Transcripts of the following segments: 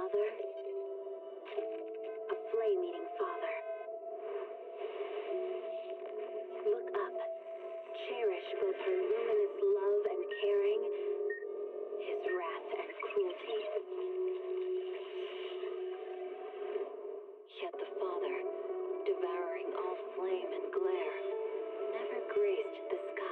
father, a flame-eating father. Look up, cherish both her luminous love and caring, his wrath and cruelty. Yet the father, devouring all flame and glare, never graced the sky.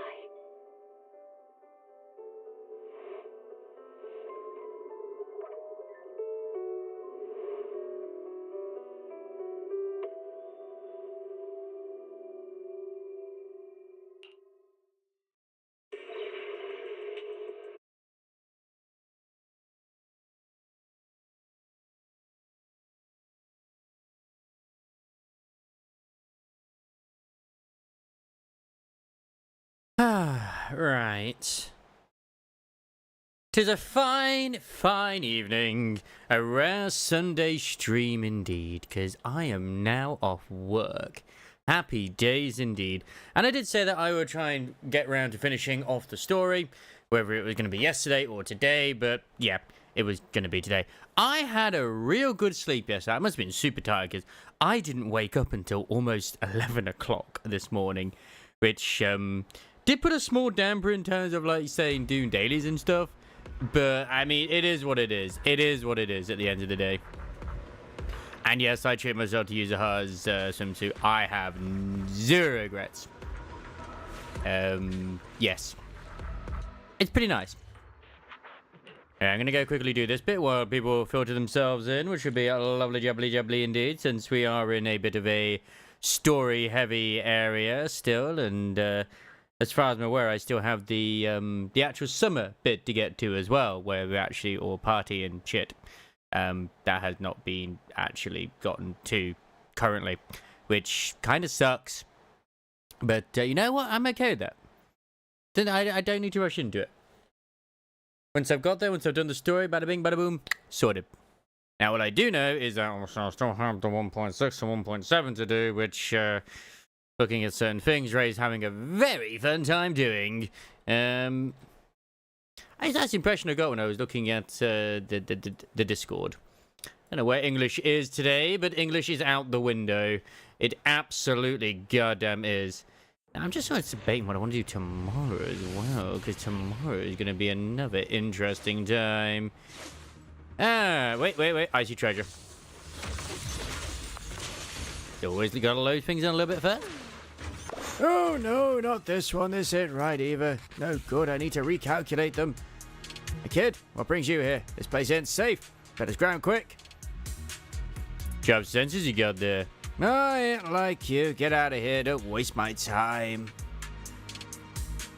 Right. 'Tis a fine, fine evening. A rare Sunday stream indeed, 'cause I am now off work. Happy days indeed. And I did say that I would try and get round to finishing off the story, whether it was going to be yesterday or today, but yeah, it was going to be today. I had a real good sleep yesterday. I must have been super tired because I didn't wake up until almost 11 o'clock this morning, which did put a small damper in terms of, like, saying doing dailies and stuff. But, I mean, it is what it is. It is what it is at the end of the day. And yes, I treat myself to use a Haas swimsuit. I have zero regrets. Yes. It's pretty nice. Yeah, I'm going to go quickly do this bit while people filter themselves in, which would be a lovely jubbly indeed, since we are in a bit of a story-heavy area still, and as far as I'm aware, I still have the actual summer bit to get to as well, where we actually all party and shit. That has not been actually gotten to currently, which kind of sucks. But you know what? I'm okay with that. Then I don't need to rush into it. Once I've got there, once I've done the story, bada bing, bada boom, sorted. Now, what I do know is that I still have the 1.6 and 1.7 to do, which, looking at certain things, Ray's having a very fun time doing. That's the impression I got when I was looking at the Discord. I don't know where English is today, but English is out the window. It absolutely goddamn is. I'm just sort of debating what I want to do tomorrow as well, because tomorrow is going to be another interesting time. Wait. Icy treasure. Always gotta load things in a little bit first. Oh, no, not this one. This ain't right either. No good. I need to recalculate them. Hey, kid, what brings you here? This place ain't safe. Better ground quick. Sharp senses you got there. I ain't like you. Get out of here. Don't waste my time.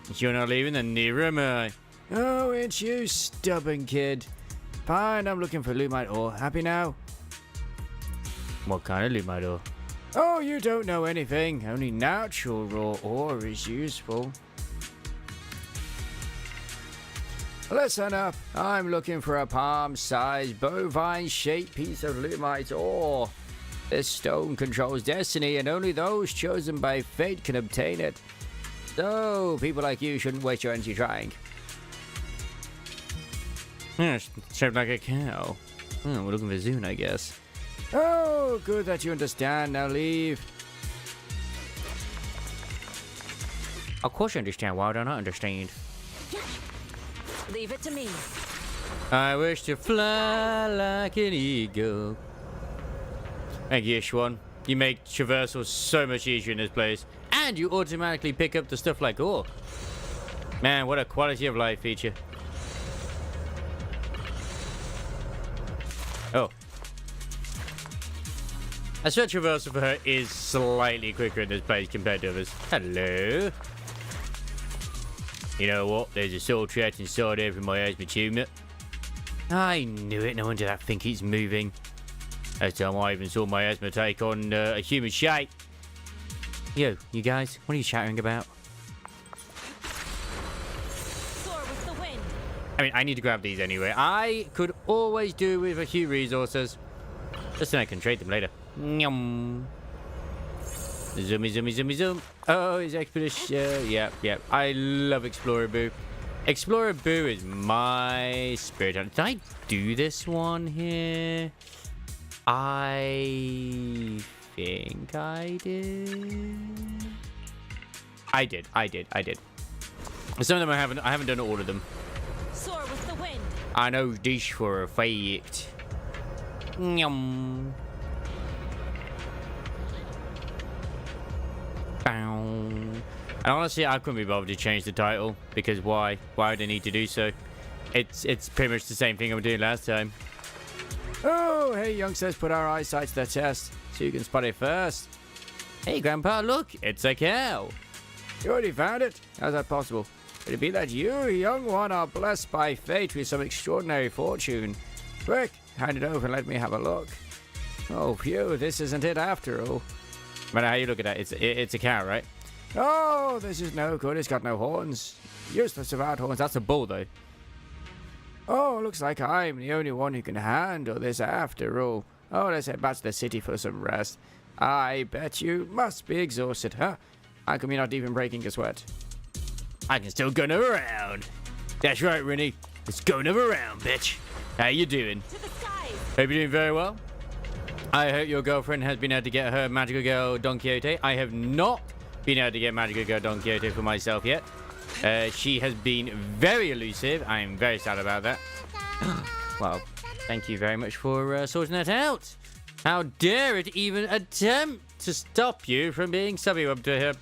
If you're not leaving, then neither am I. Oh, ain't you stubborn, kid. Fine, I'm looking for Lumite ore. Happy now? What kind of Lumite ore? Oh, you don't know anything. Only natural raw ore is useful. Listen up. I'm looking for a palm-sized, bovine-shaped piece of Lumite ore. This stone controls destiny, and only those chosen by fate can obtain it. So, people like you shouldn't waste your energy trying. Yeah, shaped like a cow. Oh, we're looking for Zune, I guess. Oh, good that you understand. Now leave. Of course I understand. Why would I not understand? Leave it to me. I wish to fly like an eagle. Thank you, Ishwan. You make traversal so much easier in this place. And you automatically pick up the stuff like ore. Man, what a quality of life feature. Oh. I swear traversal for her is slightly quicker in this place compared to others. Hello. You know what? There's a soul trapped inside here from my asthma achievement. I knew it. No wonder that thing keeps moving. Last time I even saw my asthma take on a human shape. Yo, you guys, what are you chattering about? Soar with the wind. I mean, I need to grab these anyway. I could always do with a few resources. Just so I can trade them later. Nyum. Zoom. Oh, it's expedition. Yep. I love Explorer Boo. Explorer Boo is my spirit animal. Did I do this one here? I think I did. I did. Some of them I haven't done all of them. Soar with the wind. I know this for a fact. Nyum. Bow. And honestly, I couldn't be bothered to change the title because why? Why would I need to do so? It's pretty much the same thing I was doing last time. Oh, hey youngsters, put our eyesight to the test so you can spot it first. Hey Grandpa, look, it's a cow. You already found it? How's that possible? Could it be that you, young one, are blessed by fate with some extraordinary fortune? Quick, hand it over and let me have a look. Oh, phew, this isn't it after all. No matter how you look at that, it's a cow, right? Oh, this is no good. It's got no horns. Useless without horns. That's a bull, though. Oh, looks like I'm the only one who can handle this after all. Oh, let's head back to the city for some rest. I bet you must be exhausted, huh? How come you're not even breaking a sweat? I can still go another round. That's right, Rennie. Let's go another round, bitch. How you doing? To the skies. Hope you're doing very well. I hope your girlfriend has been able to get her Magical Girl Don Quixote. I have not been able to get Magical Girl Don Quixote for myself yet. She has been very elusive. I am very sad about that. Well, thank you very much for sorting that out. How dare it even attempt to stop you from being subby-wub to her.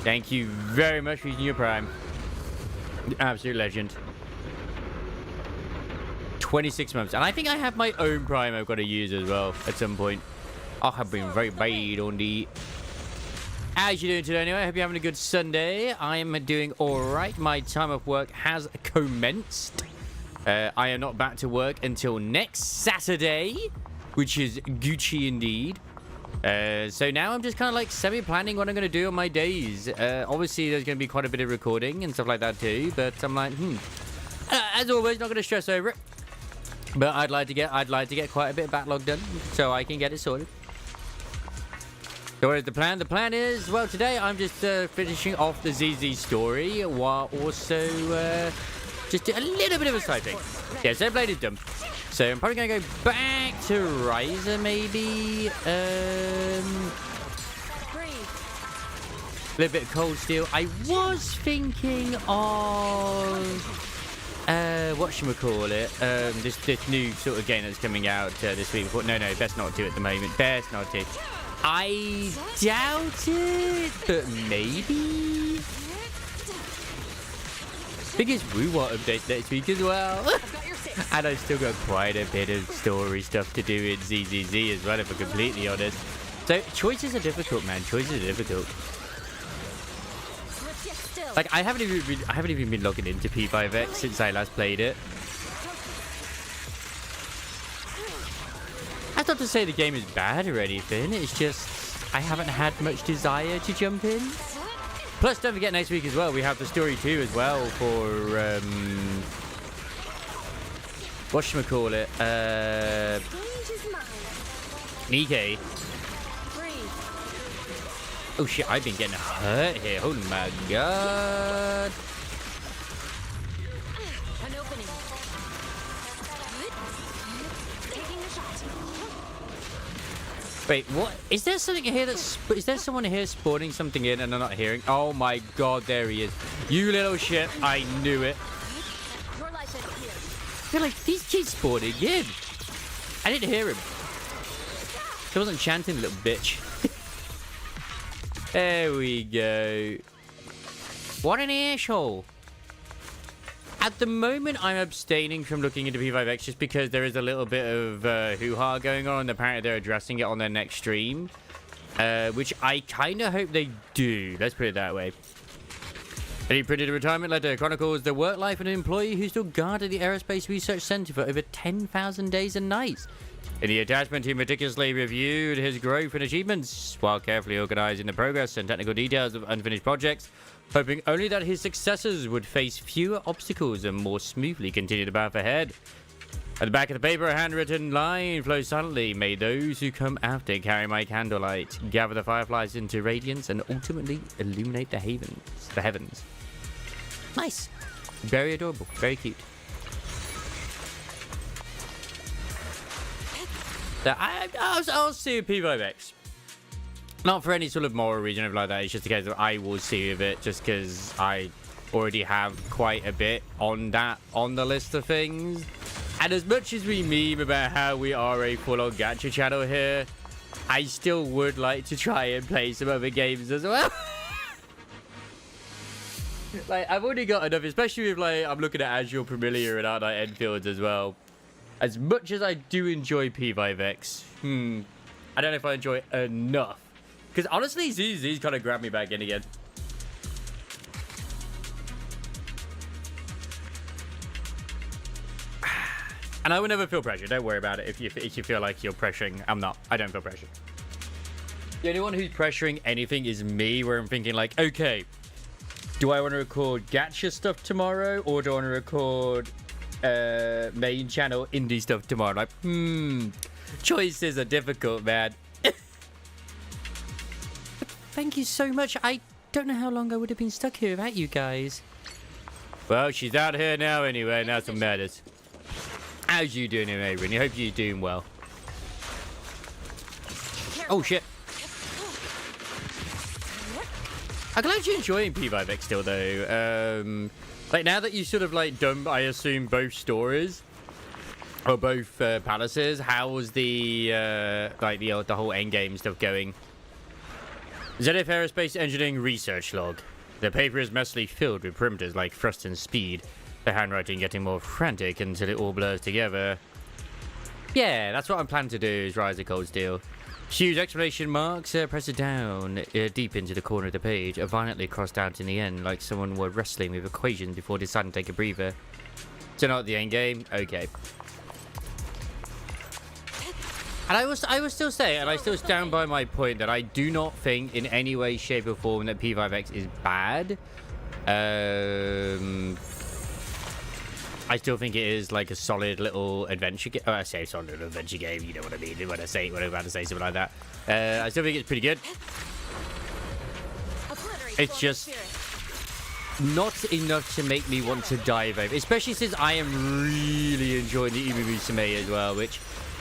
Thank you very much for using your prime. Absolute legend. 26 months. And I think I have my own prime I've got to use as well at some point. I have been very bad on the... As you doing today anyway? I hope you're having a good Sunday. I am doing alright. My time of work has commenced. I am not back to work until next Saturday, which is Gucci indeed. So now I'm just kind of like semi-planning what I'm going to do on my days. Obviously, there's going to be quite a bit of recording and stuff like that too. But I'm like, as always, not going to stress over it. But I'd like to get quite a bit of backlog done so I can get it sorted. So what is the plan? The plan is, well, today I'm just finishing off the ZZ story while also just a little bit of a side thing. Yeah, Zedblade is done. So I'm probably going to go back to Ryza, maybe. A little bit of Cold Steel. I was thinking of... whatchamacallit, this new sort of game that's coming out this week. No, best not to at the moment. Best not to. I doubt it, but maybe. Biggest Woo-Wah update next week as well. And I've still got quite a bit of story stuff to do in ZZZ as well, if I'm completely honest. So choices are difficult, man. Choices are difficult. Like I haven't even been logging into P5X since I last played it. That's not to say the game is bad or anything. It's just I haven't had much desire to jump in. Plus, don't forget next week as well. We have the story 2 as well for whatchamacallit, Nikkei. Oh shit, I've been getting hurt here. Oh my god. An opening. Taking a shot. Wait, what? Is there something here that's... Is there someone here spawning something in and I'm not hearing? Oh my god, there he is. You little shit. I knew it. Your life ends here. They're like, these kids spawning in. I didn't hear him. He wasn't chanting, little bitch. There we go. What an asshole. At the moment, I'm abstaining from looking into P5X just because there is a little bit of hoo-ha going on. And apparently, they're addressing it on their next stream. Which I kind of hope they do. Let's put it that way. He printed a retirement letter. Chronicles the work life of an employee who still guarded the Aerospace Research Center for over 10,000 days and nights. In the attachment, he meticulously reviewed his growth and achievements while carefully organizing the progress and technical details of unfinished projects, hoping only that his successors would face fewer obstacles and more smoothly continue the path ahead. At the back of the paper, a handwritten line flows silently. May those who come after carry my candlelight, gather the fireflies into radiance, and ultimately illuminate the heavens. Nice. Very adorable. Very cute. So I'll see P5X. Not for any sort of moral reason or like that. It's just a case of I will see with it just because I already have quite a bit on the list of things. And as much as we meme about how we are a full-on gacha channel here, I still would like to try and play some other games as well. Like, I've already got enough, especially with, like, I'm looking at Azure Familiar and Art Night Enfields as well. As much as I do enjoy P5X, I don't know if I enjoy it enough. Because honestly, ZZ's kind of grabbed me back in again. And I will never feel pressure. Don't worry about it. If you feel like you're pressuring, I'm not. I don't feel pressure. The only one who's pressuring anything is me, where I'm thinking like, okay, do I want to record gacha stuff tomorrow, or do I want to record main channel indie stuff tomorrow? Like, choices are difficult, man. Thank you so much. I don't know how long I would have been stuck here without you guys. Well, she's out here now anyway. Now some matters. How's you doing, Avery? I hope you're doing well. Oh, shit. I'm glad you're enjoying P5X still, though. Like, now that you sort of, like, done, I assume, both stories, or both palaces, how was the, like, the whole endgame stuff going? Zenith Aerospace Engineering Research Log. The paper is mostly filled with parameters like thrust and speed. The handwriting getting more frantic until it all blurs together. Yeah, that's what I'm planning to do, is Rise of Cold Steel. Huge exclamation marks, press it down deep into the corner of the page, violently crossed out in the end, like someone were wrestling with equations before deciding to take a breather. So not the end game? Okay. And I will still say, and I still stand by my point, that I do not think in any way, shape or form that P5X is bad. I still think it is like a solid little adventure game. Oh, I say solid little adventure game, you know what I mean when I say, when I'm about to say something like that. I still think it's pretty good. It's just not enough to make me want to dive over, especially since I am really enjoying the Umu Musume as well, which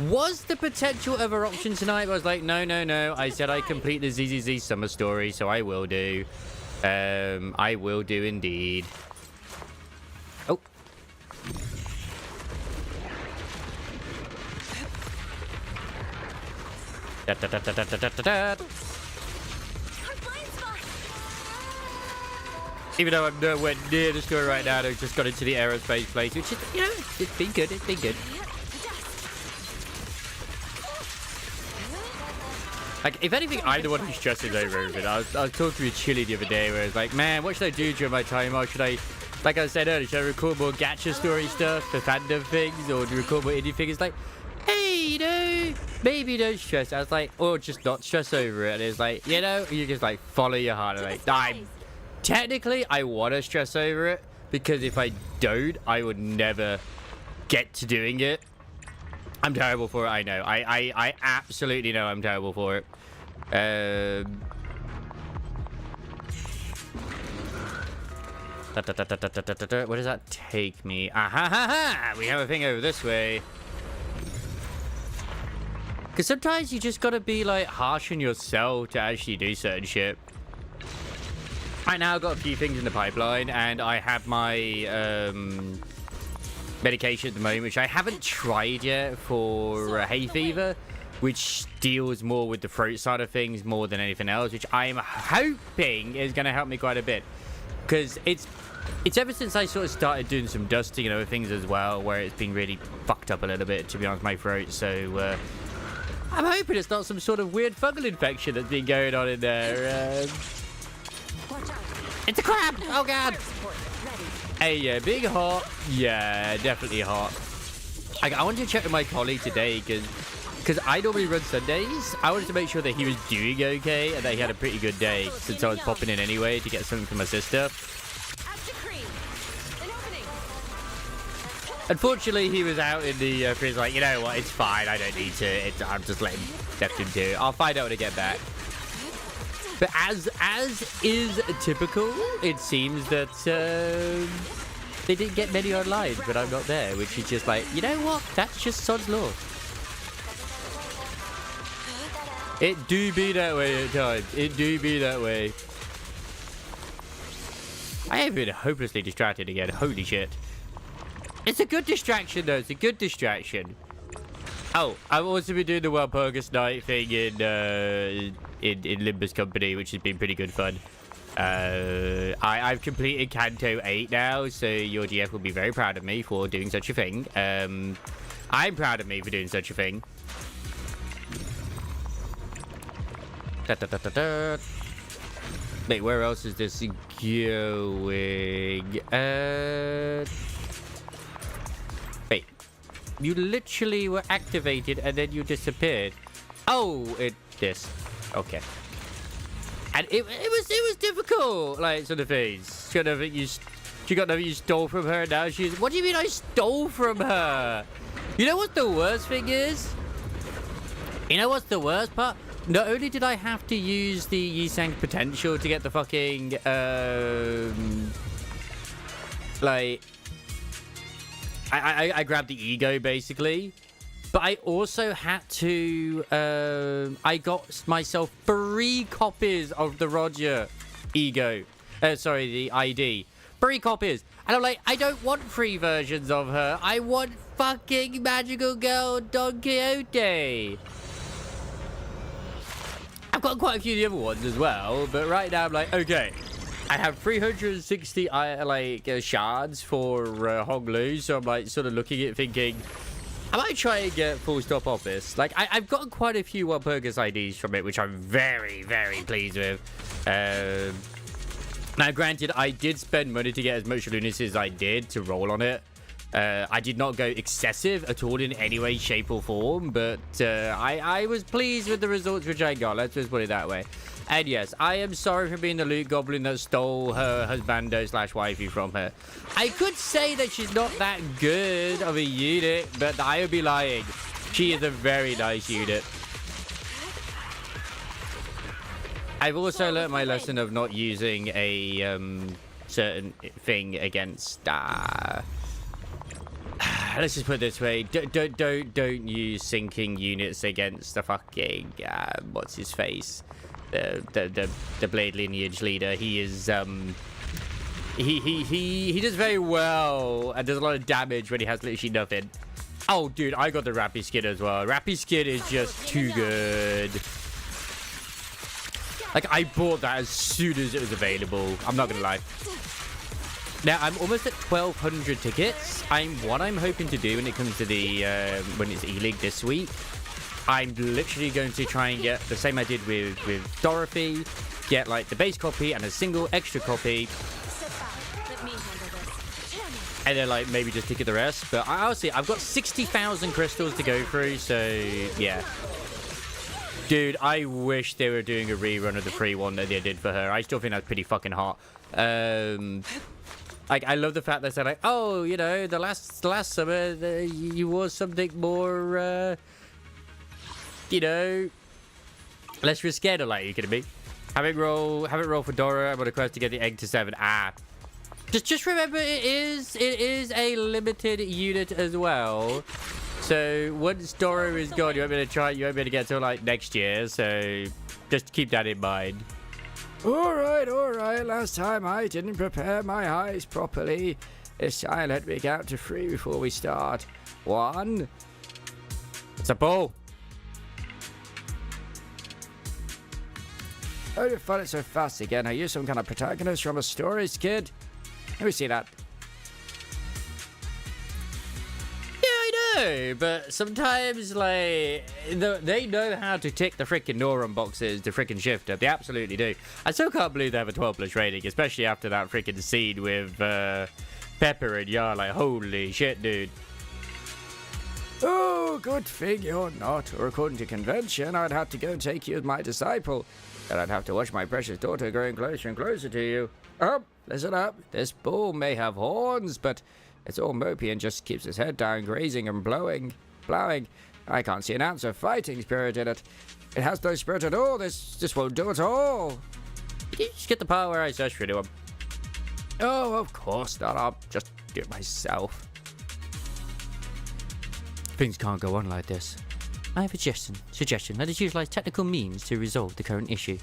was the potential other option tonight, but I was like, no. I said I complete the ZZZ summer story, so I will do. I will do indeed. Oh. Even though I'm nowhere near the story right now, I've just got into the aerospace place, which is, you know, it's been good, it's been good. Like, if anything, I'm the one who stresses over everything. I was talking with Chili the other day where I was like, man, what should I do during my time off? Should I, like I said earlier, should I record more gacha story stuff, the fandom things, or do record more indie things? Like, hey, you know, maybe don't stress. I was like, or just not stress over it. And it's like, you know, you just like follow your heart. And like, technically, I want to stress over it, because if I don't, I would never get to doing it. I'm terrible for it, I know. I absolutely know I'm terrible for it. Where does that take me? Ha! We have a thing over this way. Because sometimes you just gotta be, like, harsh on yourself to actually do certain shit. Right now, I've got a few things in the pipeline, and I have my, medication at the moment, which I haven't tried yet for hay fever, which deals more with the throat side of things more than anything else, which I'm hoping is going to help me quite a bit, because it's ever since I sort of started doing some dusting and other things as well, where it's been really fucked up a little bit, to be honest, my throat. So I'm hoping it's not some sort of weird fungal infection that's been going on in there. It's a crab! Oh god! Hey, yeah, being hot. Yeah, definitely hot. I wanted to check with my colleague today, because I normally run Sundays. I wanted to make sure that he was doing okay and that he had a pretty good day, since I was popping in anyway to get something for my sister. Unfortunately, he was out in the freeze like, you know what, it's fine, I don't need to. I'm just letting him do it. I'll find out when I get back. But as is typical, it seems that they didn't get many online when I'm not there, which is just like, you know what? That's just Sod's law. It do be that way at times. It do be that way. I have been hopelessly distracted again. Holy shit. It's a good distraction, though. It's a good distraction. Oh, I've also been doing the Walpurgis Night thing in Limbus Company, which has been pretty good fun. I've completed Canto 8 now, so your GF will be very proud of me for doing such a thing. I'm proud of me for doing such a thing. Wait, where else is this going? Wait. You literally were activated and then you disappeared. Oh, this. Okay. And it was difficult, like, sort of things. She got nothing you stole from her, and now she's... What do you mean I stole from her? You know what the worst thing is? You know what's the worst part? Not only did I have to use the Yisang's potential to get the fucking, like... I grabbed the ego, basically. But I also had to, I got myself 3 copies of the Roger ego. Sorry, the ID. 3 copies. And I'm like, I don't want 3 versions of her. I want fucking Magical Girl Don Quixote. I've got quite a few of the other ones as well. But right now I'm like, okay. I have 360, shards for Honglu. So I'm like, sort of looking at it thinking... I might try and get full stop off this. Like, I've gotten quite a few Walpurgis IDs from it, which I'm very, very pleased with. Now, granted, I did spend money to get as much lunacy as I did to roll on it. I did not go excessive at all in any way, shape, or form, but I was pleased with the results which I got. Let's just put it that way. And yes, I am sorry for being the loot goblin that stole her husbando / wifey from her. I could say that she's not that good of a unit, but I would be lying. She is a very nice unit. I've also learnt my lesson of not using a certain thing against... let's just put it this way. Don't use sinking units against the fucking... what's his face? The Blade Lineage leader. He is he does very well and does a lot of damage when he has literally nothing. Oh dude, I got the Rappy skin as well. Rappy skin is just too good. Like, I bought that as soon as it was available. I'm not gonna lie. Now I'm almost at 1,200 tickets. What I'm hoping to do when it comes to the when it's E-League this week, I'm literally going to try and get the same I did with Dorothy, get like the base copy and a single extra copy, and then like maybe just ticket the rest. But honestly, I've got 60,000 crystals to go through, so yeah. Dude, I wish they were doing a rerun of the free one that they did for her. I still think that's pretty fucking hot. Like, I love the fact that they're like, oh, you know, the last summer you wore something more. You know, less risque. Like, you kidding me? Have it roll for Dora. I'm on a quest to get the egg to 7. Just remember, it is a limited unit as well. So once Dora is gone, you won't be able to try. You won't be able to get till like next year. So just keep that in mind. All right. Last time I didn't prepare my eyes properly. This time let me count to 3 before we start. 1. It's a ball. How do you find it so fast again? Are you some kind of protagonist from a stories, kid? Let me see that. Yeah, I know, but sometimes, like, they know how to tick the freaking Neuron boxes, the freaking shifter. They absolutely do. I still can't believe they have a 12+ rating, especially after that freaking scene with Pepper and Yar. Like, holy shit, dude. Oh, good thing you're not. Or according to convention, I'd have to go and take you as my disciple. And I'd have to watch my precious daughter growing closer and closer to you. Listen up. This bull may have horns, but it's all mopey and just keeps his head down, grazing and plowing. I can't see an ounce of fighting spirit in it. It has no spirit at all. This won't do at all. Did you just get the part where I searched for a new one? Oh, of course not. I'll just do it myself. Things can't go on like this. I have a suggestion. Let us utilize technical means to resolve the current issue.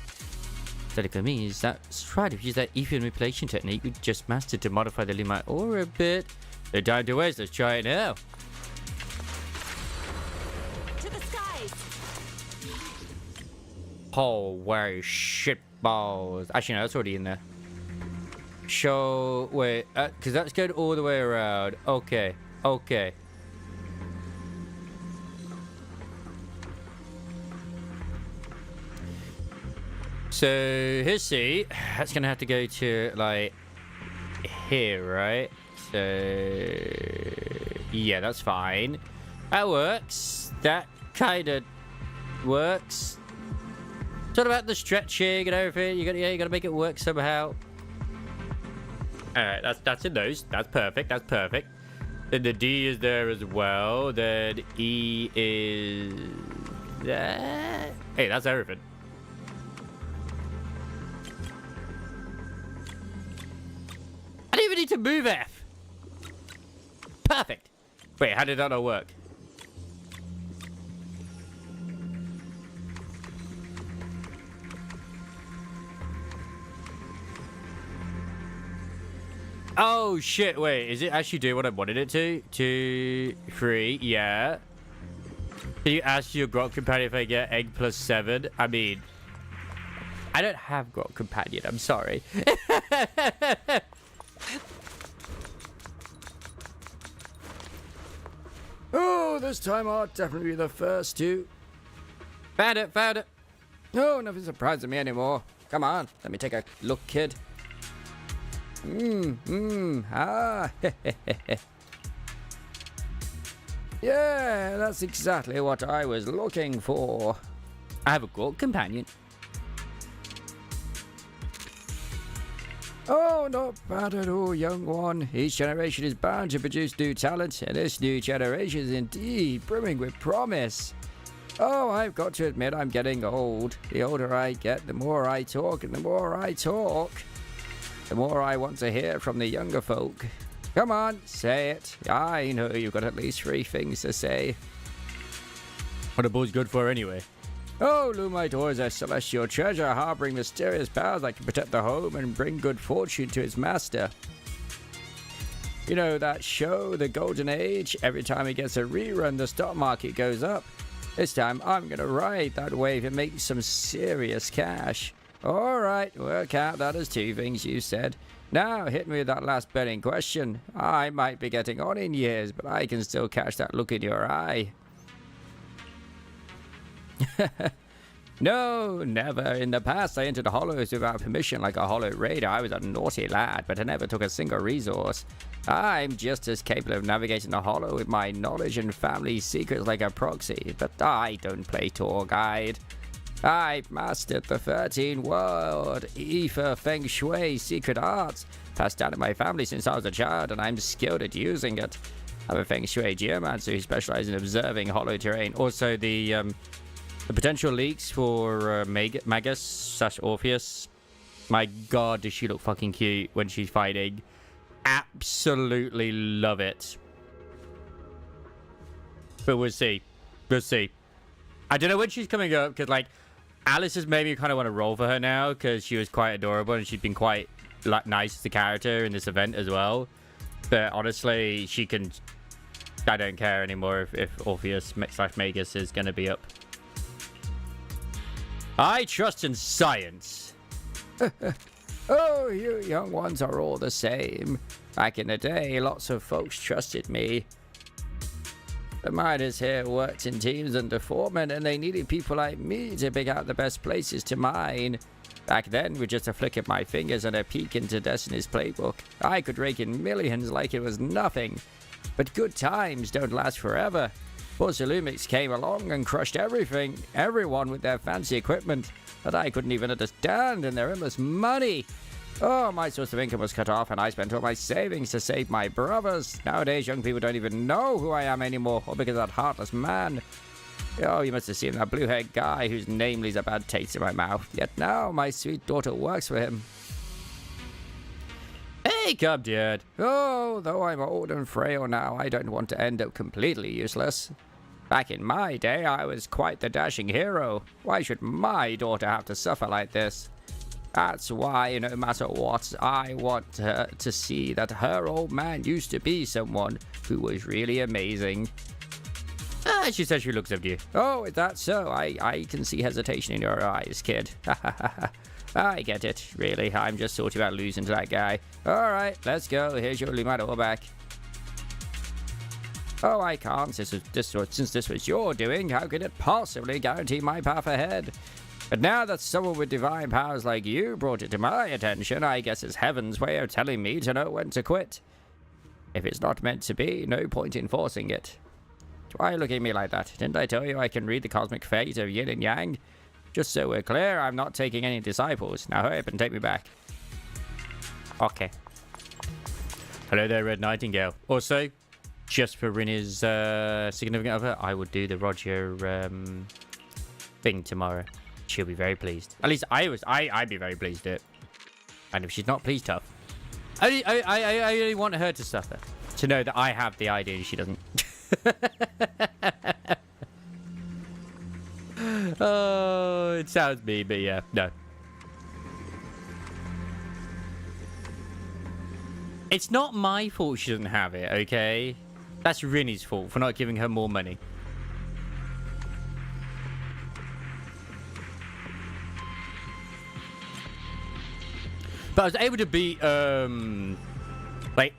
Technical means? That's right. If you use that ether manipulation technique we just mastered to modify the Lumite aura a bit. No time to waste. Let's try it now. To the skies! Oh, wow, shit balls. Actually, no, that's already in there. Show, wait, because that's going all the way around. Okay, okay. So, here's C. That's going to have to go to, like, here, right? So, yeah, that's fine. That works. That kind of works. It's all about the stretching and everything. You gotta make it work somehow. Alright, that's in those. That's perfect. That's perfect. Then the D is there as well. Then E is there. Hey, that's everything. I didn't even need to move F. Perfect. Wait, how did that not work? Oh shit, wait, is it actually doing what I wanted it to? 2, 3, yeah. Can you ask your Grok companion if I get egg plus 7? I mean, I don't have Grok companion, I'm sorry. Oh, this time I'll definitely be the first to. Found it, found it. No, nothing surprising me anymore. Come on, let me take a look, kid. Ah. Yeah, that's exactly what I was looking for. I have a Grok companion. Oh, not bad at all, young one. Each generation is bound to produce new talent, and this new generation is indeed brimming with promise. Oh, I've got to admit I'm getting old. The older I get, the more I talk, and the more I talk, the more I want to hear from the younger folk. Come on, say it. I know you've got at least 3 things to say. What are boys good for anyway? Oh, Lumite ore is a celestial treasure harboring mysterious powers that can protect the home and bring good fortune to its master. You know that show, The Golden Age? Every time it gets a rerun, the stock market goes up. This time, I'm gonna ride that wave and make some serious cash. Alright, work out that as 2 things you said. Now, hit me with that last burning question. I might be getting on in years, but I can still catch that look in your eye. No, never. In the past, I entered hollows without permission like a hollow raider. I was a naughty lad, but I never took a single resource. I'm just as capable of navigating the hollow with my knowledge and family secrets like a proxy, but I don't play tour guide. I've mastered the 13 world ether feng shui secret arts, passed down in my family since I was a child, and I'm skilled at using it. I'm a feng shui geomancer who specializes in observing hollow terrain. Also, the potential leaks for Magus/Orpheus. My god, does she look fucking cute when she's fighting. Absolutely love it. But we'll see. We'll see. I don't know when she's coming up, because, like, Alice has made me kind of want to roll for her now, because she was quite adorable, and she's been quite, like, nice as a character in this event as well. But honestly, she can... I don't care anymore if Orpheus/Magus is going to be up. I trust in science. Oh, you young ones are all the same. Back in the day, lots of folks trusted me. The miners here worked in teams under foremen, and they needed people like me to pick out the best places to mine. Back then, with just a flick of my fingers and a peek into Destiny's playbook, I could rake in millions like it was nothing. But good times don't last forever. Lumix came along and crushed everyone with their fancy equipment that I couldn't even understand, and their endless money. Oh, my source of income was cut off, and I spent all my savings to save my brothers. Nowadays, young people don't even know who I am anymore, or because of that heartless man. Oh, you must have seen that blue-haired guy whose name leaves a bad taste in my mouth. Yet now, my sweet daughter works for him. Wake up, Jed. Oh, though I'm old and frail now, I don't want to end up completely useless. Back in my day, I was quite the dashing hero. Why should my daughter have to suffer like this? That's why, no matter what, I want her to see that her old man used to be someone who was really amazing. She says she looks up to you. Oh, is that so? I can see hesitation in your eyes, kid. I get it, really. I'm just sorting about losing to that guy. Alright, let's go. Here's your Lumador back. Oh, I can't. Since this was your doing, how could it possibly guarantee my path ahead? But now that someone with divine powers like you brought it to my attention, I guess it's heaven's way of telling me to know when to quit. If it's not meant to be, no point in forcing it. Why are you looking at me like that? Didn't I tell you I can read the cosmic fate of yin and yang? Just so we're clear, I'm not taking any disciples. Now hurry up and take me back. Okay. Hello there, Red Nightingale. Also, just for Rinny's significant other, I will do the Roger thing tomorrow. She'll be very pleased. At least I'd be very pleased with it. And if she's not pleased, tough. I only want her to suffer. To know that I have the idea and she doesn't. Oh, it sounds mean, but yeah, no. It's not my fault she doesn't have it, okay? That's Rinny's fault for not giving her more money. But I was able to beat, like,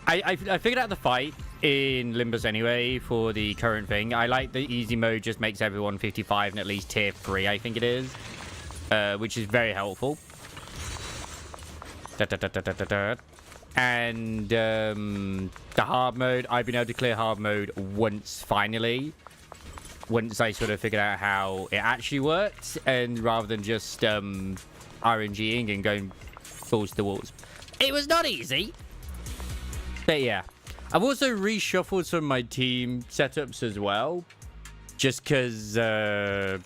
I figured out the fight in Limbus anyway for the current thing. I like the easy mode just makes everyone 55 and at least tier 3, I think it is. Which is very helpful. And the hard mode, I've been able to clear hard mode once finally. Once I sort of figured out how it actually worked, and rather than just RNGing and going balls to the walls. It was not easy. But yeah. I've also reshuffled some of my team setups as well. Just because I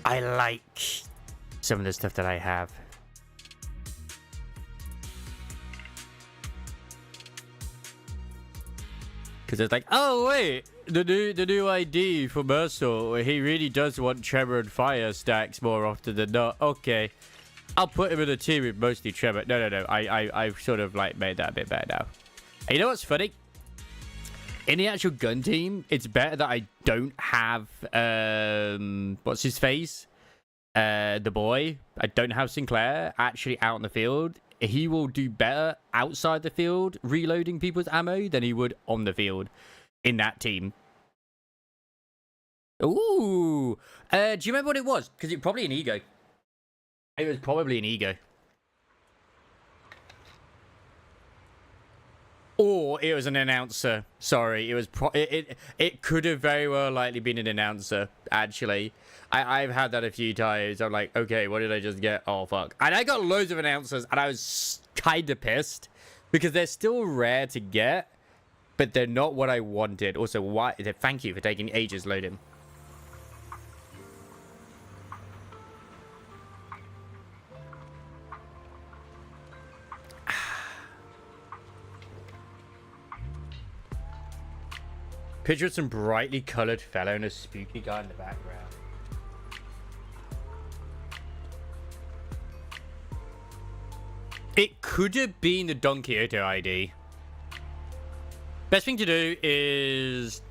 like some of the stuff that I have. Because it's like, oh wait, the new ID for Mercil, he really does want Tremor and Fire stacks more often than not. Okay, I'll put him in a team with mostly Tremor. No. I've sort of like made that a bit better now. And you know what's funny? In the actual gun team, it's better that I don't have what's his face, the boy. I don't have Sinclair actually out in the field. He will do better outside the field reloading people's ammo than he would on the field in that team. Ooh. Do you remember what it was? Because it's probably an ego. It was probably an ego. Or it was an announcer. Sorry, it was it could have very well likely been an announcer, actually. I've had that a few times. I'm like, okay, what did I just get? Oh, fuck. And I got loads of announcers, and I was kind of pissed. Because they're still rare to get, but they're not what I wanted. Also, why? Thank you for taking ages loading. Picture some brightly colored fellow and a spooky guy in the background. It could have been the Don Quixote ID. Best thing to do is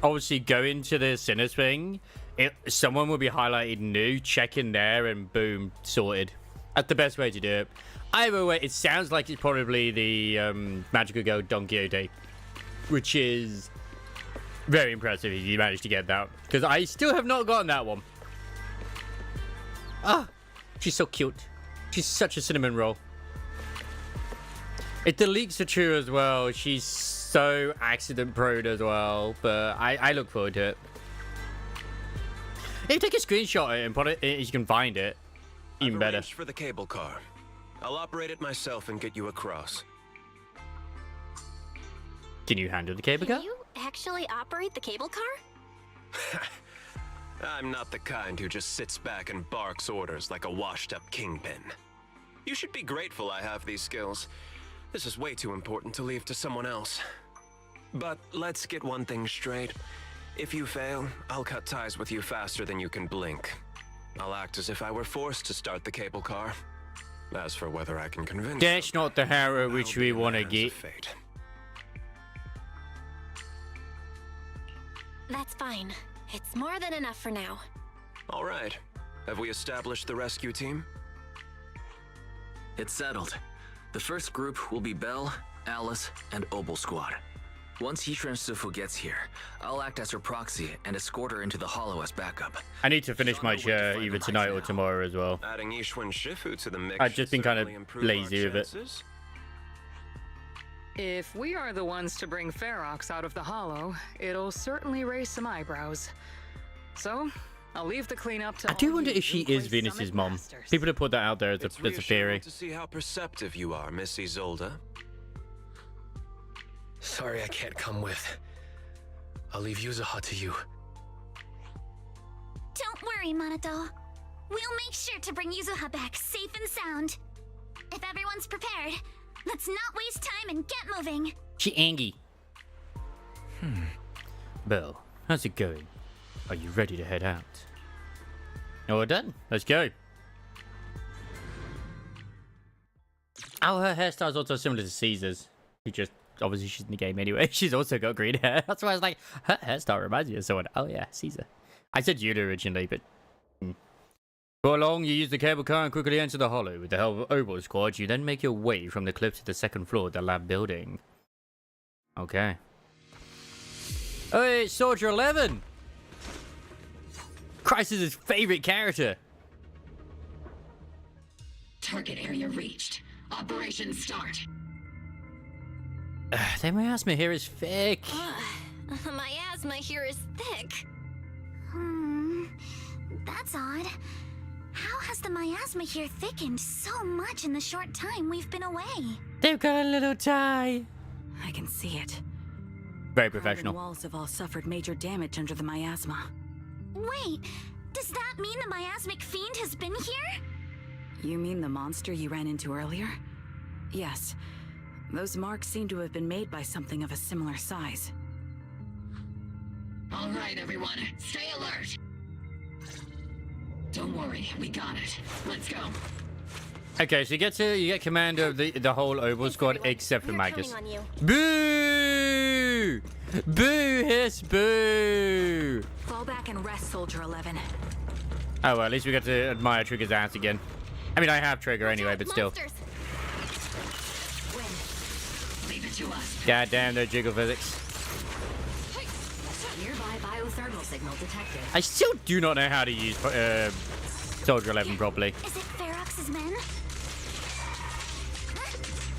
obviously go into the Sinners thing. Someone will be highlighted new, check in there, and boom, sorted. That's the best way to do it. Either way, it sounds like it's probably the Magical Girl Don Quixote, which is very impressive if you managed to get that. Because I still have not gotten that one. Ah, she's so cute. She's such a cinnamon roll. If the leaks are true as well, she's so accident prone as well. But I look forward to it. If you take a screenshot of it and put it, if you can find it, even better. For the cable car. I'll operate it myself and get you across. Can you handle the cable car? Can you actually operate the cable car? I'm not the kind who just sits back and barks orders like a washed-up kingpin. You should be grateful I have these skills. This is way too important to leave to someone else. But let's get one thing straight. If you fail, I'll cut ties with you faster than you can blink. I'll act as if I were forced to start the cable car. As for whether I can convince That's them, not the hero which I'll be we in the want to hands get. of fate. That's fine. It's more than enough for now. All right. Have we established the rescue team? It's settled. The first group will be Belle, Alice, and Obel Squad. Once Yisha and Sufu gets here, I'll act as her proxy and escort her into the Hollow as backup. I need to finish my Sean will shirt define either the tonight lights or now. tomorrow as well. Adding Ishwan Shifu to the mix. I've just been kind of certainly improve our lazy with it. chances. If we are the ones to bring Ferox out of the Hollow, it'll certainly raise some eyebrows. So, I'll leave the cleanup to I do all wonder you if she Yunque is Venus's Summit mom. masters. People have put that out there as It's a theory. reassuring to see how perceptive you are, Miss Isolde. Sorry I can't come with. I'll leave Yuzuha to you. Don't worry, Monato. We'll make sure to bring Yuzuha back safe and sound. If everyone's prepared, let's not waste time and get moving. She angry. Belle, how's it going? Are you ready to head out? Oh, we're done. Let's go. Oh, her hairstyle's also similar to Caesar's. She just, obviously she's in the game anyway. She's also got green hair. That's why I was like, her hairstyle reminds me of someone. Oh yeah, Caesar. I said Yuta originally, but... Go along, you use the cable car and quickly enter the hollow. With the help of Obel Squad, you then make your way from the cliff to the second floor of the lab building. Okay. Oh, it's Soldier 11! Christ is his favorite character. Target area reached. Operation start. That miasma here is thick. My asthma here is thick. That's odd. How has the miasma here thickened so much in the short time we've been away? They've got a little tie. I can see it. Very Crowd professional. and walls have all suffered major damage under the miasma. Wait, does that mean the miasmic fiend has been here? You mean the monster you ran into earlier? Yes. Those marks seem to have been made by something of a similar size. All right, everyone, stay alert. Don't worry, we got it. Let's go. Okay, so you get command of the whole Obel Squad except for We're Magus. counting on you. Boo! Boo! Hiss! Boo! Fall back and rest, Soldier 11. Oh well, at least we got to admire Trigger's ass again. I mean, I have Trigger anyway, but still. Monsters. Leave it to us. God damn, no jiggle physics. Nearby biothermal signal detected. I still do not know how to use Soldier 11 properly. Is it Ferox's men?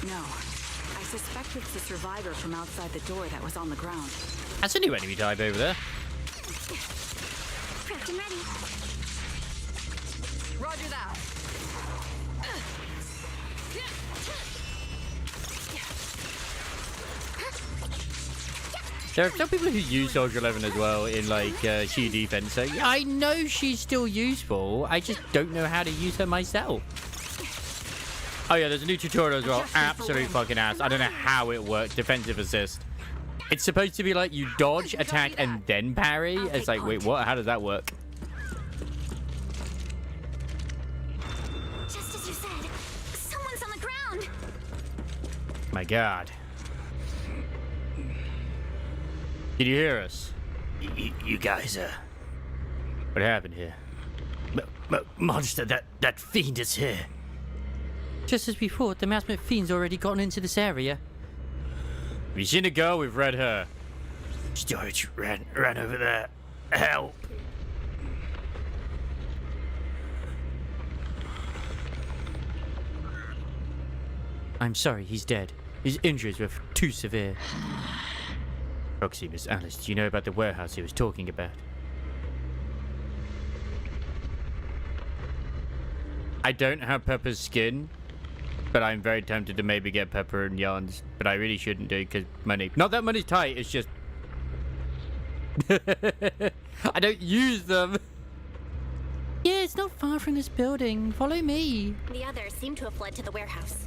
No. I suspect it's the survivor from outside the door that was on the ground. That's a new enemy type over there. Prepped and ready. Roger that. There are some people who use Soldier 11 as well in like She defense. So yeah, I know she's still useful. I just don't know how to use her myself. Oh yeah, there's a new tutorial as well. Absolute fucking ass. I don't know how it works. Defensive assist. It's supposed to be like you dodge, attack, and then parry. It's like, wait, what? How does that work? Just as you said, someone's on the ground. My God. Did you hear us? You guys, what happened here? Monster, that fiend is here. Just as we thought, the Miasmic fiend's already gotten into this area. Have you seen a girl? We've read her. Storage ran over there. Help. I'm sorry, he's dead. His injuries were too severe. Roxy, Miss Alice, do you know about the warehouse he was talking about? I don't have Pepper's skin, but I'm very tempted to maybe get Pepper and yarns, but I really shouldn't do because money. Not that money's tight, it's just... I don't use them. Yeah, it's not far from this building. Follow me. The others seem to have fled to the warehouse.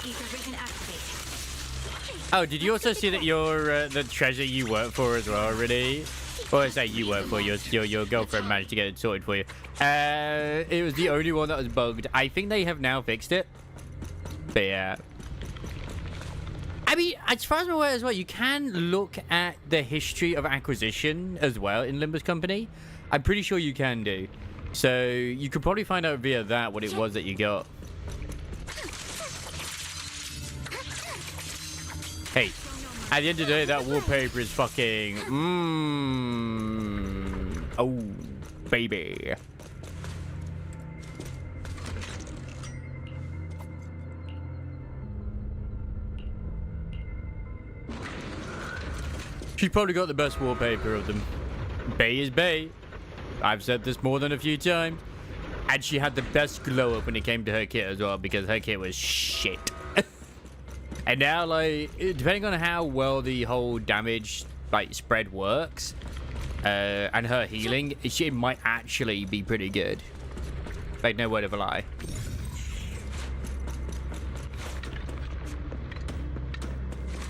Ether vision activate. Oh, did you also see that your the treasure you work for as well already? Or I say you work for, your girlfriend managed to get it sorted for you. It was the only one that was bugged. I think they have now fixed it. But yeah. I mean, as far as I'm aware as well, you can look at the history of acquisition as well in Limbus Company. I'm pretty sure you can do. So you could probably find out via that what it was that you got. Hey, at the end of the day, that wallpaper is fucking... Oh, baby. She's probably got the best wallpaper of them. Bay is Bay. I've said this more than a few times. And she had the best glow up when it came to her kit as well, because her kit was shit. And now, like, depending on how well the whole damage, like, spread works, and her healing, it might actually be pretty good. Like, no word of a lie.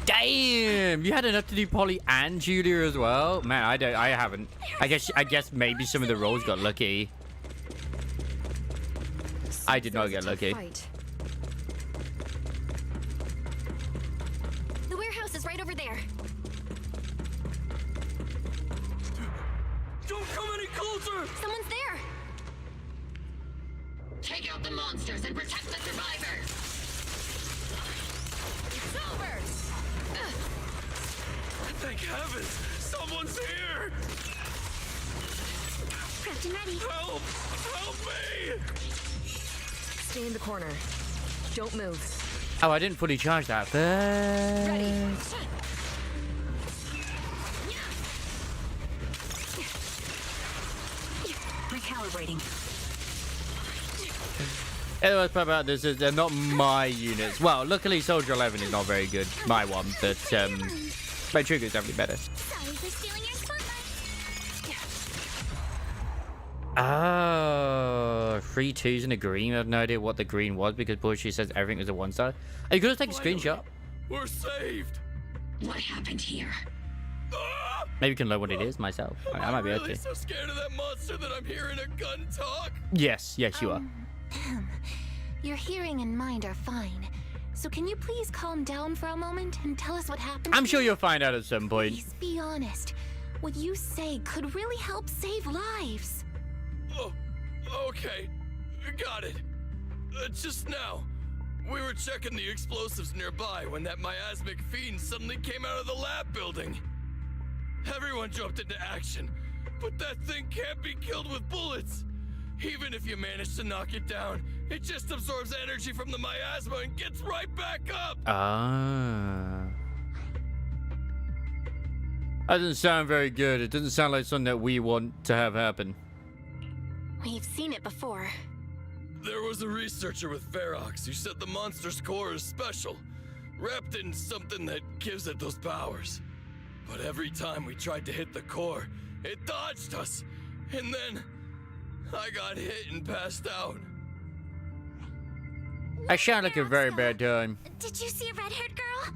Damn! You had enough to do Polly and Julia as well? Man, I haven't. I guess maybe some of the rolls got lucky. I did not get lucky. The warehouse is right over there. Don't come any closer! Someone's there. Take out the monsters and protect the survivors. It's over. Thank heavens! Someone's here! Prepped and ready. Help! Help me! Stay in the corner. Don't move. Oh, I didn't fully charge that. Ready. Recalibrating. The worst part about this is they're not my units. Well, luckily Soldier 11 is not very good. My one, but my trigger's definitely better. Sorry for stealing your spotlight. Oh, 3 2s and a green. I have no idea what the green was because Bullshit says everything was a 1-star. Are you gonna take a screenshot? We're saved! What happened here? Maybe you can learn what it is myself. I might be able really to. so scared of that monster that I'm hearing a gun talk? Yes, you are. Your hearing and mind are fine. So can you please calm down for a moment and tell us what happened? I'm sure you'll find out at some point. Please be honest. What you say could really help save lives. Oh, okay. Got it. Just now, we were checking the explosives nearby when that miasmic fiend suddenly came out of the lab building. Everyone jumped into action, but that thing can't be killed with bullets. Even if you manage to knock it down, it just absorbs energy from the miasma and gets right back up. Ah. That doesn't sound very good. It doesn't sound like something that we want to have happen. We've seen it before. There was a researcher with Ferox who said the monster's core is special, wrapped in something that gives it those powers. But every time we tried to hit the core, it dodged us, and then I got hit and passed out. I sound like a very bad time. Did you see a red-haired girl?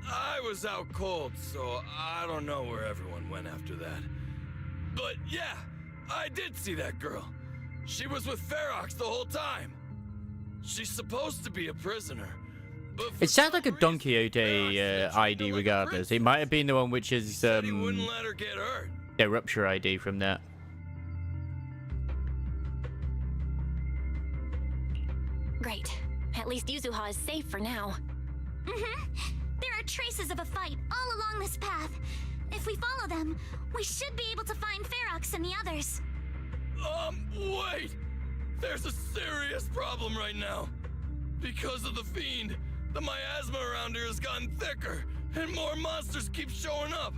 I was out cold, so I don't know where everyone went after that. But yeah, I did see that girl. She was with Ferox the whole time. She's supposed to be a prisoner. But It sounds like a Don Quixote ID regardless. It might have been the one which is he wouldn't let her get hurt. the Rupture ID from that. Great. At least Yuzuha is safe for now. There are traces of a fight all along this path. If we follow them, we should be able to find Ferox and the others. Wait! There's a serious problem right now. Because of the fiend, the miasma around here has gotten thicker, and more monsters keep showing up.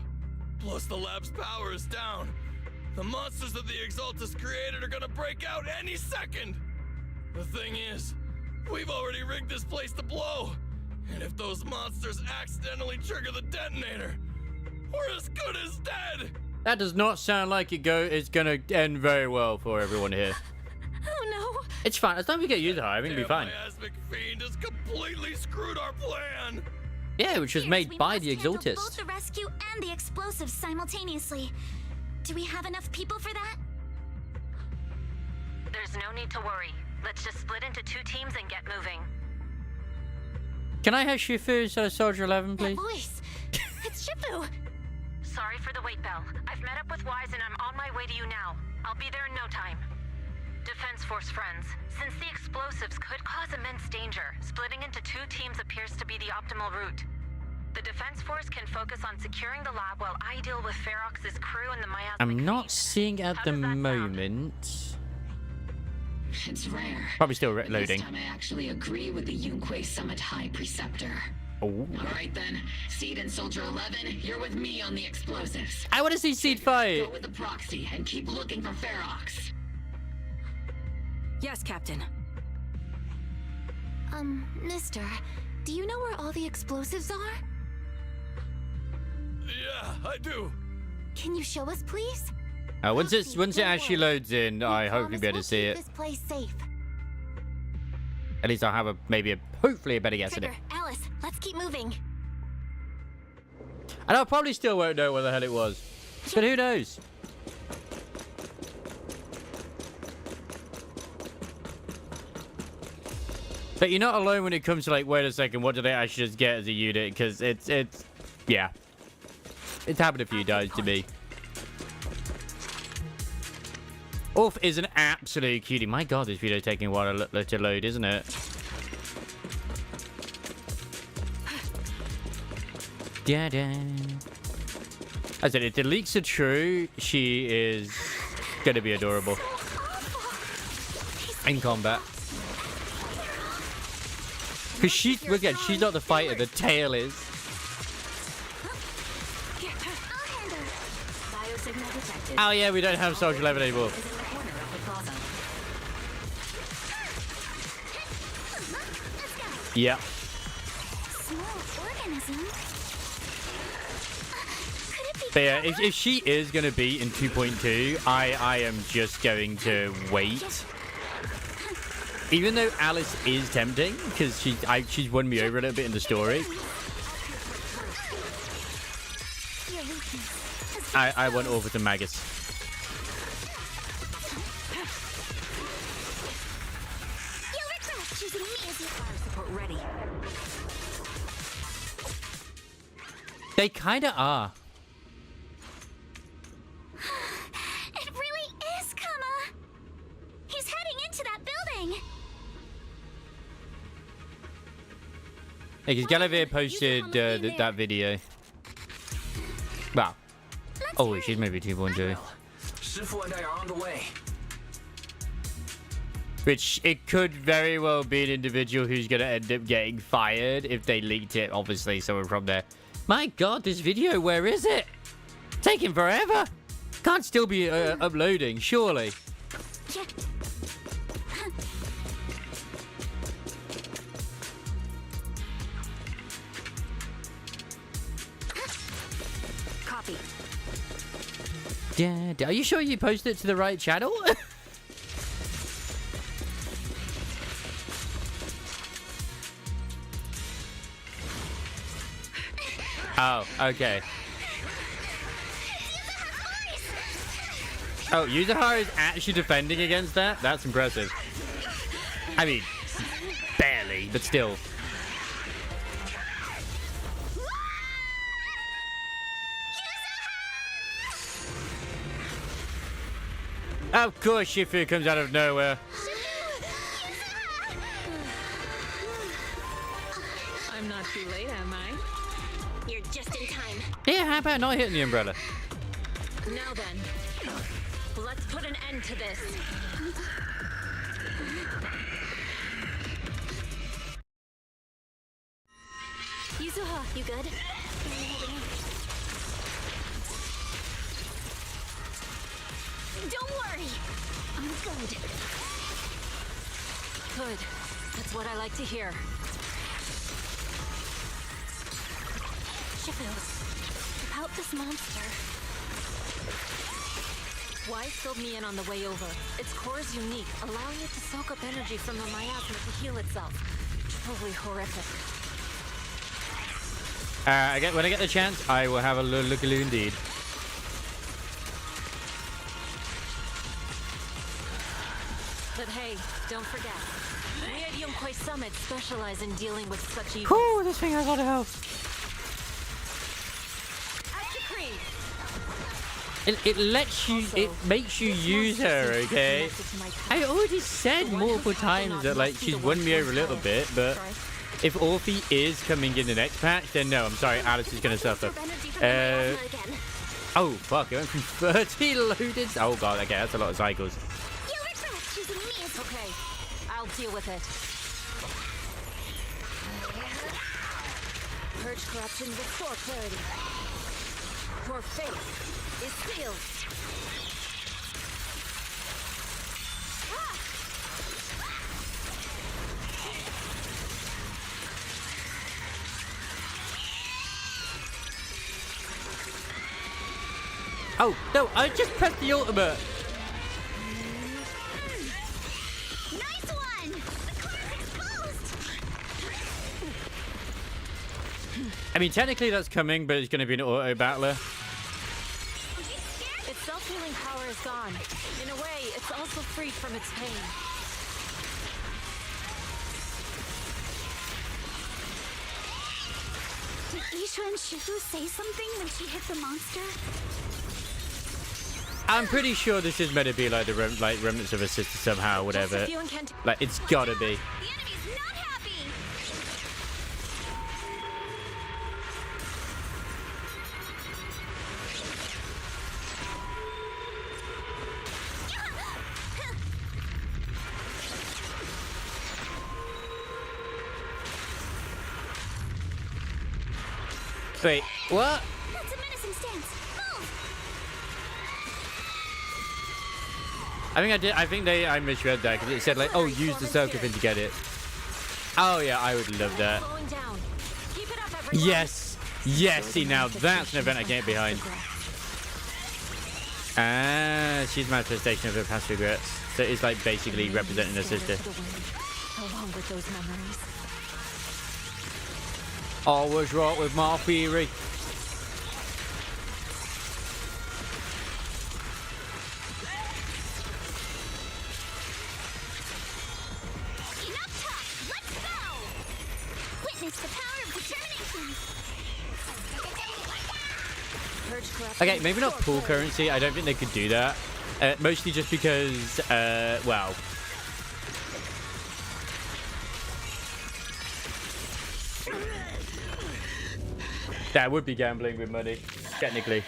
Plus the lab's power is down. The monsters that the Exaltus created are gonna break out any second. The thing is, we've already rigged this place to blow. And if those monsters accidentally trigger the detonator, we're as good as dead. That does not sound like it's gonna end very well for everyone here. Oh no! It's fine. As long as we get used to it, I think it'll be fine. My ass McFiend has completely screwed our plan. Yeah, which was made by the Exaltist. Both the rescue and the explosives simultaneously. Do we have enough people for that? There's no need to worry. Let's just split into 2 teams and get moving. Can I have Shifu instead of Soldier 11, please? That voice! It's Shifu! Sorry for the wait, Belle. I've met up with Wise and I'm on my way to you now. I'll be there in no time. Defense Force friends, since the explosives could cause immense danger, splitting into 2 teams appears to be the optimal route. The Defense Force can focus on securing the lab while I deal with Ferox's crew and the miasmic I'm not fiend. seeing at the moment. It's rare. Probably still But loading. This time I actually agree with the Yunque Summit High Preceptor. Oh. All right then, Seed and Soldier 11, you're with me on the explosives. I want to see Seed fight. Go with the proxy and keep looking for Ferox. Yes, Captain. Mister, do you know where all the explosives are? Yeah, I do. Can you show us, please? Once it actually loads in, I hope you'll be able to see it. This place safe. At least I'll have hopefully a better guess at it. Trigger, Alice, let's keep moving. And I probably still won't know what the hell it was. But who knows? But you're not alone when it comes to, like, wait a second, what did they actually just get as a unit? Because yeah. It's happened a few times to me. Orf is an absolute cutie. My god, this video's taking a while to load, isn't it? Da-da. I said, if the leaks are true, she is gonna be adorable. In combat. Because again, she's not the fighter, the tail is. Oh yeah, we don't have Soldier 11 anymore. Yeah. But yeah, if she is going to be in 2.2, I am just going to wait. Even though Alice is tempting, because she's won me over a little bit in the story. I want Orphan and Magus. Ready. They kind of are. It really is Kama. He's heading into that building. Because Gallivere posted that video. Wow. Oh, she's maybe 2.2. Shifu and I are on the way. Which, it could very well be an individual who's going to end up getting fired if they leaked it, obviously, someone from there. My god, this video, where is it? Taking forever. Can't still be uploading, surely. Copy. Yeah, are you sure you posted it to the right channel? Oh, okay. Oh, Yuzuha is actually defending against that? That's impressive. I mean, barely, but still. Of course, Shifu comes out of nowhere. I'm not too late, am I? You're just in time. Yeah, how about not hitting the umbrella? Now then, let's put an end to this. Yuzuha, you good? Don't worry. I'm good. Good. That's what I like to hear. Shifu, about this monster. Wise filled me in on the way over. Its core is unique, allowing it to soak up energy from the miasma to heal itself. Truly horrific. When I get the chance, I will have a look-a-loo indeed. But hey, don't forget, we at Yunquay Summit specialize in dealing with such evil. Whew, this thing has a lot of health. It lets you, it makes you use her, okay? I already said multiple times that, like, she's won me over a little bit, but if Orphe is coming in the next patch, then no, I'm sorry, Alice is gonna suffer. Oh, fuck, it went from 30 loaded. Oh, God, okay, that's a lot of cycles. Okay, I'll deal with it. Purge corruption, restore clarity. Your fate is sealed. Oh, no, I just pressed the ultimate. Nice one! The core is exposed! I mean, technically that's coming, but it's going to be an auto battler. Its self-healing power is gone. In a way, it's also freed from its pain. Did Isha and Shifu say something when she hit the monster? I'm pretty sure this is meant to be like the remnants of a sister somehow, whatever. Like, it's gotta be. The enemy's not happy! Wait, what? That's a menacing stance. Move! I think I misread that because it said like, oh, use the circle fin to get it. Oh yeah, I would love that. Yes, yes. See, now that's an event I can't get behind. Ah, she's manifestation of her past regrets. So it's like basically representing her sister. Along with those memories. All was right with my theory. Enough talk! Let's go! Witness the power of determination! Okay, maybe not pool currency. I don't think they could do that. Mostly just because, well... That would be gambling with money, technically.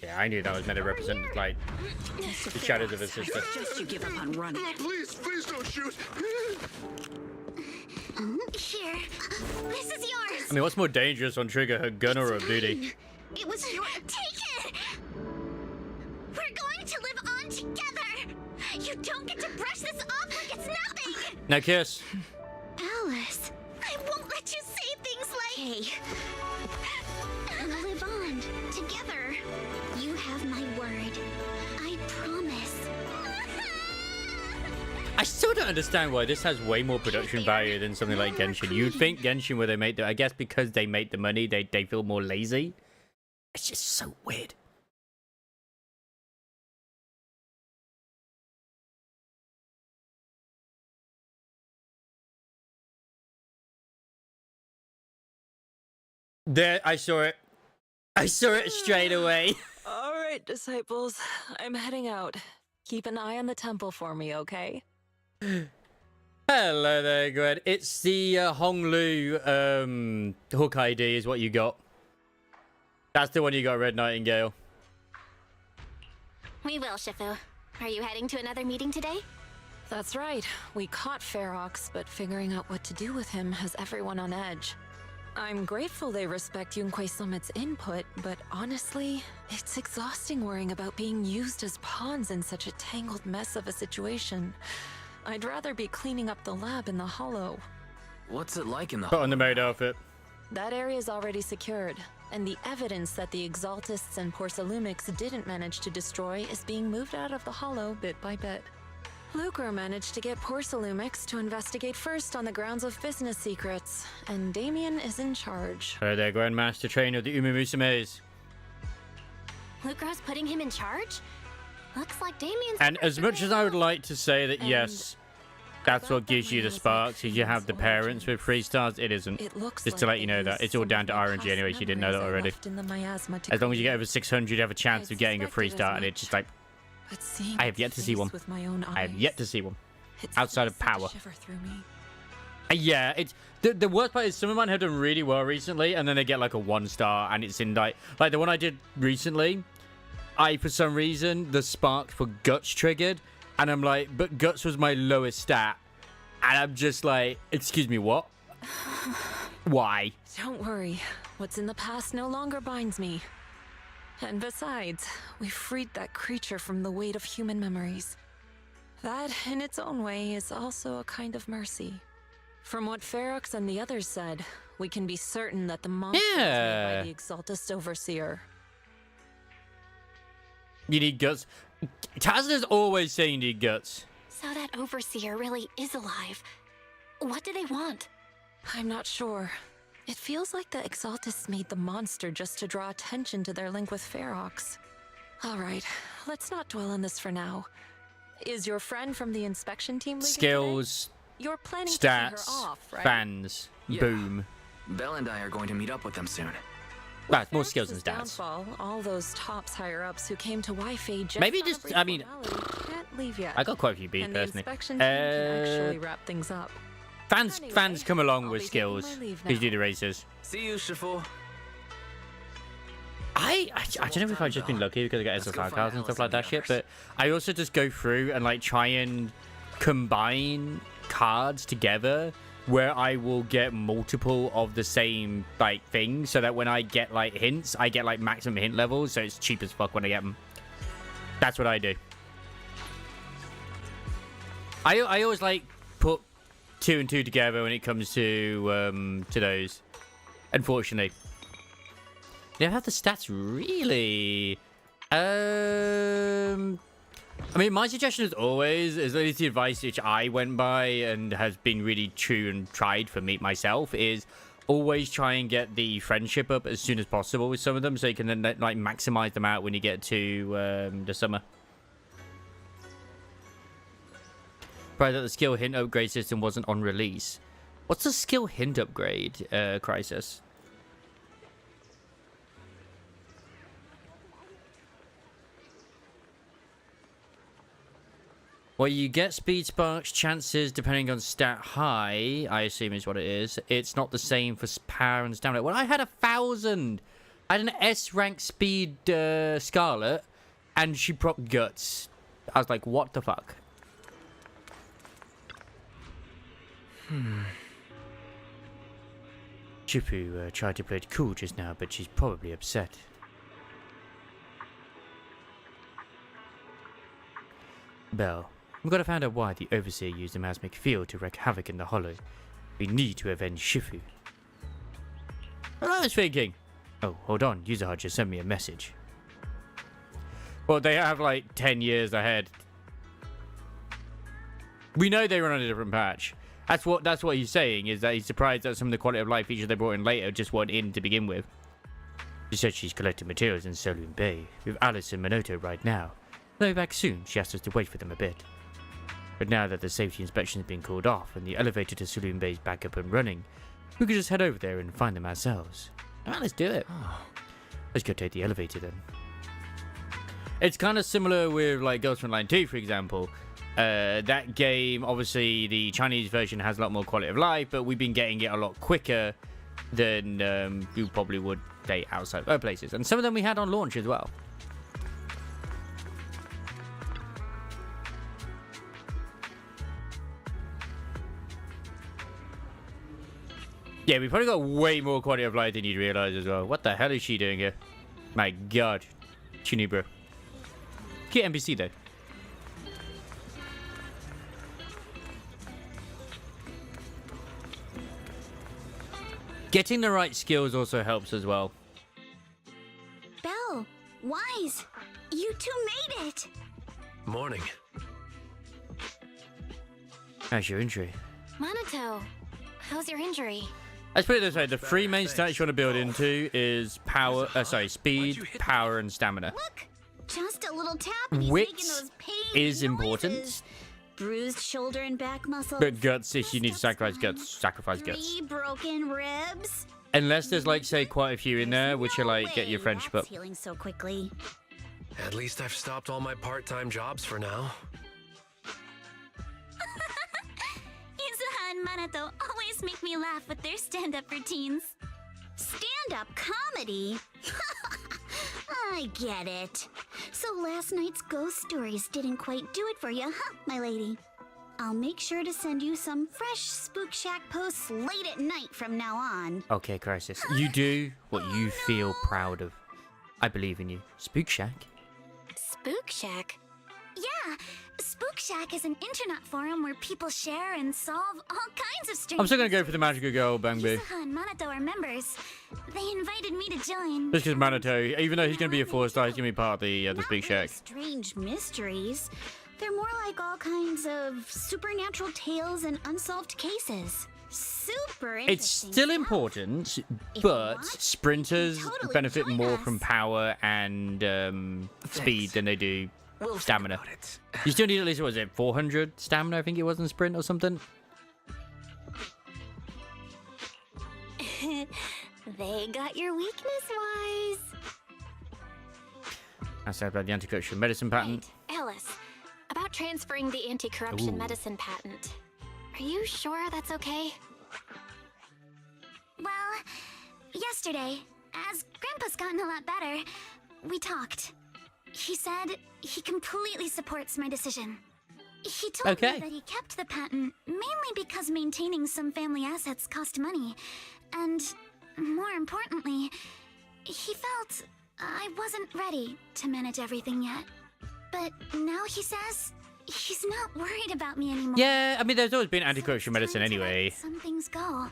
Yeah, I knew that was meant to represent, like, the shadows of a sister. Just you give up on running. Please don't shoot. Here, this is yours. I mean, what's more dangerous on trigger, her gun or her booty? It was your. Take it. We're going to live on together. You don't get to brush this off like it's nothing. Now kiss. Alice, I won't let you say things like. Hey. We'll live on together. You have my word. I promise. I still don't understand why this has way more production value than something like Genshin. You'd think Genshin, where they make the, I guess because they make the money, they feel more lazy. It's just so weird. There, I saw it. I saw it straight away. All right, disciples. I'm heading out. Keep an eye on the temple for me, okay? Hello there, Gwen. It's the Honglu hook ID is what you got. That's the one you got, Red Nightingale. We will, Shifu. Are you heading to another meeting today? That's right. We caught Ferox, but figuring out what to do with him has everyone on edge. I'm grateful they respect Yunquay Summit's input, but honestly, it's exhausting worrying about being used as pawns in such a tangled mess of a situation. I'd rather be cleaning up the lab in the Hollow. What's it like in the Put on the maid outfit. That area is already secured, and the evidence that the Exaltists and Porcelumics didn't manage to destroy is being moved out of the hollow bit by bit. Lucro managed to get Porcelumix to investigate first on the grounds of business secrets, and Damien is in charge. Hello there, Grandmaster Trainer of the Umamusumes. Lucro's putting him in charge? Looks like Damien's... And as much as I would like to say that, yes, that's what gives you the sparks, is you have the parents with 3 stars, it isn't. Just to let you know that. It's all down to RNG anyway, you didn't know that already. As long as you get over 600, you have a chance of getting a 3-star, and it's just like... I have yet to see one. I have yet to see one. Outside of power. Yeah, it's... The worst part is some of mine have done really well recently, and then they get like a 1-star, and it's in like the one I did recently, for some reason, the spark for Guts triggered, and I'm like, but Guts was my lowest stat. And I'm just like, excuse me, what? Why? Don't worry. What's in the past no longer binds me. And besides, we freed that creature from the weight of human memories. That, in its own way, is also a kind of mercy. From what Ferox and the others said, we can be certain that the monster was made by the Exaltist Overseer. You need guts. Tazna's always saying you need guts. So that Overseer really is alive. What do they want? I'm not sure. It feels like the Exaltists made the monster just to draw attention to their link with Ferox. Alright, let's not dwell on this for now. Is your friend from the inspection team leaving skills, today? You're planning stats, to send her off, right? fans, boom. Belle and I are going to meet up with them soon. That's more skills than stats. Downfall, all those tops higher ups who came to Wi-Fi just maybe just, I mean, can't leave yet. I got quite a few beats personally. The inspection team can actually wrap things up. Fans come along with skills. Who do the races? See you, Shifu. I don't know if I've just been lucky because I got SSR cards and stuff like that shit, but I also just go through and like try and combine cards together where I will get multiple of the same like thing, so that when I get like hints, I get like maximum hint levels, so it's cheap as fuck when I get them. That's what I do. I always like put 2 and 2 together when it comes to those. Unfortunately, they don't have the stats really. I mean, my suggestion as always is at least the advice which I went by and has been really true and tried for me myself is always try and get the friendship up as soon as possible with some of them, so you can then like maximize them out when you get to the summer. Surprised that the skill hint upgrade system wasn't on release. What's the skill hint upgrade, Crisis? Well, you get speed sparks chances depending on stat high, I assume is what it is. It's not the same for power and stamina. Well, I had 1,000. I had an S rank speed Scarlet, and she propped guts. I was like, what the fuck? Shifu tried to play it cool just now, but she's probably upset. Belle, we've got to find out why the Overseer used the Masmic Field to wreak havoc in the Hollow. We need to avenge Shifu. What I was thinking. Oh, hold on. Yuzuha just sent me a message. Well, they have like 10 years ahead. We know they run on a different patch. That's what he's saying, is that he's surprised that some of the quality of life features they brought in later just weren't in to begin with. She said she's collecting materials in Saloon Bay with Alice and Minoto right now. They'll be back soon. She asked us to wait for them a bit. But now that the safety inspection has been called off and the elevator to Saloon Bay is back up and running, we could just head over there and find them ourselves. Come on, let's do it. Let's go take the elevator then. It's kind of similar with like Ghost Line 2, for example. That game, obviously, the Chinese version has a lot more quality of life, but we've been getting it a lot quicker than you probably would say outside of other places. And some of them we had on launch as well. Yeah, we probably got way more quality of life than you'd realize as well. What the hell is she doing here? My god. Chinibro. Cute NPC though. Getting the right skills also helps as well. Belle, Wise, you two made it. Morning. How's your injury? Minato, how's your injury? Let's put it this way: the three main stats you want to build into is power, speed, power, and stamina. Look, just a little tap and he's Wit making those pain is noises. important. Bruised shoulder and back muscles. But guts, if you need to sacrifice guts, sacrifice guts. 3 broken ribs. Unless there's like, say, quite a few in there, which are like get your friendship up. Healing so quickly. At least I've stopped all my part-time jobs for now. Yuzuha and Minato always make me laugh with their stand-up routines. Stand-up comedy? I get it. So last night's ghost stories didn't quite do it for you, huh, my lady? I'll make sure to send you some fresh Spook Shack posts late at night from now on. Okay, Crisis. You do what you feel proud of. I believe in you. Spook Shack. Spook Shack? Yeah, Spook Shack is an internet forum where people share and solve all kinds of strange... I'm still gonna go for the magical girl, Bang Boo. Yuzuha and Minato are members. They invited me to join. Just because Minato, even though he's gonna be a 4-star, he's gonna be part of the Spook Shack. Strange mysteries. They're more like all kinds of supernatural tales and unsolved cases. Super interesting. It's still stuff. important, If you but want, sprinters you can totally benefit join more us. from power and speed than they do We'll stamina. think about it. You still need at least, what was it, 400 stamina, I think it was in sprint or something? They got your weakness, Wise. I said about the anti-corruption medicine patent. Wait, Alice, about transferring the anti-corruption Ooh. medicine patent. Are you sure that's okay? Well, yesterday, as Grandpa's gotten a lot better, we talked. He said he completely supports my decision. He told Okay. me that he kept the patent mainly because maintaining some family assets cost money. And more importantly, he felt I wasn't ready to manage everything yet. But now he says he's not worried about me anymore. Yeah, I mean, there's always been So anti-corruption it's medicine time to anyway. let some things go.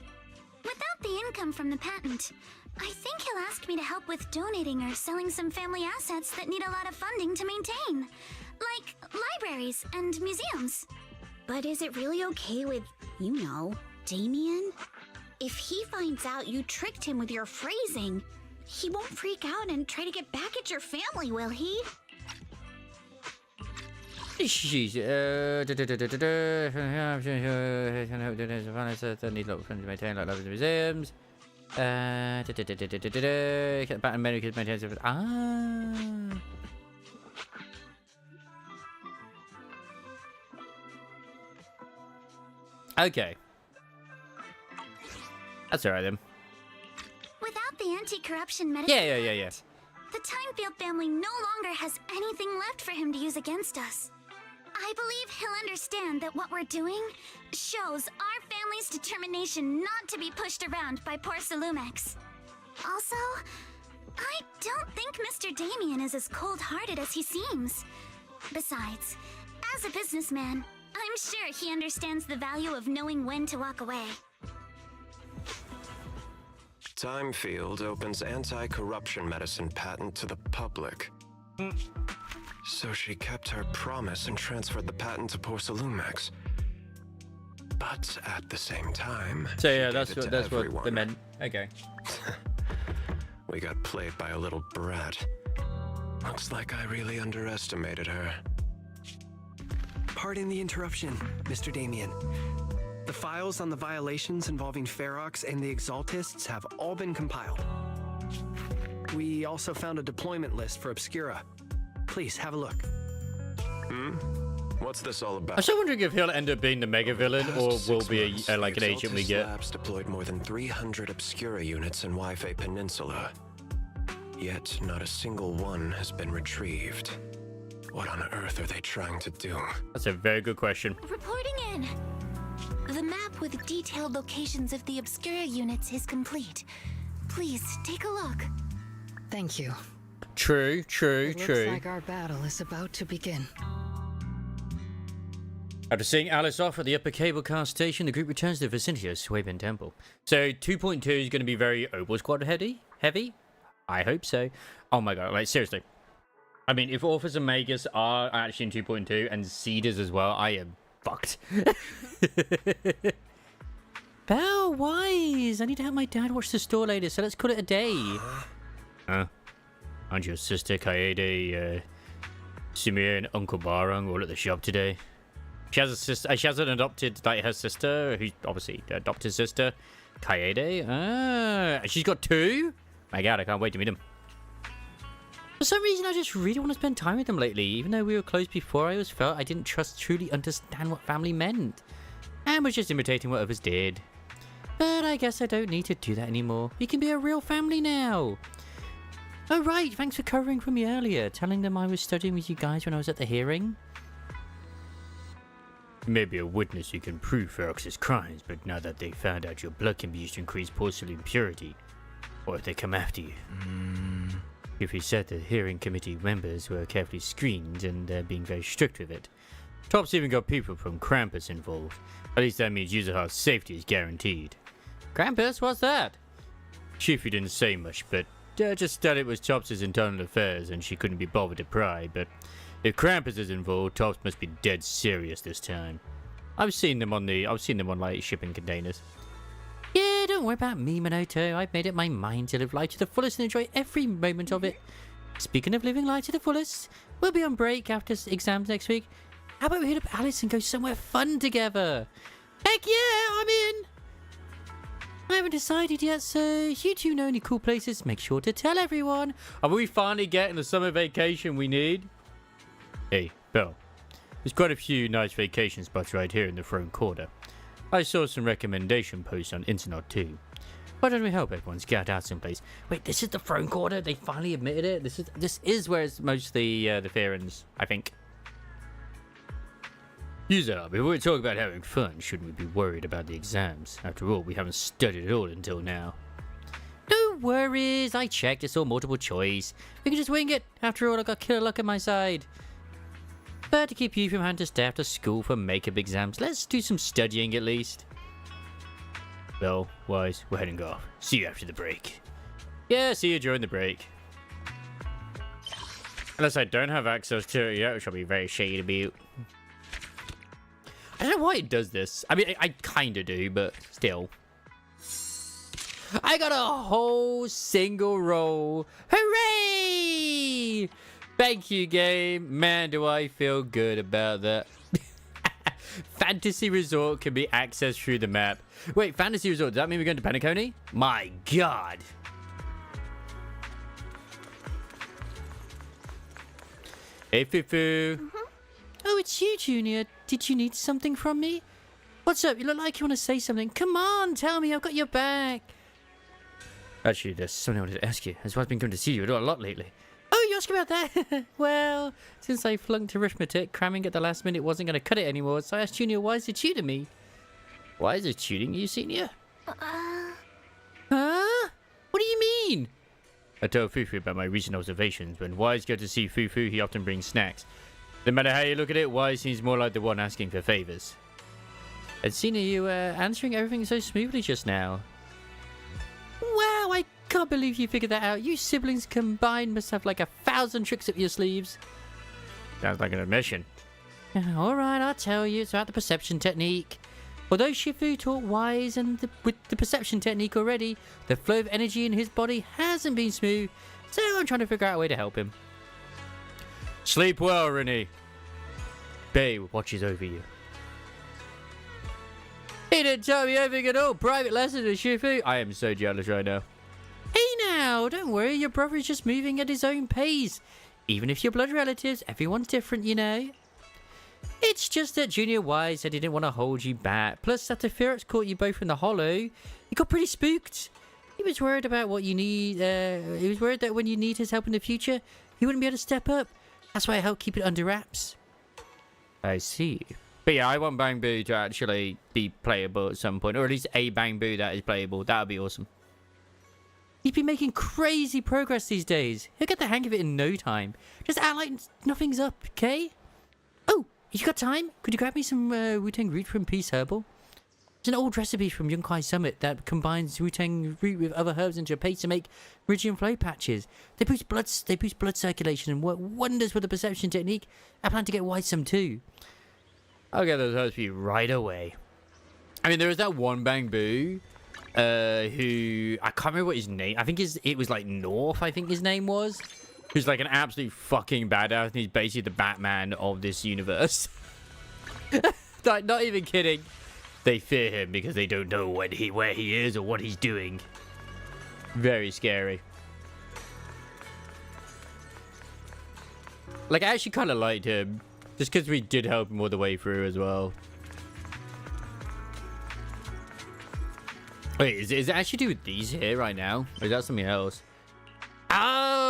Without the income from the patent, I think he'll ask me to help with donating or selling some family assets that need a lot of funding to maintain. Like libraries and museums. But is it really okay with, Damien? If he finds out you tricked him with your phrasing, he won't freak out and try to get back at your family, will he? She's need lots of friends to maintain like lovers and museums. Pattern menu could maintain some. Okay. That's alright then. Without the anti-corruption medicine, Yeah. the Timefield family no longer has anything left for him to use against us. I believe he'll understand that what we're doing shows our family's determination not to be pushed around by poor Salumex. Also, I don't think Mr. Damien is as cold-hearted as he seems. Besides, as a businessman, I'm sure he understands the value of knowing when to walk away. Timefield opens anti-corruption medicine patent to the public. So she kept her promise and transferred the patent to Porcelumex. But at the same time, So yeah, she that's gave it what to everyone. they meant. Okay. We got played by a little brat. Looks like I really underestimated her. Pardon the interruption, Mr. Damien. The files on the violations involving Ferox and the Exaltists have all been compiled. We also found a deployment list for Obscura. Please have a look. What's this all about? I'm still wondering if he'll end up being the mega villain or Past will 6 be months, like an the agent we Exaltis get. Labs deployed more than 300 Obscura units in Waifu Peninsula. Yet not a single one has been retrieved. What on earth are they trying to do? That's a very good question. Reporting in. The map with detailed locations of the Obscura units is complete. Please take a look. Thank you. True. It looks like our battle is about to begin. After seeing Alice off at the upper cable car station, the group returns to the vicinity of Swayben Temple. So 2.2 is going to be very Opal Squad heavy? I hope so. Oh my god, like seriously. I mean, if Orphans and Magus are actually in 2.2 and Cedars as well, I am fucked. Belle, Wise, I need to help my dad watch the store later, so let's call it a day. Huh? Aren't your sister Kaede, Sumire and Uncle Barung all at the shop today? She has a sister. She has an adopted, like her sister, who's obviously the adopted sister, Kaede. Ah, she's got two. My god, I can't wait to meet them. For some reason, I just really want to spend time with them lately. Even though we were close before, I always felt I didn't truly understand what family meant, and was just imitating what others did. But I guess I don't need to do that anymore. We can be a real family now. Oh right, thanks for covering for me earlier, telling them I was studying with you guys when I was at the hearing. Maybe a witness who can prove Ferox's crimes, but now that they found out your blood can be used to increase porcelain purity, or if they come after you. If he said the hearing committee members were carefully screened and they're being very strict with it. Top's even got people from Krampus involved. At least that means Yuzuha's safety is guaranteed. Krampus? What's that? Shifu didn't say much, but just that it was Tops's internal affairs and she couldn't be bothered to pry, but if Krampus is involved, Tops must be dead serious this time. I've seen them on like shipping containers. Yeah, don't worry about me, Minoto. I've made up my mind to live life to the fullest and enjoy every moment of it. Speaking of living life to the fullest, we'll be on break after exams next week. How about we hit up Alice and go somewhere fun together? Heck yeah, I'm in! I haven't decided yet, so if you two know any cool places, make sure to tell everyone. Are we finally getting the summer vacation we need? Hey, Belle. There's quite a few nice vacation spots right here in the Throne Quarter. I saw some recommendation posts on internet too. Why don't we help everyone scout out someplace? Wait, this is the Throne Quarter? They finally admitted it? This is where it's mostly the Faerans, I think. Yuzuha, before we talk about having fun, shouldn't we be worried about the exams? After all, we haven't studied at all until now. No worries, I checked, it's all multiple choice. We can just wing it. After all, I got killer luck on my side. But to keep you from having to stay after school for makeup exams, let's do some studying at least. Well, Wise, we're heading off. See you after the break. Yeah, see you during the break. Unless I don't have access to it yet, which I'll be very shady about. I don't know why it does this. I mean, I kinda do, but still. I got a whole single roll. Hooray! Thank you, game. Man, do I feel good about that. Fantasy Resort can be accessed through the map. Wait, Fantasy Resort, does that mean we're going to Penacony? My god. Hey, Fufu. Oh, it's you, Junior. Did you need something from me? What's up? You look like you want to say something. Come on, tell me. I've got your back. Actually, there's something I wanted to ask you. As well, I've been going to see you a lot lately. Oh, you asked about that? Well, since I flunked arithmetic, cramming at the last minute wasn't going to cut it anymore, so I asked Junior why is it tutor me. Why is it tutoring you, Senior? Huh? What do you mean? I told Fufu about my recent observations. When Wise goes to see Fufu, he often brings snacks. No matter how you look at it, Wise seems more like the one asking for favors. And Senior, you were answering everything so smoothly just now. Wow, I can't believe you figured that out. You siblings combined must have like 1,000 tricks up your sleeves. Sounds like an admission. Alright, I'll tell you. It's about the perception technique. Although Shifu taught Wise with the perception technique already, the flow of energy in his body hasn't been smooth, so I'm trying to figure out a way to help him. Sleep well, Rennie. Bae watches over you. He didn't tell me anything at all. Private lessons with Shifu. I am so jealous right now. Hey now, don't worry. Your brother is just moving at his own pace. Even if you're blood relatives, everyone's different, you know. It's just that Junior Wise said he didn't want to hold you back. Plus, after Ferox caught you both in the hollow, you got pretty spooked. He was worried about what you need. He was worried that when you need his help in the future, he wouldn't be able to step up. That's why I helped keep it under wraps. I see. But yeah, I want Bang Boo to actually be playable at some point. Or at least a Bang Boo that is playable. That would be awesome. He's been making crazy progress these days. He'll get the hang of it in no time. Just act like nothing's up, okay? Oh, You got time? Could you grab me some Wu-Tang root from Peace Herbal? It's an old recipe from Yunkai Summit that combines Wu-Tang root with other herbs into a paste to make Meridian flow patches. They boost blood circulation and work wonders with the perception technique. I plan to get Wise some too. I'll get those herbs for you right away. I mean, there was that one Bangbu who I can't remember what his name. I think it was like North. I think his name was. Who's like an absolute fucking badass, and he's basically the Batman of this universe. Like, not even kidding. They fear him because they don't know where he is or what he's doing. Very scary. Like, I actually kind of liked him. Just because we did help him all the way through as well. Wait, is it actually do with these here right now? Or is that something else? Oh!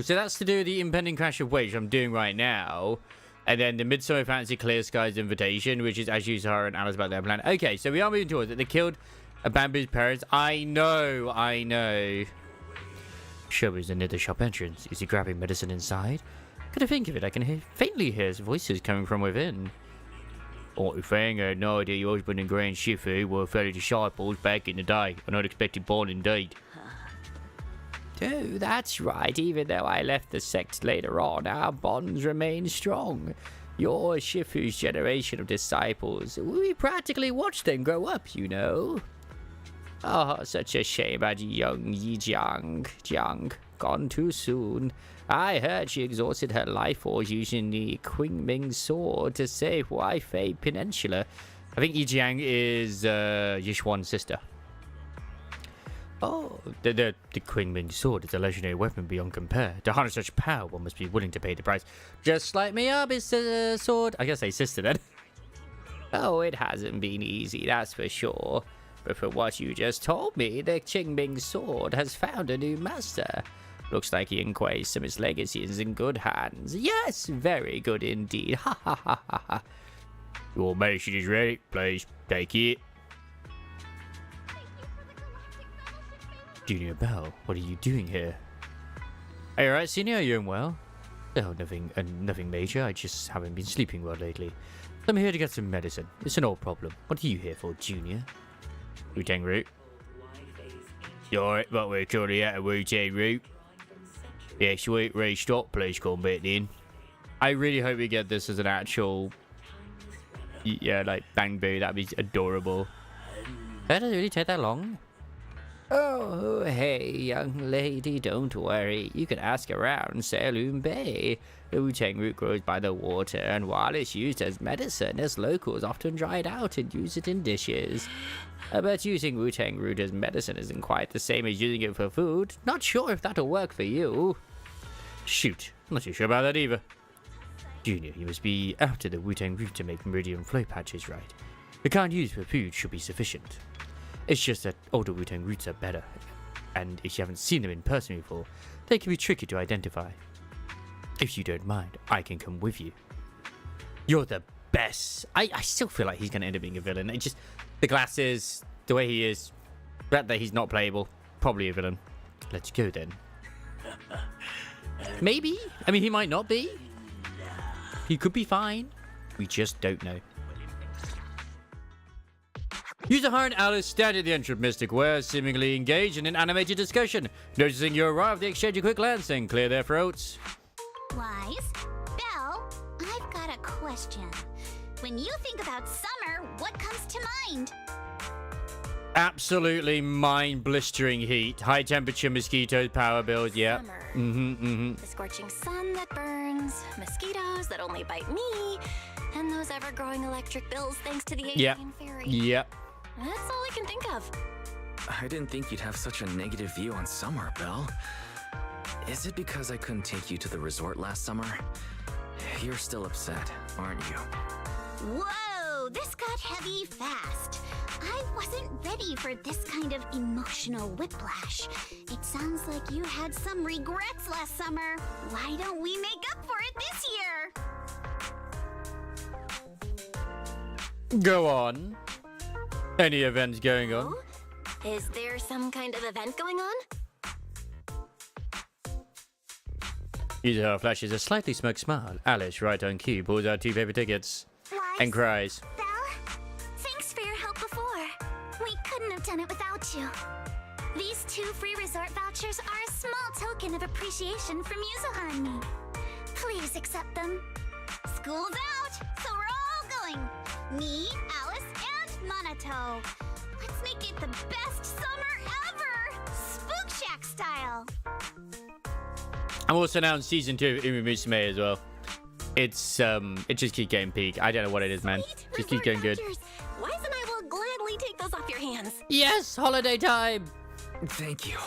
So that's to do with the impending crash of waves I'm doing right now. And then the Midsummer Fantasy Clear Skies Invitation, which is as you saw and Alice about their plan. Okay, so we are moving towards it. They killed a Bamboo's parents. I know. Shobu's near the shop entrance. Is he grabbing medicine inside? Could I think of it? I can faintly hear his voices coming from within. What you saying? I had no idea your husband and Grand Shifu were fellow disciples back in the day. An unexpected bond indeed. Oh, that's right. Even though I left the sect later on, our bonds remain strong. You're Shifu's generation of disciples. We practically watched them grow up, you know. Oh, such a shame about young Jiang. Gone too soon. I heard she exhausted her life force using the Qingming sword to save Waifu Peninsula. I think Yi Jiang is Yishuan's sister. Oh, the Qingming sword is a legendary weapon beyond compare. To harness such power, one must be willing to pay the price. Just like me up, his sword. I guess say sister then. Oh, it hasn't been easy, that's for sure. But from what you just told me, the Qingming sword has found a new master. Looks like Yingquei Summit's legacy is in good hands. Yes, very good indeed. Ha ha ha ha ha. Your medicine is ready. Please, take it. Junior Bell, what are you doing here? Are you alright, Senior? Are you doing well? Oh, nothing major. I just haven't been sleeping well lately. I'm here to get some medicine. It's an old problem. What are you here for, Junior? Wu-Tang root. You alright, but we're currently at a Wu-Tang root. Yeah, sweet, ready, stop. Please come back in. I really hope we get this as an actual... Yeah, like, Bangbu. That'd be adorable. That doesn't really take that long. Oh, hey, young lady, don't worry. You can ask around Saloon Bay. The Wu-Tang root grows by the water, and while it's used as medicine, us locals often dry it out and use it in dishes. But using Wu-Tang root as medicine isn't quite the same as using it for food. Not sure if that'll work for you. Shoot, I'm not too sure about that either. Junior, you must be after the Wu-Tang root to make Meridian flow patches, right? The kind used for food should be sufficient. It's just that older Wu-Tang roots are better, and if you haven't seen them in person before, they can be tricky to identify. If you don't mind, I can come with you. You're the best. I still feel like he's going to end up being a villain. It just, the glasses, the way he is, that he's not playable, probably a villain. Let's go then. Maybe. I mean, he might not be. He could be fine. We just don't know. Yuzuha and Alice stand at the entrance of Mystic Ware, seemingly engaged in an animated discussion. Noticing you arrive, they exchange a quick glance and clear their throats. Wise? Belle, I've got a question. When you think about summer, what comes to mind? Absolutely mind-blistering heat. High-temperature mosquitoes, power bills, yeah. Summer. The scorching sun that burns, mosquitoes that only bite me, and those ever-growing electric bills thanks to the Adrian Ferry. Yep. That's all I can think of. I didn't think you'd have such a negative view on summer, Belle. Is it because I couldn't take you to the resort last summer? You're still upset, aren't you? Whoa, this got heavy fast. I wasn't ready for this kind of emotional whiplash. It sounds like you had some regrets last summer. Why don't we make up for it this year? Go on. Any events going on? Oh? Is there some kind of event going on? Yuzuha flashes a slightly smug smile. Alice, right on cue, pulls out 2 paper tickets and cries. Belle, thanks for your help before. We couldn't have done it without you. These 2 free resort vouchers are a small token of appreciation from Yuzuha and me. Please accept them. School's out, so we're all going. Me, Alice, and Minato. Let's make it the best summer ever! Spook Shack style! I'm also announced season 2 of Umumusume as well. It just keeps getting peak. I don't know what it is, man. Just keeps getting good. Wise and I will gladly take those off your hands. Yes, holiday time! Thank you.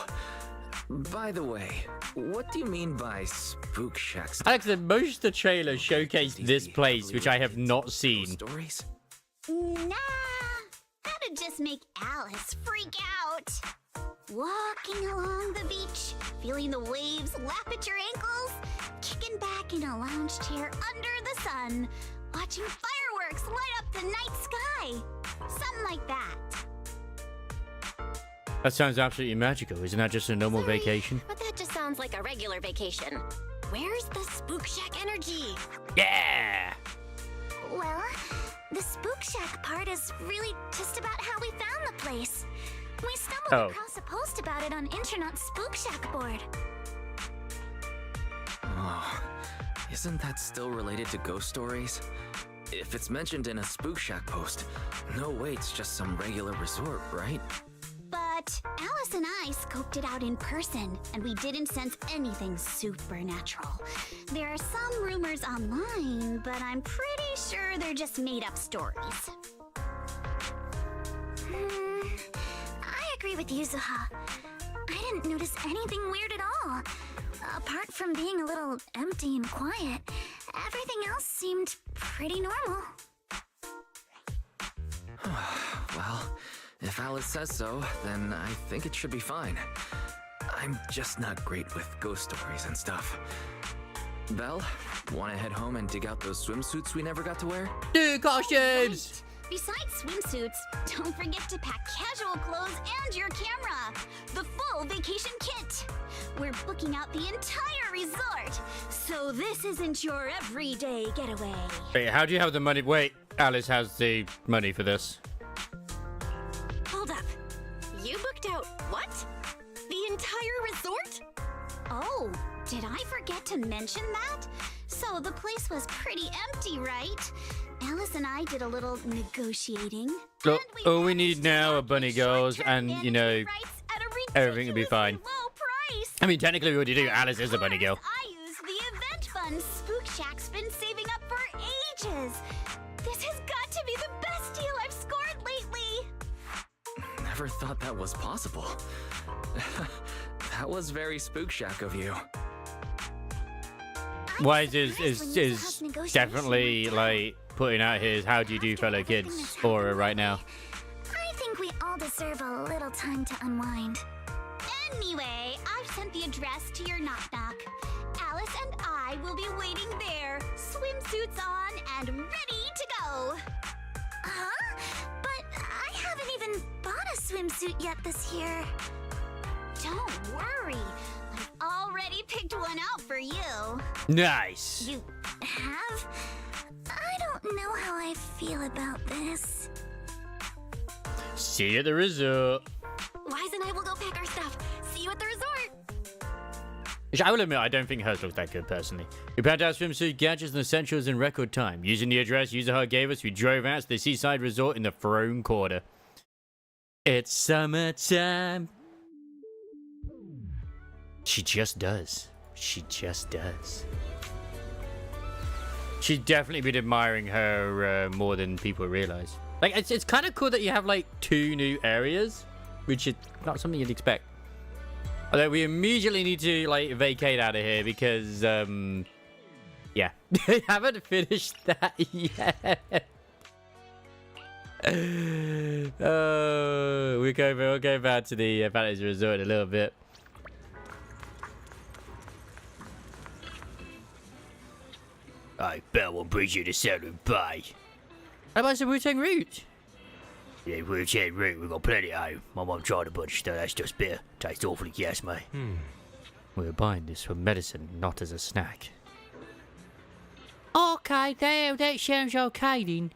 By the way, what do you mean by Spook Shack? Alex, most of the trailer showcased this place, which I have not seen. Stories? Nah, that'd just make Alice freak out. Walking along the beach, feeling the waves lap at your ankles, kicking back in a lounge chair under the sun, watching fireworks light up the night sky. Something like that. That sounds absolutely magical. Isn't that just a normal vacation? But that just sounds like a regular vacation. Where's the Spook Shack energy? Yeah! Well, the Spook Shack part is really just about how we found the place. We stumbled across a post about it on Internet's Spook Shack board. Oh, isn't that still related to ghost stories? If it's mentioned in a Spook Shack post, no way it's just some regular resort, right? But Alice and I scoped it out in person, and we didn't sense anything supernatural. There are some rumors online, but I'm pretty sure they're just made-up stories. I agree with Yuzuha. I didn't notice anything weird at all. Apart from being a little empty and quiet, everything else seemed pretty normal. Well, if Alice says so, then I think it should be fine. I'm just not great with ghost stories and stuff. Belle, wanna head home and dig out those swimsuits we never got to wear? Dude, costumes! Besides swimsuits, don't forget to pack casual clothes and your camera. The full vacation kit. We're booking out the entire resort, so this isn't your everyday getaway. Wait, how do you have the money? Wait, Alice has the money for this. Hold up. You booked out what? The entire resort? Oh, did I forget to mention that? So the place was pretty empty, right? Alice and I did a little negotiating. Look, all we need now are bunny girls, and, you know, everything will be fine. I mean, technically we already do. Alice is a bunny girl. I used the event fund Spook Shack's been saving up for ages. This has got to be the best deal I've scored lately. Never thought that was possible. That was very Spook Shack of you. Wise is definitely, like, putting out his how do you do fellow kids aura right now. I think we all deserve a little time to unwind. Anyway, I've sent the address to your knock-knock. Alice and I will be waiting there, swimsuits on and ready to go. Huh? But I haven't even bought a swimsuit yet this year. Don't worry, I've already picked one out for you. Nice. You have? I don't know how I feel about this. See you at the resort. Wise and I will go pack our stuff. See you at the resort. Which I will admit, I don't think hers looks that good, personally. We packed our swimsuit, gadgets, and essentials in record time. Using the address Yuzuha gave us, we drove out to the seaside resort in the Throne Quarter. It's summertime. She just does. She just does. She's definitely been admiring her more than people realize. Like, it's kind of cool that you have, like, 2 new areas, which is not something you'd expect. Although we immediately need to, like, vacate out of here because, yeah. Haven't finished that yet. Oh, we'll go back to the Fantasy Resort in a little bit. I bet we'll bring you to Southern Bay. How about some Wu-Tang Root? Yeah, Wu-Tang Root, we've got plenty at home. My mum tried a bunch of stuff, that's just beer. Tastes awfully gas, mate. We're buying this for medicine, not as a snack. Okay, that sounds okay then.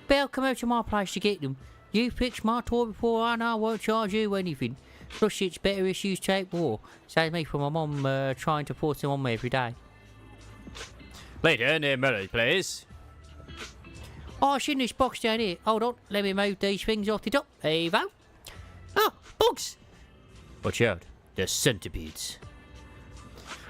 Belle, come over to my place to get them. You fix my toy before I know I won't charge you anything. Plus, it's better issues take war. Saves me from my mum trying to force them on me every day. Later, near Mellow's place. Oh, it's in this box down here. Hold on, let me move these things off the top. There you go. Oh, bugs! Watch out, they're centipedes.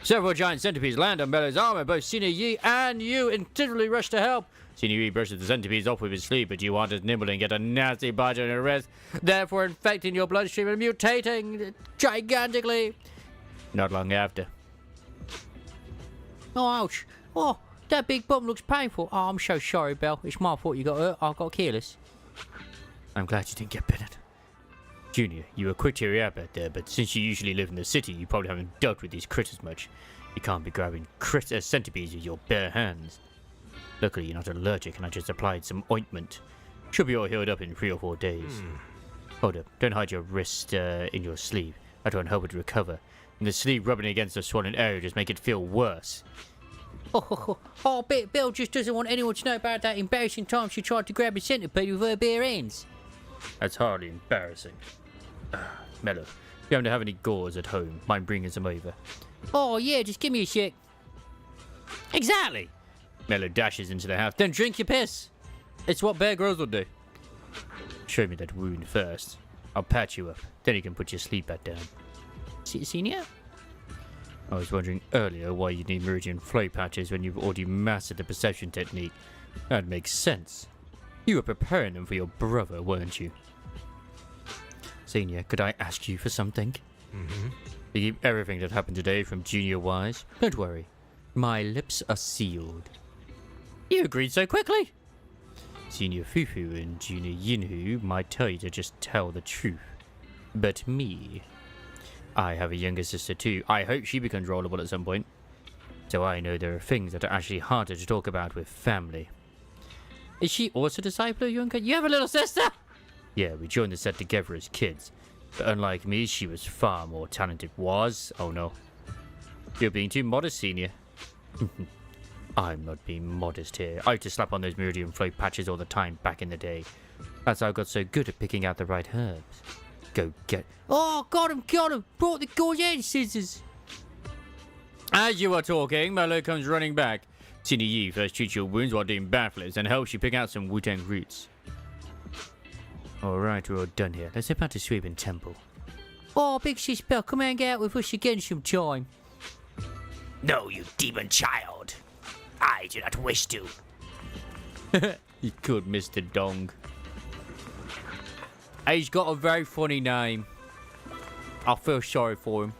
Several giant centipedes land on Mellow's armor. Both Senior Yi and you instinctively rush to help. Senior Yi brushes the centipedes off with his sleeve, but you aren't as nimble and get a nasty bite on your wrist, therefore infecting your bloodstream and mutating gigantically. Not long after. Oh, ouch. Oh, that big bump looks painful. Oh, I'm so sorry, Belle. It's my fault you got hurt. I got careless. I'm glad you didn't get bitten. Junior, you were quick to react back there, but since you usually live in the city, you probably haven't dealt with these critters much. You can't be grabbing centipedes with your bare hands. Luckily, you're not allergic, and I just applied some ointment. Should be all healed up in 3 or 4 days. Hold up, don't hide your wrist in your sleeve. That won't help it recover. And the sleeve rubbing against the swollen area just make it feel worse. Oh, Bill just doesn't want anyone to know about that embarrassing time she tried to grab a centipede with her bare hands. That's hardly embarrassing. Mellow, if you happen to have any gauze at home, mind bringing some over? Oh, yeah, just give me a sec. Exactly! Mellow dashes into the house. Then drink your piss. It's what Bear Grylls will do. Show me that wound first. I'll patch you up. Then you can put your sleep back down. Senior? I was wondering earlier why you need meridian flow patches when you've already mastered the perception technique. That makes sense. You were preparing them for your brother, weren't you? Senior, could I ask you for something? You keep everything that happened today from Junior Wise. Don't worry. My lips are sealed. You agreed so quickly. Senior Fufu and Junior Yinhu might tell you to just tell the truth. But me, I have a younger sister too. I hope she becomes rollable at some point. So I know there are things that are actually harder to talk about with family. Is she also a disciple of Yunka? You have a little sister? Yeah, we joined the set together as kids. But unlike me, she was far more talented. Oh no. You're being too modest, Senior. I'm not being modest here. I used to slap on those meridian flow patches all the time back in the day. That's how I got so good at picking out the right herbs. Go get... Oh, got him! Brought the gorgeous scissors. As you are talking, Mellow comes running back. Senior Yi first treats your wounds while doing backflips and helps you pick out some Wu-Tang roots. Alright, we're all done here. Let's head back to Sweeping Temple. Oh, Big Sis Belle, come hang out with us again sometime. No, you demon child. I do not wish to. He called Mr. Dong. He's got a very funny name. I feel sorry for him.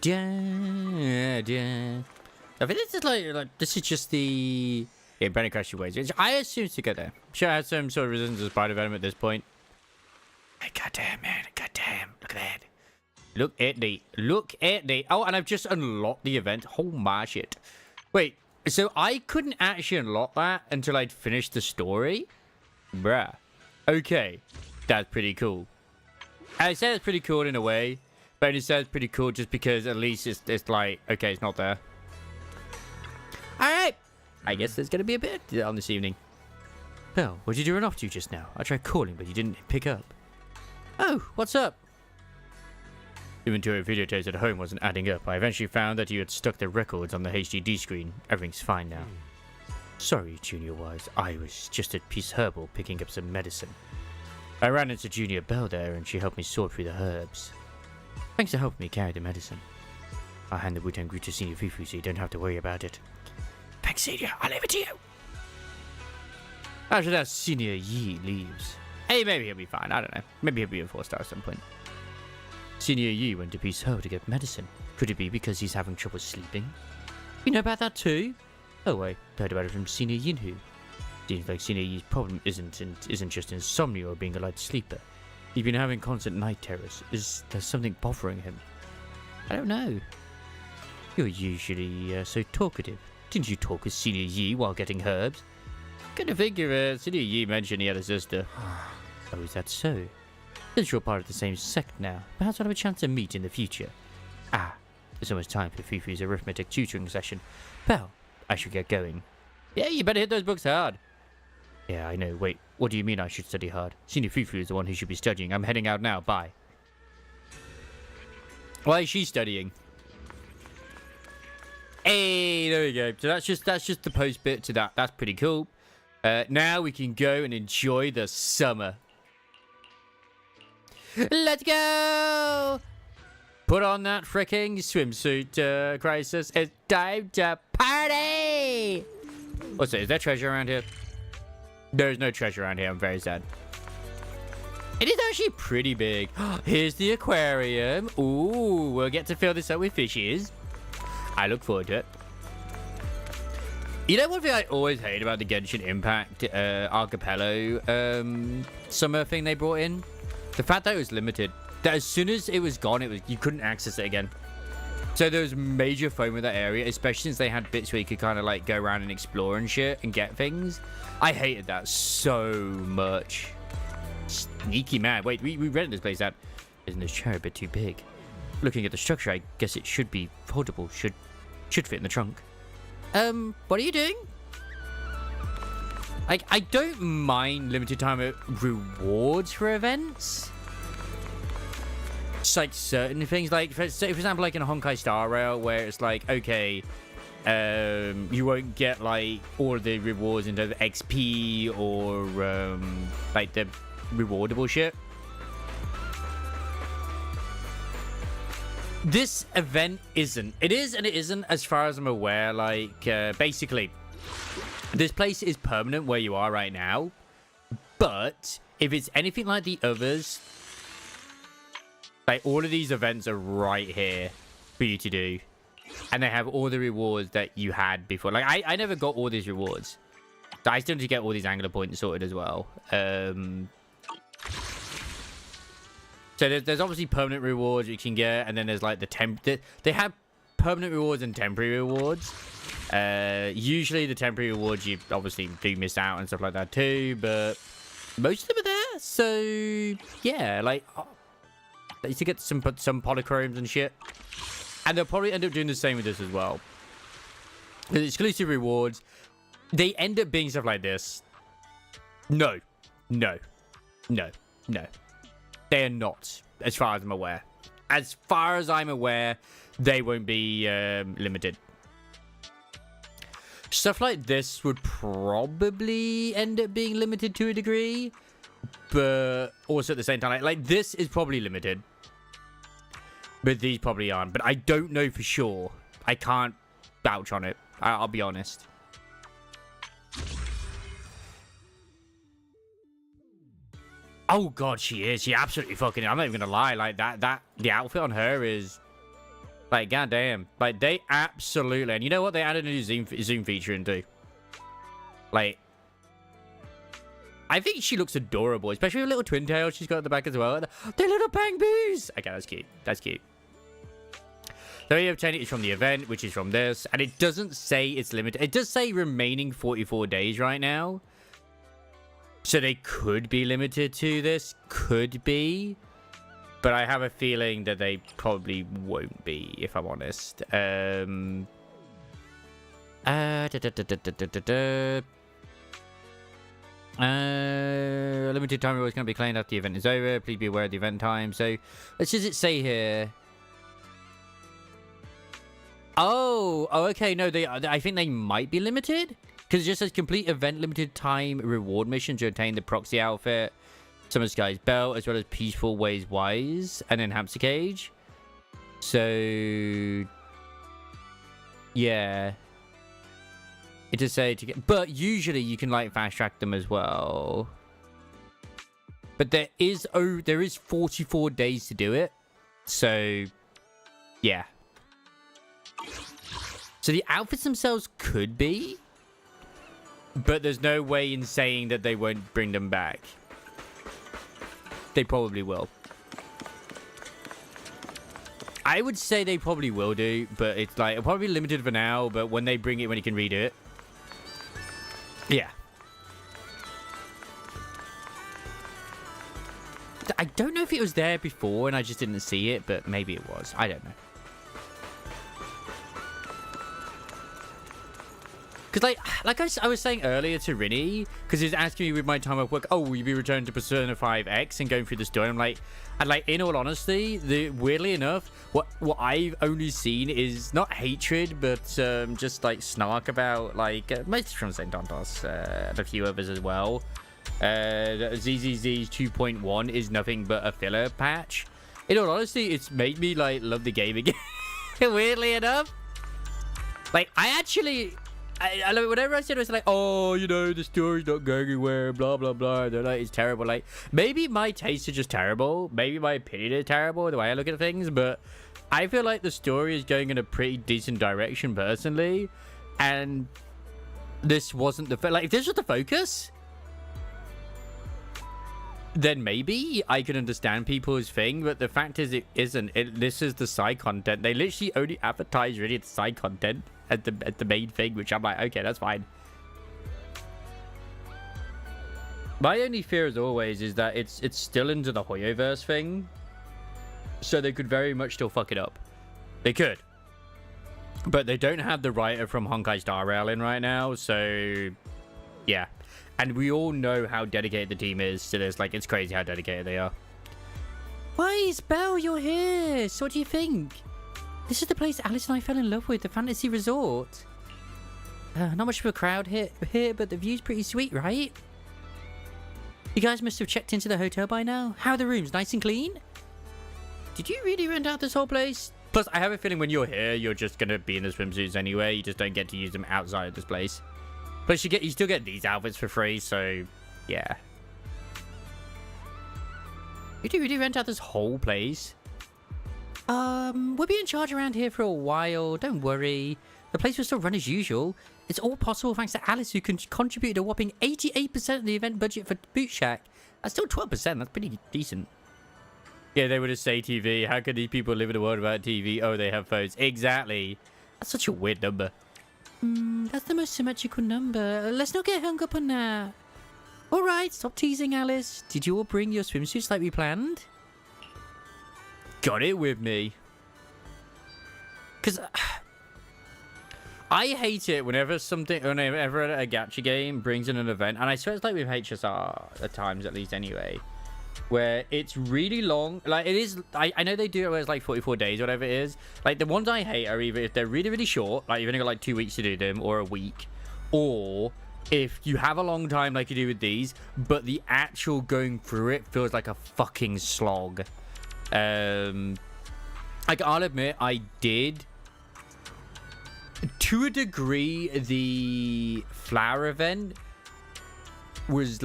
I think this is like this is just the Penny Crash Ways, which I assume to get there. I'm sure I had some sort of resistance to Spider Venom at this point. Hey, goddamn, man. Goddamn. Look at that. Look at the. Oh, and I've just unlocked the event. Oh, my shit. Wait, so I couldn't actually unlock that until I'd finished the story? Bruh. Okay. That's pretty cool. I said it's pretty cool in a way, but it says pretty cool just because at least it's like, okay, it's not there. Alright. I guess there's going to be a bit on this evening. Belle, what did you run off to just now? I tried calling, but you didn't pick up. Oh, what's up? Inventory of videotapes at home wasn't adding up. I eventually found that you had stuck the records on the HDD screen. Everything's fine now. Sorry, Junior Wise. I was just at Peace Herbal picking up some medicine. I ran into Junior Belle there and she helped me sort through the herbs. Thanks for helping me carry the medicine. I'll hand the Wu-Tang Root to Senior Fufu so you don't have to worry about it. Thanks, Senior. I'll leave it to you. After that, Senior Yi leaves. Hey, maybe he'll be fine. I don't know. Maybe he'll be a 4-star at some point. Senior Yi went to Peace Ho to get medicine. Could it be because he's having trouble sleeping? You know about that too? Oh, I heard about it from Senior Yinhu. Seems like Senior Yi's problem isn't just insomnia or being a light sleeper. He's been having constant night terrors. Is there something bothering him? I don't know. You're usually so talkative. Didn't you talk with Senior Yi while getting herbs? gonna think of it. City Yi mentioned he had a sister. Oh, is that so? Since you're part of the same sect now, perhaps we'll have a chance to meet in the future. Ah, there's almost time for Fufu's arithmetic tutoring session. Well, I should get going. Yeah, you better hit those books hard. Yeah, I know. Wait, what do you mean I should study hard? Senior Fufu is the one who should be studying. I'm heading out now. Bye. Why is she studying? Hey, there we go. So that's just the post bit to that. That's pretty cool. Now we can go and enjoy the summer. Let's go! Put on that freaking swimsuit, Crisis. It's time to party! What's it? Is there treasure around here? There's no treasure around here. I'm very sad. It is actually pretty big. Here's the aquarium. Ooh, we'll get to fill this up with fishes. I look forward to it. You know one thing I always hate about the Genshin Impact Archipelago summer thing they brought in? The fact that it was limited. That as soon as it was gone, you couldn't access it again. So there was major FOMO in that area, especially since they had bits where you could kind of like go around and explore and shit and get things. I hated that so much. Sneaky man. Wait, we rented this place out. Isn't this chair a bit too big? Looking at the structure, I guess it should be foldable. Should fit in the trunk. What are you doing? I don't mind limited time rewards for events. It's like certain things, like for example, like in a Honkai Star Rail, where it's like, okay, you won't get like all of the rewards into the XP or like the rewardable shit. This event isn't. It is and it isn't, as far as I'm aware. Like, basically, this place is permanent where you are right now. But if it's anything like the others, like all of these events are right here for you to do. And they have all the rewards that you had before. Like, I never got all these rewards. So I still need to get all these angular points sorted as well. So there's obviously permanent rewards you can get, and then there's like they have permanent rewards and temporary rewards. Usually the temporary rewards you obviously do miss out and stuff like that too, but most of them are there. So yeah, like I used to get some polychromes and shit, and they'll probably end up doing the same with this as well. The exclusive rewards, they end up being stuff like this. No. They are not, as far as I'm aware. As far as I'm aware, they won't be limited. Stuff like this would probably end up being limited to a degree, but also at the same time, like this is probably limited, but these probably aren't. But I don't know for sure. I can't vouch on it. I'll be honest. Oh god, she is. She absolutely fucking is. I'm not even gonna lie. Like that the outfit on her is like goddamn. Like they absolutely, and you know what? They added a new zoom feature into. Like, I think she looks adorable, especially with a little twin tail she's got at the back as well. The little bang boos. Okay, that's cute. That's cute. So you obtain it is from the event, which is from this, and it doesn't say it's limited. It does say remaining 44 days right now. So they could be limited to this, could be, but I have a feeling that they probably won't be, if I'm honest. Limited time reward is going to be claimed after the event is over. Please be aware of the event time. So, what does it say here? Oh, okay. No, I think they might be limited. Because it just says complete event limited time reward mission to obtain the proxy outfit, Summer Sky's belt, as well as Peaceful Ways Wise, and then Hamster Cage. So, yeah. It does say to get, but usually you can like fast track them as well. But there is 44 days to do it. So, yeah. So the outfits themselves could be. But there's no way in saying that they won't bring them back. They probably will. I would say they probably will do, but it's like, it'll probably be limited for now, but when they bring it, when you can redo it. Yeah. I don't know if it was there before and I just didn't see it, but maybe it was. I don't know. Because, like I was saying earlier to Rinny, because he's asking me with my time of work, oh, will you be returned to Persona 5X and going through the story? I'm like, in all honesty, weirdly enough, what I've only seen is not hatred, but just, like, snark about, like, mostly from St. Dantos, and a few others as well. ZZZ 2.1 is nothing but a filler patch. In all honesty, it's made me, like, love the game again. Weirdly enough. Like, I actually... I love it. Whenever I said it was like, oh, you know, the story's not going anywhere, blah, blah, blah. They're like, it's terrible. Like, maybe my taste is just terrible. Maybe my opinion is terrible, the way I look at things. But I feel like the story is going in a pretty decent direction, personally. And this wasn't the... Like, if this was the focus, then maybe I can understand people's thing. But the fact is, it isn't. This is the side content. They literally only advertise really the side content at the main thing, which I'm like, okay, that's fine. My only fear, as always, is that it's still into the Hoyoverse thing, so they could very much still fuck it up. They could, but they don't have the writer from Honkai Star Rail in right now, so yeah. And we all know how dedicated the team is to this. Like, it's crazy how dedicated they are. Why, Belle, you're here. So what do you think? This is the place Alice and I fell in love with, the fantasy resort. Not much of a crowd here, but the view's pretty sweet, right? You guys must have checked into the hotel by now. How are the rooms? Nice and clean? Did you really rent out this whole place? Plus, I have a feeling when you're here, you're just going to be in the swimsuits anyway. You just don't get to use them outside of this place. Plus, you still get these outfits for free, so yeah. You do really rent out this whole place? We'll be in charge around here for a while. Don't worry. The place will still run as usual. It's all possible thanks to Alice, who contributed a whopping 88% of the event budget for Boot Shack. That's still 12%. That's pretty decent. Yeah, they would have say TV. How could these people live in a world without TV? Oh, they have phones. Exactly. That's such a weird number. That's the most symmetrical number. Let's not get hung up on that. All right, stop teasing, Alice. Did you all bring your swimsuits like we planned? Got it with me. Because I hate it whenever a gacha game brings in an event, and I swear it's like with HSR at times, at least anyway, where it's really long. Like, it is, I know they do it where it's like 44 days or whatever it is. Like, the ones I hate are either if they're really, really short, like you've only got like 2 weeks to do them, or a week, or if you have a long time like you do with these, but the actual going through it feels like a fucking slog. Like, I'll admit, I did, to a degree, the flower event was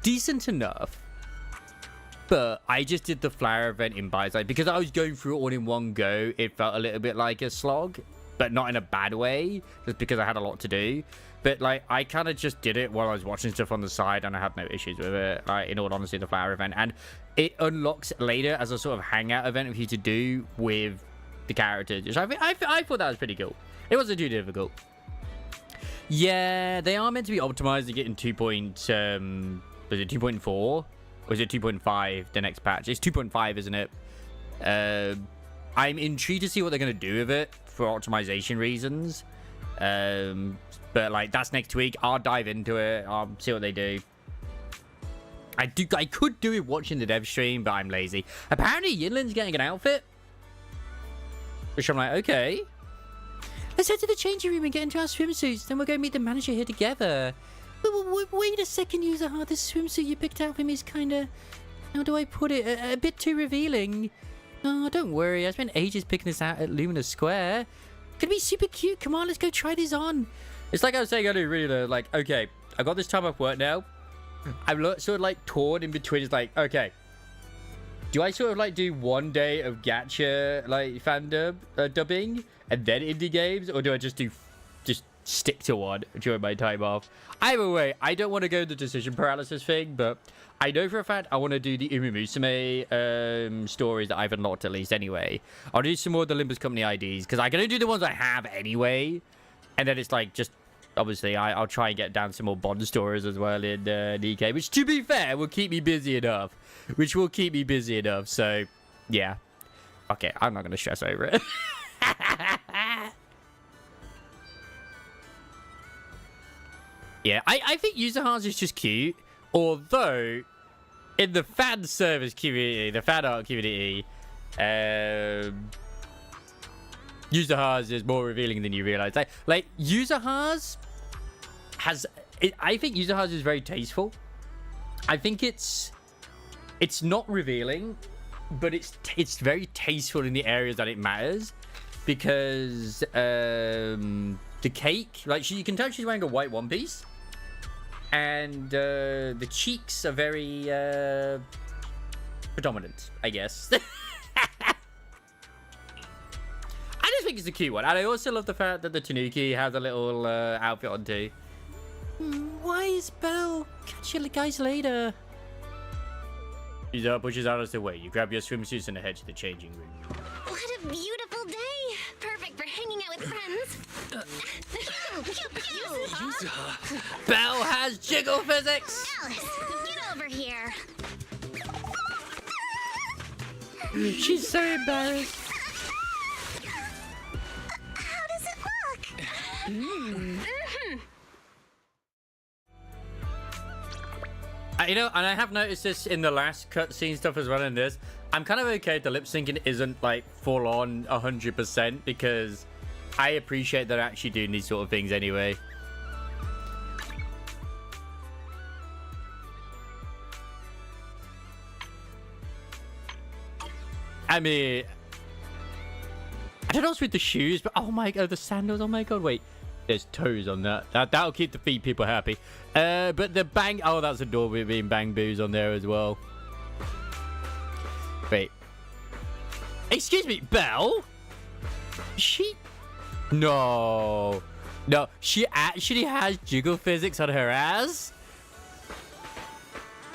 decent enough, but I just did the flower event in bites. Like, because I was going through it all in one go, it felt a little bit like a slog, but not in a bad way, just because I had a lot to do. But, like, I kind of just did it while I was watching stuff on the side, and I had no issues with it, like, in all honesty, the flower event. And it unlocks later as a sort of hangout event for you to do with the characters, which I thought that was pretty cool. It wasn't too difficult. Yeah, they are meant to be optimized to get in 2.4? Or is it 2.5, the next patch? It's 2.5, isn't it? I'm intrigued to see what they're going to do with it for optimization reasons. But, like, that's next week. I'll dive into it. I'll see what they do. I could do it watching the dev stream, but I'm lazy. Apparently, Yinlin's getting an outfit. Which I'm like, okay. Let's head to the changing room and get into our swimsuits. Then we'll go meet the manager here together. Wait a second, user. This swimsuit you picked out for me is kind of... How do I put it? A bit too revealing. Oh, don't worry. I spent ages picking this out at Lumina Square. Gonna be super cute. Come on, let's go try this on. It's like I was saying earlier, really, like, okay, I got this time off work now. I'm sort of like torn in between. It's like, okay, do I sort of like do 1 day of gacha like fandom dubbing and then indie games, or do I just stick to one during my time off? Either way, I don't want to go the decision paralysis thing, but I know for a fact I want to do the Umumusume stories that I've unlocked at least anyway. I'll do some more of the Olympus Company IDs because I can only do the ones I have anyway, and then it's like just obviously, I'll try and get down some more Bond stories as well in DK, which, to be fair, will keep me busy enough. So, yeah. Okay, I'm not going to stress over it. Yeah, I think Yuzuha's is just cute. Although, in the fan service community, the fan art community, Yuzuha's is more revealing than you realize. Like Yuzuha's has... I think Yuzuha's is very tasteful. I think it's not revealing, but it's very tasteful in the areas that it matters. Because the cake, like you can tell she's wearing a white one piece. And the cheeks are very predominant, I guess. I just think it's a cute one. And I also love the fact that the Tanuki has a little outfit on too. Wise Belle. Catch you guys later. Pushes Alice away. You grab your swimsuits and head to the changing room. What a beautiful day! Perfect for hanging out with friends. Belle has jiggle physics! Alice, get over here. She's so embarrassed. How does it look? You know, and I have noticed this in the last cutscene stuff as well in this. I'm kind of okay the lip syncing isn't like full on 100% because I appreciate they're actually doing these sort of things anyway. I mean, I don't know what's with the shoes, but oh my god, the sandals, oh my god, wait. There's toes on that. That'll keep the feet people happy. But the bang... Oh, that's adorable being bang boos on there as well. Wait. Excuse me, Belle? She... No. No, she actually has jiggle physics on her ass?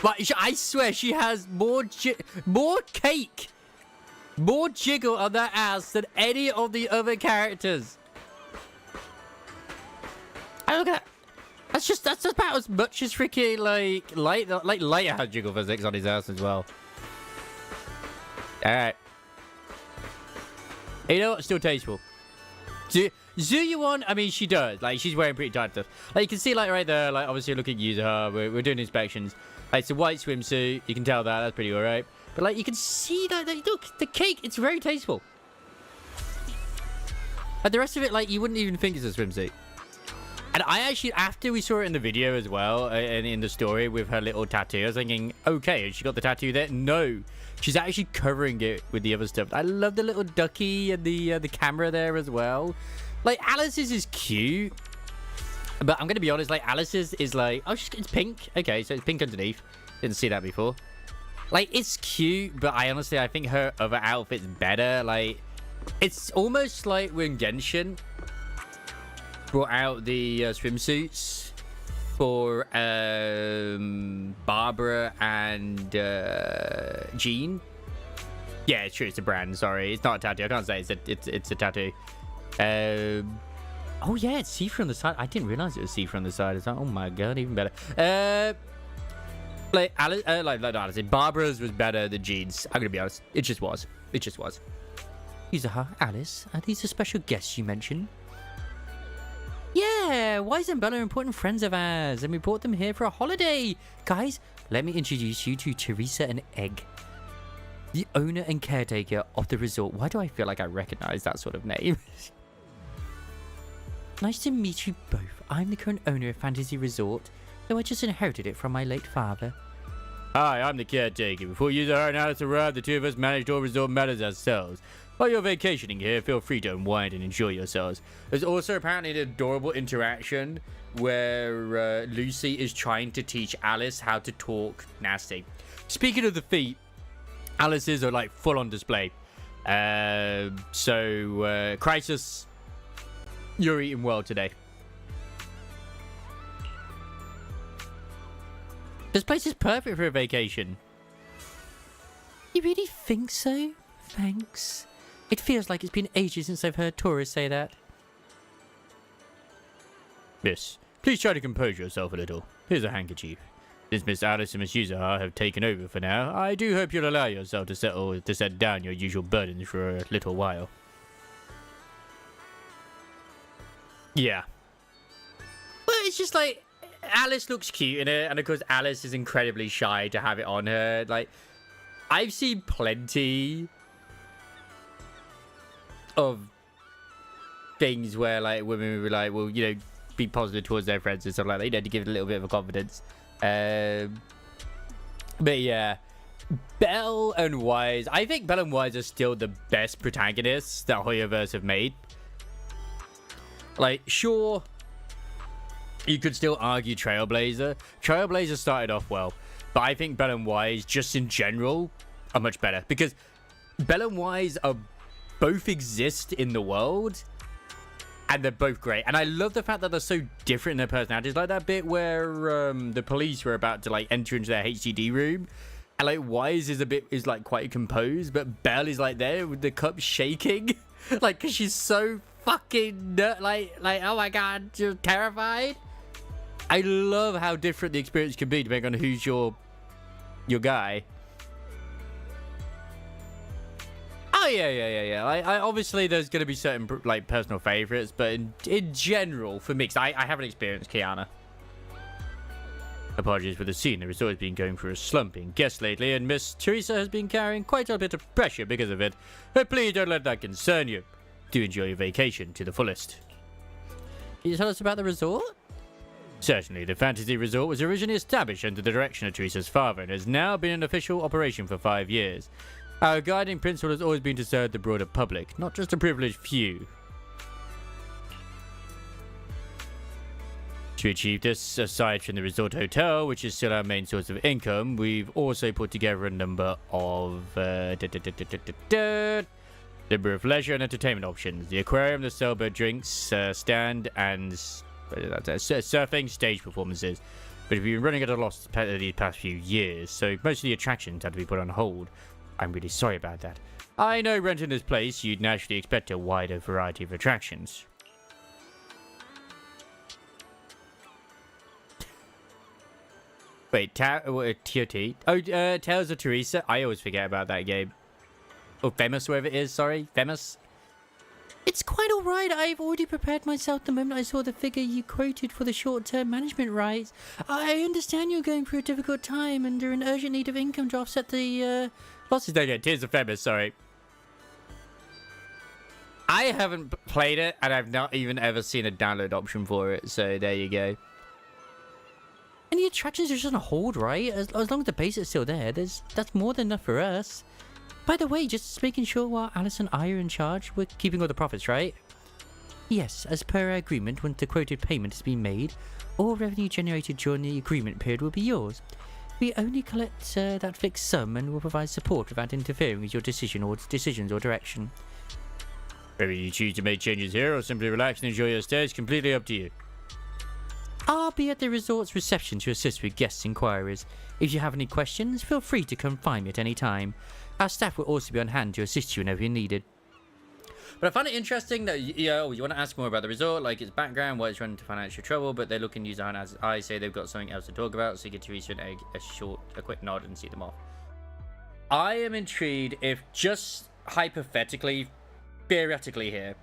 But I swear she has more cake, more jiggle on that ass than any of the other characters. I look at that. That's about as much as freaking Lighter has jiggle physics on his ass as well. All right. You know what? Still tasteful. Zuyuan, I mean, she does. Like, she's wearing pretty tight stuff. Like, you can see, like, right there, like, obviously looking at Yuzuha. We're doing inspections. Like, it's a white swimsuit. You can tell that. That's pretty all right. But, like, you can see that. Look, the cake, it's very tasteful. Like, the rest of it, like, you wouldn't even think it's a swimsuit. And I actually, after we saw it in the video as well, and in the story with her little tattoo, I was thinking, okay, has she got the tattoo there? No. She's actually covering it with the other stuff. I love the little ducky and the camera there as well. Like, Alice's is cute. But I'm going to be honest, like, Alice's is like... Oh, it's pink. Okay, so it's pink underneath. Didn't see that before. Like, it's cute, but I think her other outfit's better. Like, it's almost like when Genshin brought out the swimsuits for Barbara and Jean. Yeah, it's true. It's a brand. Sorry, it's not a tattoo. I can't say it's a tattoo. Oh yeah, it's see-through on the side. I didn't realize it was see-through on the side. It's like, oh my god, even better. Like Alice, Alice, Barbara's was better than Jean's. I'm gonna be honest. It just was. Yuzuha, Alice, are these the special guests you mentioned? Yeah, Wise and Bella are important friends of ours, and we brought them here for a holiday. Guys, let me introduce you to Teresa and Egg, the owner and caretaker of the resort. Why do I feel like I recognize that sort of name? Nice to meet you both. I'm the current owner of Fantasy Resort, though I just inherited it from my late father. Hi, I'm the caretaker. Before Yuzuha and Alice arrived, the two of us managed all resort matters ourselves. While you're vacationing here, feel free to unwind and enjoy yourselves. There's also apparently an adorable interaction where Lucy is trying to teach Alice how to talk nasty. Speaking of the feet, Alice's are like full on display. Crisis, you're eating well today. This place is perfect for a vacation. You really think so? Thanks. It feels like it's been ages since I've heard tourists say that. Miss, please try to compose yourself a little. Here's a handkerchief. Since Miss Alice and Miss Yuzaha have taken over for now, I do hope you'll allow yourself to set down your usual burdens for a little while. Yeah. Well, it's just like, Alice looks cute in it, and of course Alice is incredibly shy to have it on her. Like, I've seen plenty of things where, like, women will be like, well, you know, be positive towards their friends and stuff like that, you know, to give it a little bit of a confidence. But yeah, Belle and Wise. I think Belle and Wise are still the best protagonists that Hoyoverse have made. Like, sure, you could still argue Trailblazer. Trailblazer started off well, but I think Belle and Wise, just in general, are much better. Because Belle and Wise are both exist in the world, and they're both great. And I love the fact that they're so different in their personalities. Like that bit where the police were about to like enter into their HDD room, and like Wise is like quite composed, but Belle is like there with the cup shaking, like because she's so fucking like oh my god, you're terrified. I love how different the experience can be depending on who's your guy. Oh yeah. I obviously there's going to be certain like personal favorites, but in general, for me, 'cause I haven't experienced Kiana. Apologies for the scene. The resort has been going through a slumping guest lately, and Miss Teresa has been carrying quite a bit of pressure because of it. But please don't let that concern you. Do enjoy your vacation to the fullest. Can you tell us about the resort? Certainly, the Fantasy Resort was originally established under the direction of Teresa's father and has now been in official operation for 5 years. Our guiding principle has always been to serve the broader public, not just a privileged few. To achieve this, aside from the resort hotel, which is still our main source of income, we've also put together a number of number of leisure and entertainment options. The aquarium, the sailboat drinks stand, and surfing stage performances. But we've been running at a loss these past few years, so most of the attractions had to be put on hold. I'm really sorry about that. I know renting this place, you'd naturally expect a wider variety of attractions. Wait, TOT? Oh, Tales of Teresa? I always forget about that game. Or Famous, wherever it is, sorry. Famous. It's quite alright. I've already prepared myself the moment I saw the figure you quoted for the short-term management rights. I understand you're going through a difficult time and are in urgent need of income to offset the, losses. There you go. Tears of Famous, sorry. I haven't played it, and I've not even ever seen a download option for it, so there you go. And the attractions are just on hold, right? As long as the base is still there, that's more than enough for us. By the way, just making sure while Alice and I are in charge, we're keeping all the profits, right? Yes, as per our agreement, once the quoted payment has been made, all revenue generated during the agreement period will be yours. We only collect that fixed sum and will provide support without interfering with your decisions or direction. Whether you choose to make changes here or simply relax and enjoy your stay is completely up to you. I'll be at the resort's reception to assist with guest inquiries. If you have any questions, feel free to come find me at any time. Our staff will also be on hand to assist you whenever you're needed. But I find it interesting that you want to ask more about the resort, like its background, why it's run into financial trouble, but they're looking user as I say they've got something else to talk about, so you get to Teresa and a quick nod and see them off. I am intrigued if just hypothetically, theoretically here,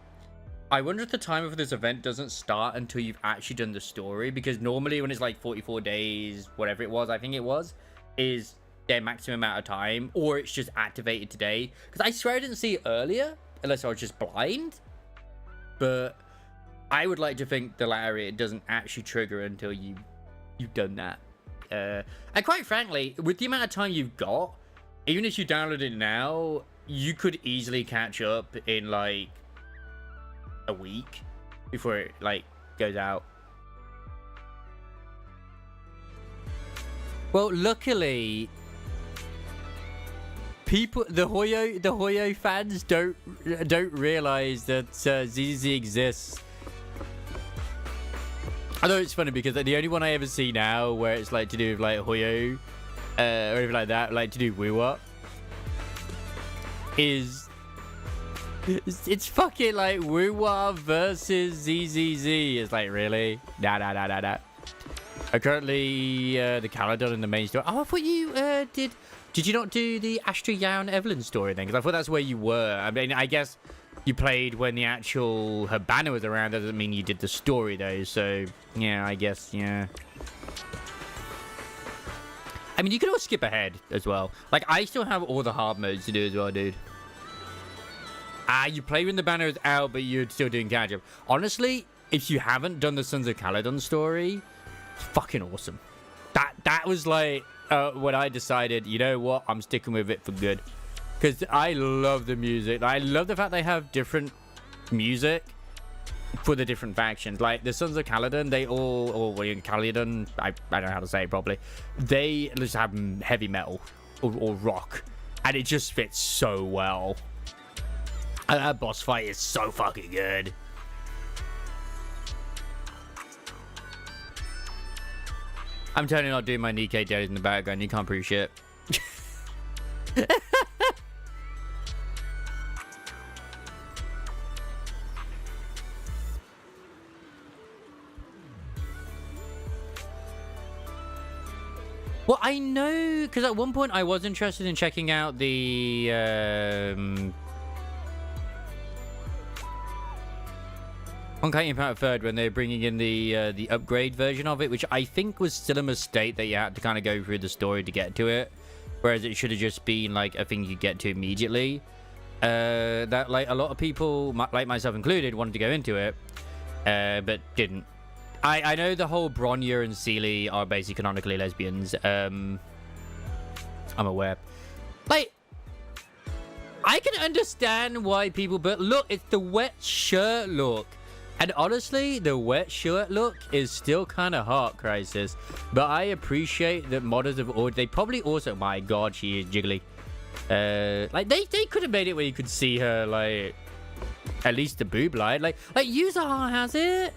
I wonder if the timer for this event doesn't start until you've actually done the story, because normally when it's like 44 days, whatever it was, I think it was, is their maximum amount of time, or it's just activated today. Because I swear I didn't see it earlier, unless I was just blind. But I would like to think the latter, it doesn't actually trigger until you've done that. And quite frankly, with the amount of time you've got, even if you download it now, you could easily catch up in like a week before it like goes out. Well, luckily, the Hoyo fans don't realize that ZZ exists. I know it's funny because the only one I ever see now where it's like to do with like Hoyo or anything like that, like to do Woo-Up, is It's fucking like Woo-Wah versus ZZZ. It's like, really? Nah. Currently, the Caledon in the main story. Oh, I thought you did. Did you not do the Astrid, Yao, and Evelyn story then? Because I thought that's where you were. I mean, I guess you played when the actual her banner was around. That doesn't mean you did the story though. So yeah, I guess yeah. I mean, you could all skip ahead as well. Like, I still have all the hard modes to do as well, dude. You play when the banner is out, but you're still doing catch-up. Honestly, if you haven't done the Sons of Caledon story, it's fucking awesome. That was like when I decided, you know what, I'm sticking with it for good. Because I love the music. I love the fact they have different music for the different factions. Like the Sons of Caledon, they all, or Caledon, I don't know how to say it properly. They just have heavy metal or rock, and it just fits so well. And that boss fight is so fucking good. I'm totally not doing my Nikkei dailies in the background. You can't prove shit. Well, I know, because at one point I was interested in checking out the Honkai Impact Third when they're bringing in the upgrade version of it, which I think was still a mistake that you had to kind of go through the story to get to it, whereas it should have just been like a thing you get to immediately. That like a lot of people, like myself included, wanted to go into it, but didn't. I know the whole Bronya and Seely are basically canonically lesbians. I'm aware. Like, I can understand why people, but look, it's the wet shirt look. And honestly, the wet shirt look is still kind of hot, Crisis. But I appreciate that modders have ordered. They probably also, my god, she is jiggly. Like, they could have made it where you could see her, like, at least the boob line. Like Yuzuha has it.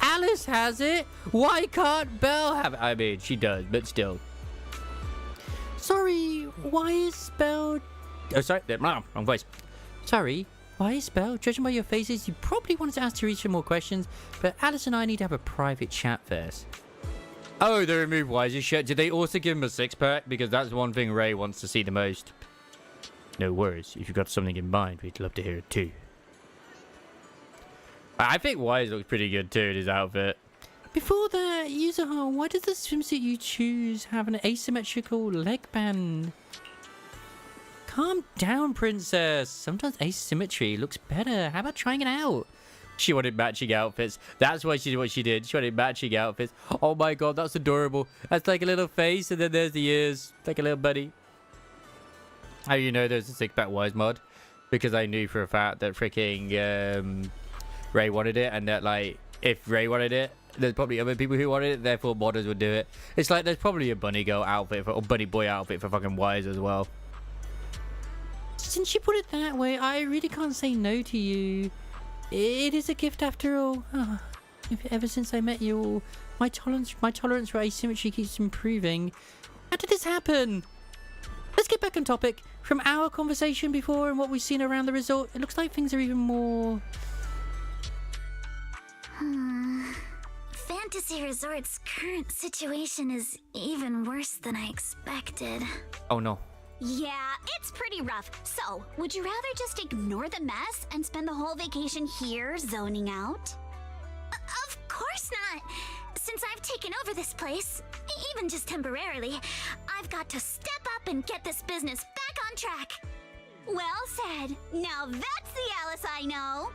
Alice has it. Why can't Belle have it? I mean, she does, but still. Sorry, why is spelled... Oh, sorry, wrong voice. Sorry, why is spelled? Judging by your faces, you probably wanted to ask Teresa more questions, but Alice and I need to have a private chat first. Oh, they removed Wise's shirt. Did they also give him a six-pack? Because that's one thing Ray wants to see the most. No worries. If you've got something in mind, we'd love to hear it too. I think Wise looks pretty good too in his outfit. Before that, Yuzuha, why does the swimsuit you choose have an asymmetrical leg band? Calm down, princess. Sometimes asymmetry looks better. How about trying it out? She wanted matching outfits. That's why she did what she did. She wanted matching outfits. Oh my god, that's adorable. That's like a little face, and then there's the ears. Like a little buddy. How you know there's a six-pack Wise mod? Because I knew for a fact that freaking Ray wanted it, and that like if Ray wanted it, there's probably other people who wanted it, therefore modders would do it. It's like there's probably a bunny girl outfit for, or bunny boy outfit for fucking Wise as well. Since you put it that way, I really can't say no to you. It is a gift after all. Oh, ever since I met you, my tolerance for asymmetry keeps improving. How did this happen? Let's get back on topic. From our conversation before and what we've seen around the resort, it looks like things are even more... Fantasy Resort's current situation is even worse than I expected. Oh no. Yeah, it's pretty rough. So, would you rather just ignore the mess and spend the whole vacation here zoning out? Of course not! Since I've taken over this place, even just temporarily, I've got to step up and get this business back on track. Well said. Now that's the Alice I know.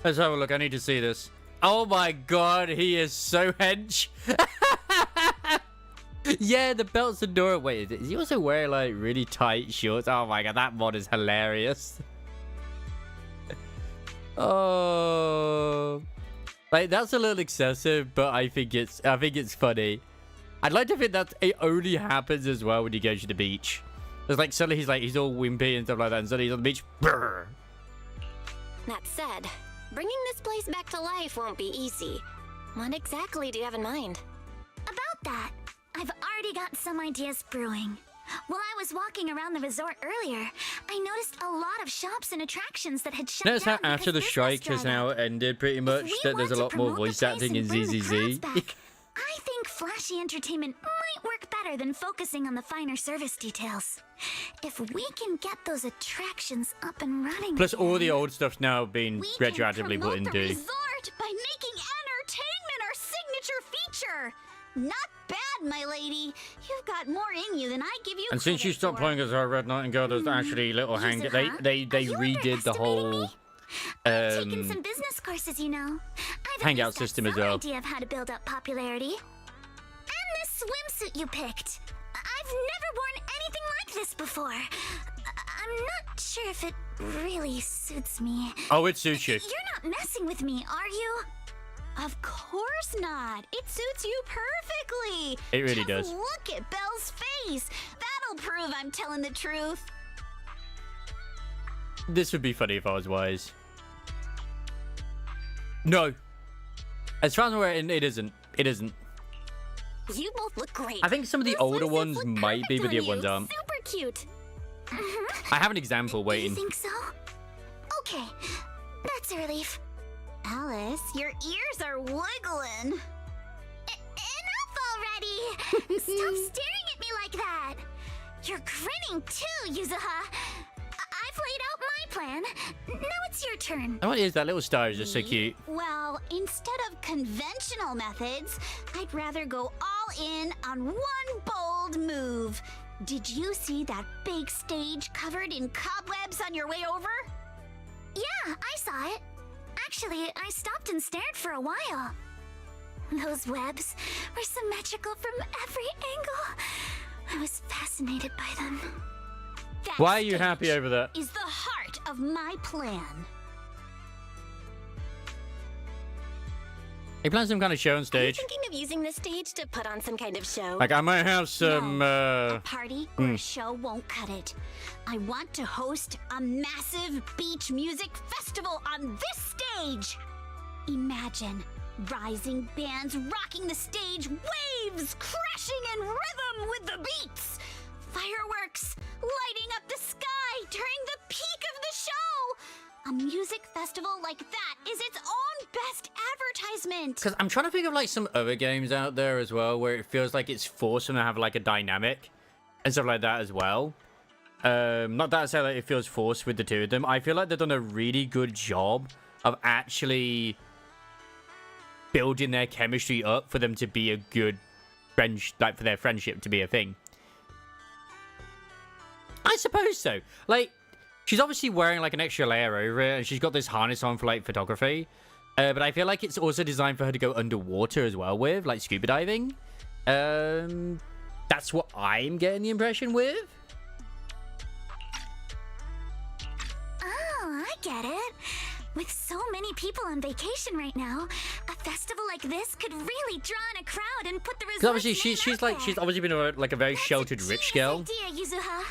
Let's have a look. I need to see this. Oh my god, he is so hench. Yeah, the belt's adorable. Wait, is he also wearing like really tight shorts? Oh my god, that mod is hilarious. Oh, like that's a little excessive, but I think it's funny. I'd like to think that it only happens as well when you go to the beach. There's like suddenly he's all wimpy and stuff like that, and suddenly he's on the beach. Brr. That said, bringing this place back to life won't be easy. What exactly do you have in mind? About that, I've already got some ideas brewing. While I was walking around the resort earlier, I noticed a lot of shops and attractions that had shut Notice how down after the because strike business has dried now up. ended pretty much, that there's a lot more voice acting in ZZZ. I think flashy entertainment might work better than focusing on the finer service details. If we can get those attractions up and running, Plus all the old stuff's now being retroactively put into. resort by making entertainment our signature feature. Not bad, my lady. You've got more in you than I give you. And since you stopped playing as our Red Nightingale, there's actually little hang. They redid the whole taken some business courses, you know. I've hangout system as well. idea of how to build up popularity. And this swimsuit you picked. I've never worn anything like this before. I'm not sure if it really suits me. Oh, it suits you. You're not messing with me, are you? Of course not. It suits you perfectly. It really Just does. Look at Belle's face. That'll prove I'm telling the truth. This would be funny if I was wise. No. As far as I'm aware, it isn't. It isn't. You both look great. I think some of the older ones might be, but the other ones aren't. Super cute. I have an example waiting. You think so? Okay, that's a relief. Alice, your ears are wiggling. Enough already! Stop staring at me like that. You're grinning too, Yuzuha. I've laid out my plan. Now it's your turn. Oh, what is that little star? Is just so cute. Well, instead of conventional methods, I'd rather go all in on one bold move. Did you see that big stage covered in cobwebs on your way over? Yeah, I saw it. Actually, I stopped and stared for a while. Those webs were symmetrical from every angle. I was fascinated by them. That Why are you happy over that? is the heart of my plan. He plans some kind of show on Are you stage. thinking of using this stage to put on some kind of show? Like I might have some. A party or a show won't cut it. I want to host a massive beach music festival on this stage. Imagine rising bands rocking the stage, waves crashing in rhythm with the beats, fireworks lighting up the sky during the peak of the show. A music festival like that is its own best advertisement. Because I'm trying to think of like some other games out there as well where it feels like it's forced them to have like a dynamic and stuff like that as well. Not that I say that it feels forced with the two of them. I feel like they've done a really good job of actually building their chemistry up for them to be a good friend, like for their friendship to be a thing. I suppose so. Like, she's obviously wearing like an extra layer over it, and she's got this harness on for like photography. But I feel like it's also designed for her to go underwater as well with, like scuba diving. That's what I'm getting the impression with. Oh, I get it. With so many people on vacation right now, a festival like this could really draw in a crowd and put the Because resort obviously she's obviously been a very sheltered rich girl. idea, Yuzuha.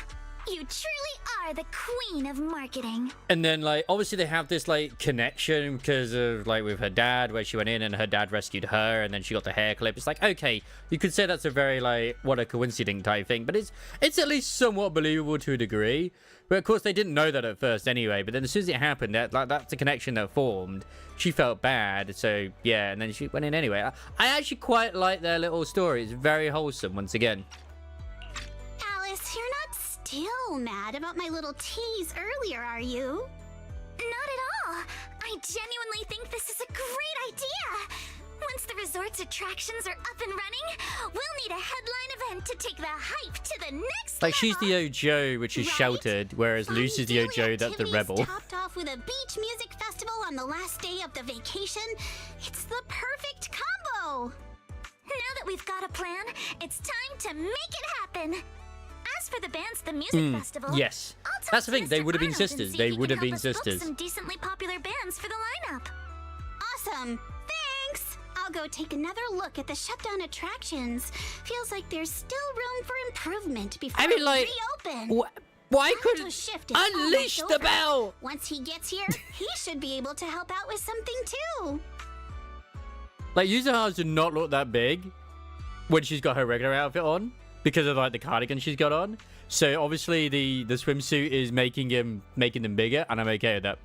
You truly are the queen of marketing. And then, like, obviously they have this, like, connection because of, like, with her dad, where she went in and her dad rescued her, and then she got the hair clip. It's like, okay, you could say that's a very, like, what a coincidence type thing, but it's at least somewhat believable to a degree. But, of course, they didn't know that at first anyway, but then as soon as it happened, that's a connection that formed. She felt bad, so, yeah, and then she went in anyway. I actually quite like their little story. It's very wholesome, once again. Alice, you're not still mad about my little tease earlier, are you? Not at all. I genuinely think this is a great idea. Once the resort's attractions are up and running, we'll need a headline event to take the hype to the next Like, she's the Ojo, which is sheltered, whereas Lucy's the Ojo, that's the rebel. Topped off with a beach music festival on the last day of the vacation. It's the perfect combo. Now that we've got a plan, it's time to make it happen. As for the bands, the music festival. Yes. I'll talk That's the to thing, they Mr. would have been Arnold and sisters. see They if he would can have been help us book sisters. some decently popular bands for the lineup. Awesome. Thanks. I'll I'll go take another look at the shutdown attractions. Feels like there's still room for improvement before we reopen. Why couldn't Unleash unleash the bell? Once he gets here, he should be able to help out with something too. Like, Yuzuha does not look that big when she's got her regular outfit on because of like the cardigan she's got on. So obviously the swimsuit is making them bigger, and I'm okay with that.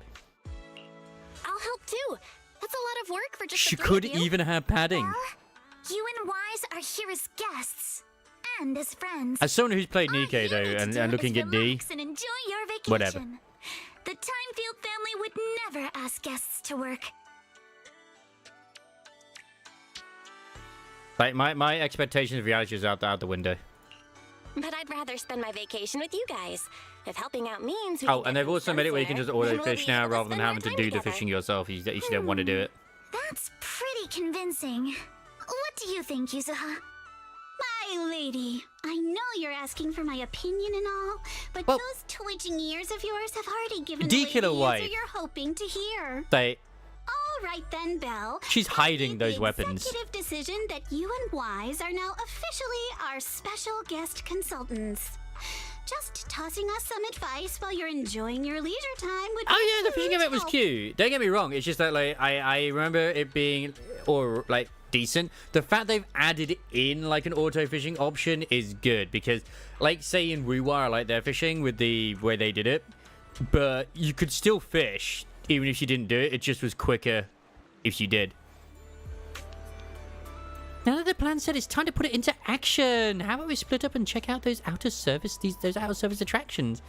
I'll help too. That's a lot of work for just She the three could of you. even have padding. You and Wise are here as guests and as friends. As someone who's played Nikkei though, and looking at D, Relax and enjoy your vacation. whatever. The Timefield family would never ask guests to work. Like my expectations of reality is out the window. But I'd rather spend my vacation with you guys. If helping out means we Oh, can and get they've also made it where you can closer, just auto then we'll fish be now able to rather than spend having to more do time the together. fishing yourself if you don't want to do it. That's pretty convincing. What do you think, Yuzuha? My lady, I know you're asking for my opinion and all, but Well, those twitching ears of yours have already given D-Killer away the wife. answer you're hoping to hear. All right then, Belle. She's hiding those The weapons. executive decision that you and Wise are now officially our special guest consultants. Just tossing us some advice while you're enjoying your leisure time would be Oh yeah, the fishing huge event was help. cute. Don't get me wrong. It's just that like I remember it being like decent. The fact they've added in like an auto fishing option is good because like say in Wuwar, like they're fishing with the way they did it, but you could still fish even if you didn't do it. It just was quicker if you did. Now that the plan said, it's time to put it into action. How about we split up and check out those outer service attractions?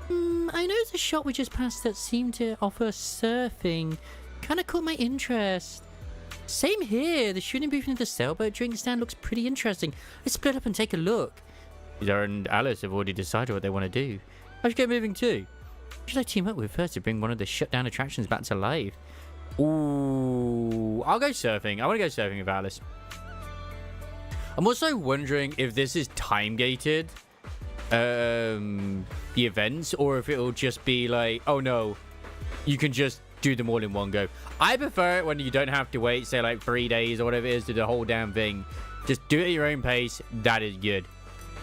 I know there's a shop we just passed that seemed to offer surfing. Kind of caught my interest. Same here. The shooting booth and the sailboat drink stand looks pretty interesting. Let's split up and take a look. Zara and Alice have already decided what they want to do. I should get moving too. Who should I team up with first to bring one of the shutdown attractions back to life? Ooh, I'll go surfing. I want to go surfing with Alice. I'm also wondering if this is time gated, the events, or if it'll just be like, oh no, you can just do them all in one go. I prefer it when you don't have to wait, say like 3 days or whatever it is to do the whole damn thing. Just do it at your own pace. That is good.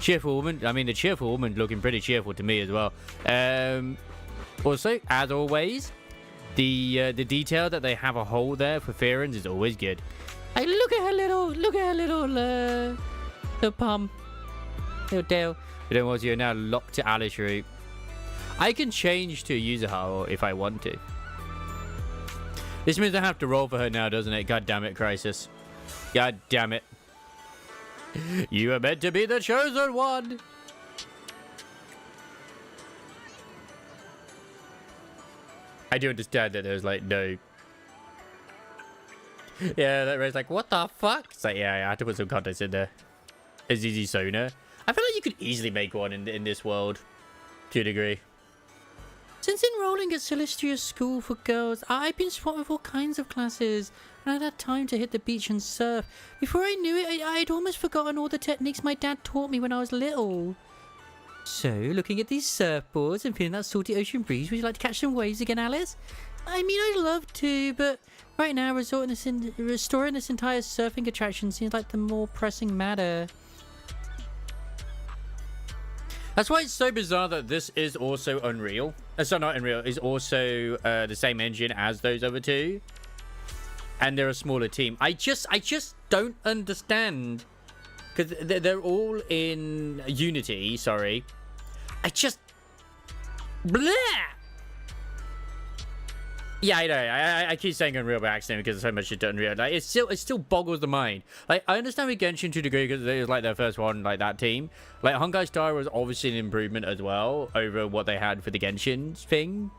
Cheerful woman. I mean, the cheerful woman looking pretty cheerful to me as well. Also, as always, the detail that they have a hole there for Fearens is always good. Like, look at her little palm, little tail. But then once you're now locked to Alice route, I can change to Yuzuha if I want to. This means I have to roll for her now, doesn't it? God damn it, Crisis. God damn it. You are meant to be the chosen one. I do understand that there's like no. Yeah, that Ray's like, what the fuck? It's like, yeah, I had to put some context in there. Azizi Sona. I feel like you could easily make one in this world, to a degree. Since enrolling at Celestia's School for Girls, I've been swamped with all kinds of classes, and I'd had time to hit the beach and surf. Before I knew it, I'd almost forgotten all the techniques my dad taught me when I was little. So, looking at these surfboards and feeling that salty ocean breeze, would you like to catch some waves again, Alice? I mean, I'd love to, but right now, restoring this entire surfing attraction seems like the more pressing matter. That's why it's so bizarre that this is also Unreal. So not Unreal, is also the same engine as those other two. And they're a smaller team. I just don't understand. Because they're all in Unity, sorry. I just... Blah! Yeah, I know. I keep saying Unreal by accident because there's so much shit to Unreal. Like, it still boggles the mind. Like, I understand with Genshin to a degree because it was like their first one, like that team. Like, Honkai Star was obviously an improvement as well over what they had for the Genshin thing.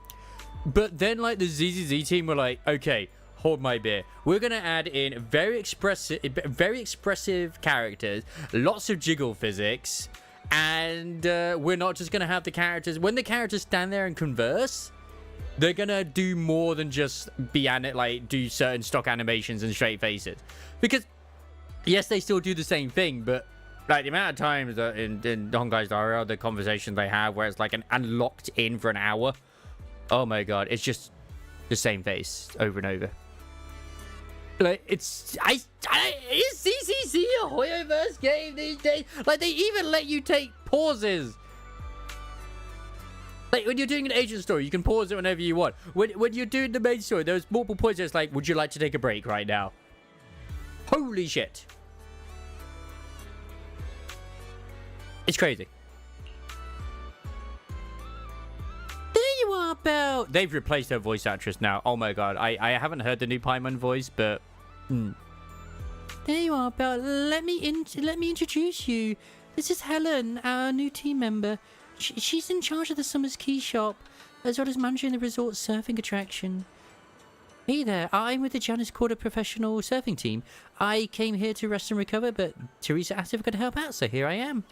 But then, like, the ZZZ team were like, okay, hold my beer. We're gonna add in very expressive characters, lots of jiggle physics, and we're not just gonna have the characters. When the characters stand there and converse, they're gonna do more than just do certain stock animations and straight faces. Because, yes, they still do the same thing, but like the amount of times that in Honkai Star Rail, the conversations they have where it's like and locked in for an hour. Oh my god, it's just the same face over and over. Like, it's is CCC a Hoyoverse game these days? Like, they even let you take pauses. Like, when you're doing an agent story, you can pause it whenever you want. When you're doing the main story, there's multiple points where it's like, would you like to take a break right now? Holy shit. It's crazy. There you are, Belle. They've replaced her voice actress now. Oh my god. I haven't heard the new Paimon voice, but... There you are, Belle. Let me introduce you. This is Helen, our new team member. She's in charge of the Summer's Key shop, as well as managing the resort's surfing attraction. Hey there, I'm with the Janice Quarter professional surfing team. I came here to rest and recover, but Teresa asked if I could help out, so here I am.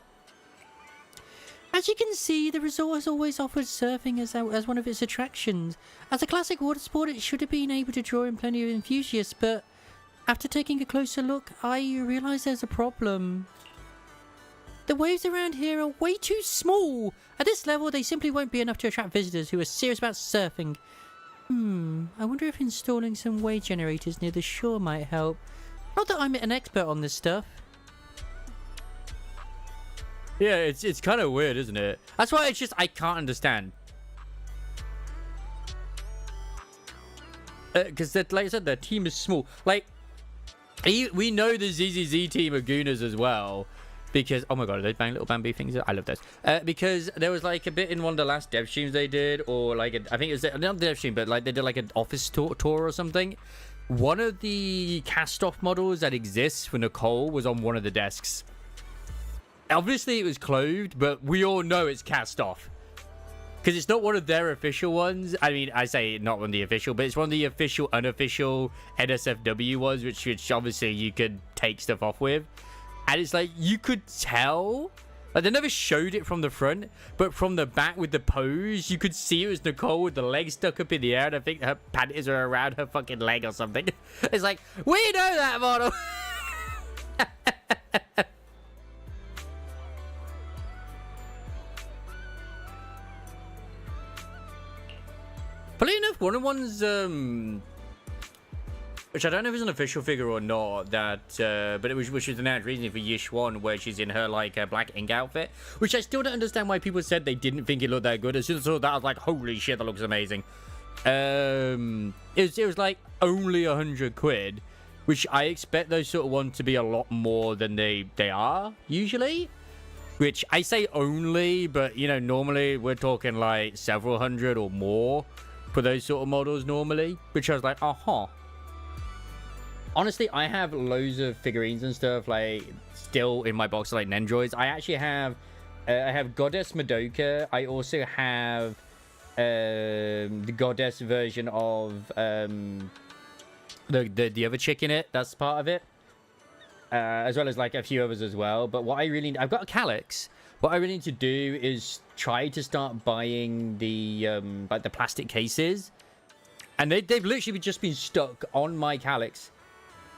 As you can see, the resort has always offered surfing as one of its attractions. As a classic water sport, it should have been able to draw in plenty of enthusiasts, but after taking a closer look, I realised there's a problem. The waves around here are way too small. At this level, they simply won't be enough to attract visitors who are serious about surfing. I wonder if installing some wave generators near the shore might help. Not that I'm an expert on this stuff. Yeah, it's kind of weird, isn't it? That's why it's just, I can't understand. Because, like I said, their team is small. Like, we know the ZZZ team are Gooners as well. Because, oh my god, are those little bamboo things? I love those. Because there was like a bit in one of the last dev streams they did, or like, I think it was, not the dev stream, but like they did like an office tour or something. One of the cast-off models that exists for Nicole was on one of the desks. Obviously, it was clothed, but we all know it's cast off. Because it's not one of their official ones. I mean, I say not one of the official, but it's one of the official, unofficial NSFW ones, which obviously you could take stuff off with. And it's like, you could tell. Like, they never showed it from the front, but from the back with the pose, you could see it was Nicole with the legs stuck up in the air, and I think her panties are around her fucking leg or something. It's like, we know that model. Funny enough, one of the ones, which I don't know if it's an official figure or not, that, but which was the announced reason for Yish 1, where she's in her, like, black ink outfit, which I still don't understand why people said they didn't think it looked that good. As soon as I saw that, I was like, holy shit, that looks amazing. It was like, only 100 quid, which I expect those sort of ones to be a lot more than they are, usually. Which, I say only, but, you know, normally we're talking, like, several hundred or more for those sort of models normally, which I was like, honestly, I have loads of figurines and stuff, like, still in my box, like, Nendroids. I actually have, I have Goddess Madoka. I also have, the Goddess version of, the other chick in it. That's part of it. As well as, like, a few others as well. But what I really, I've got a Calyx. What I really need to do is try to start buying the, like, the plastic cases. And they've literally just been stuck on my Calyx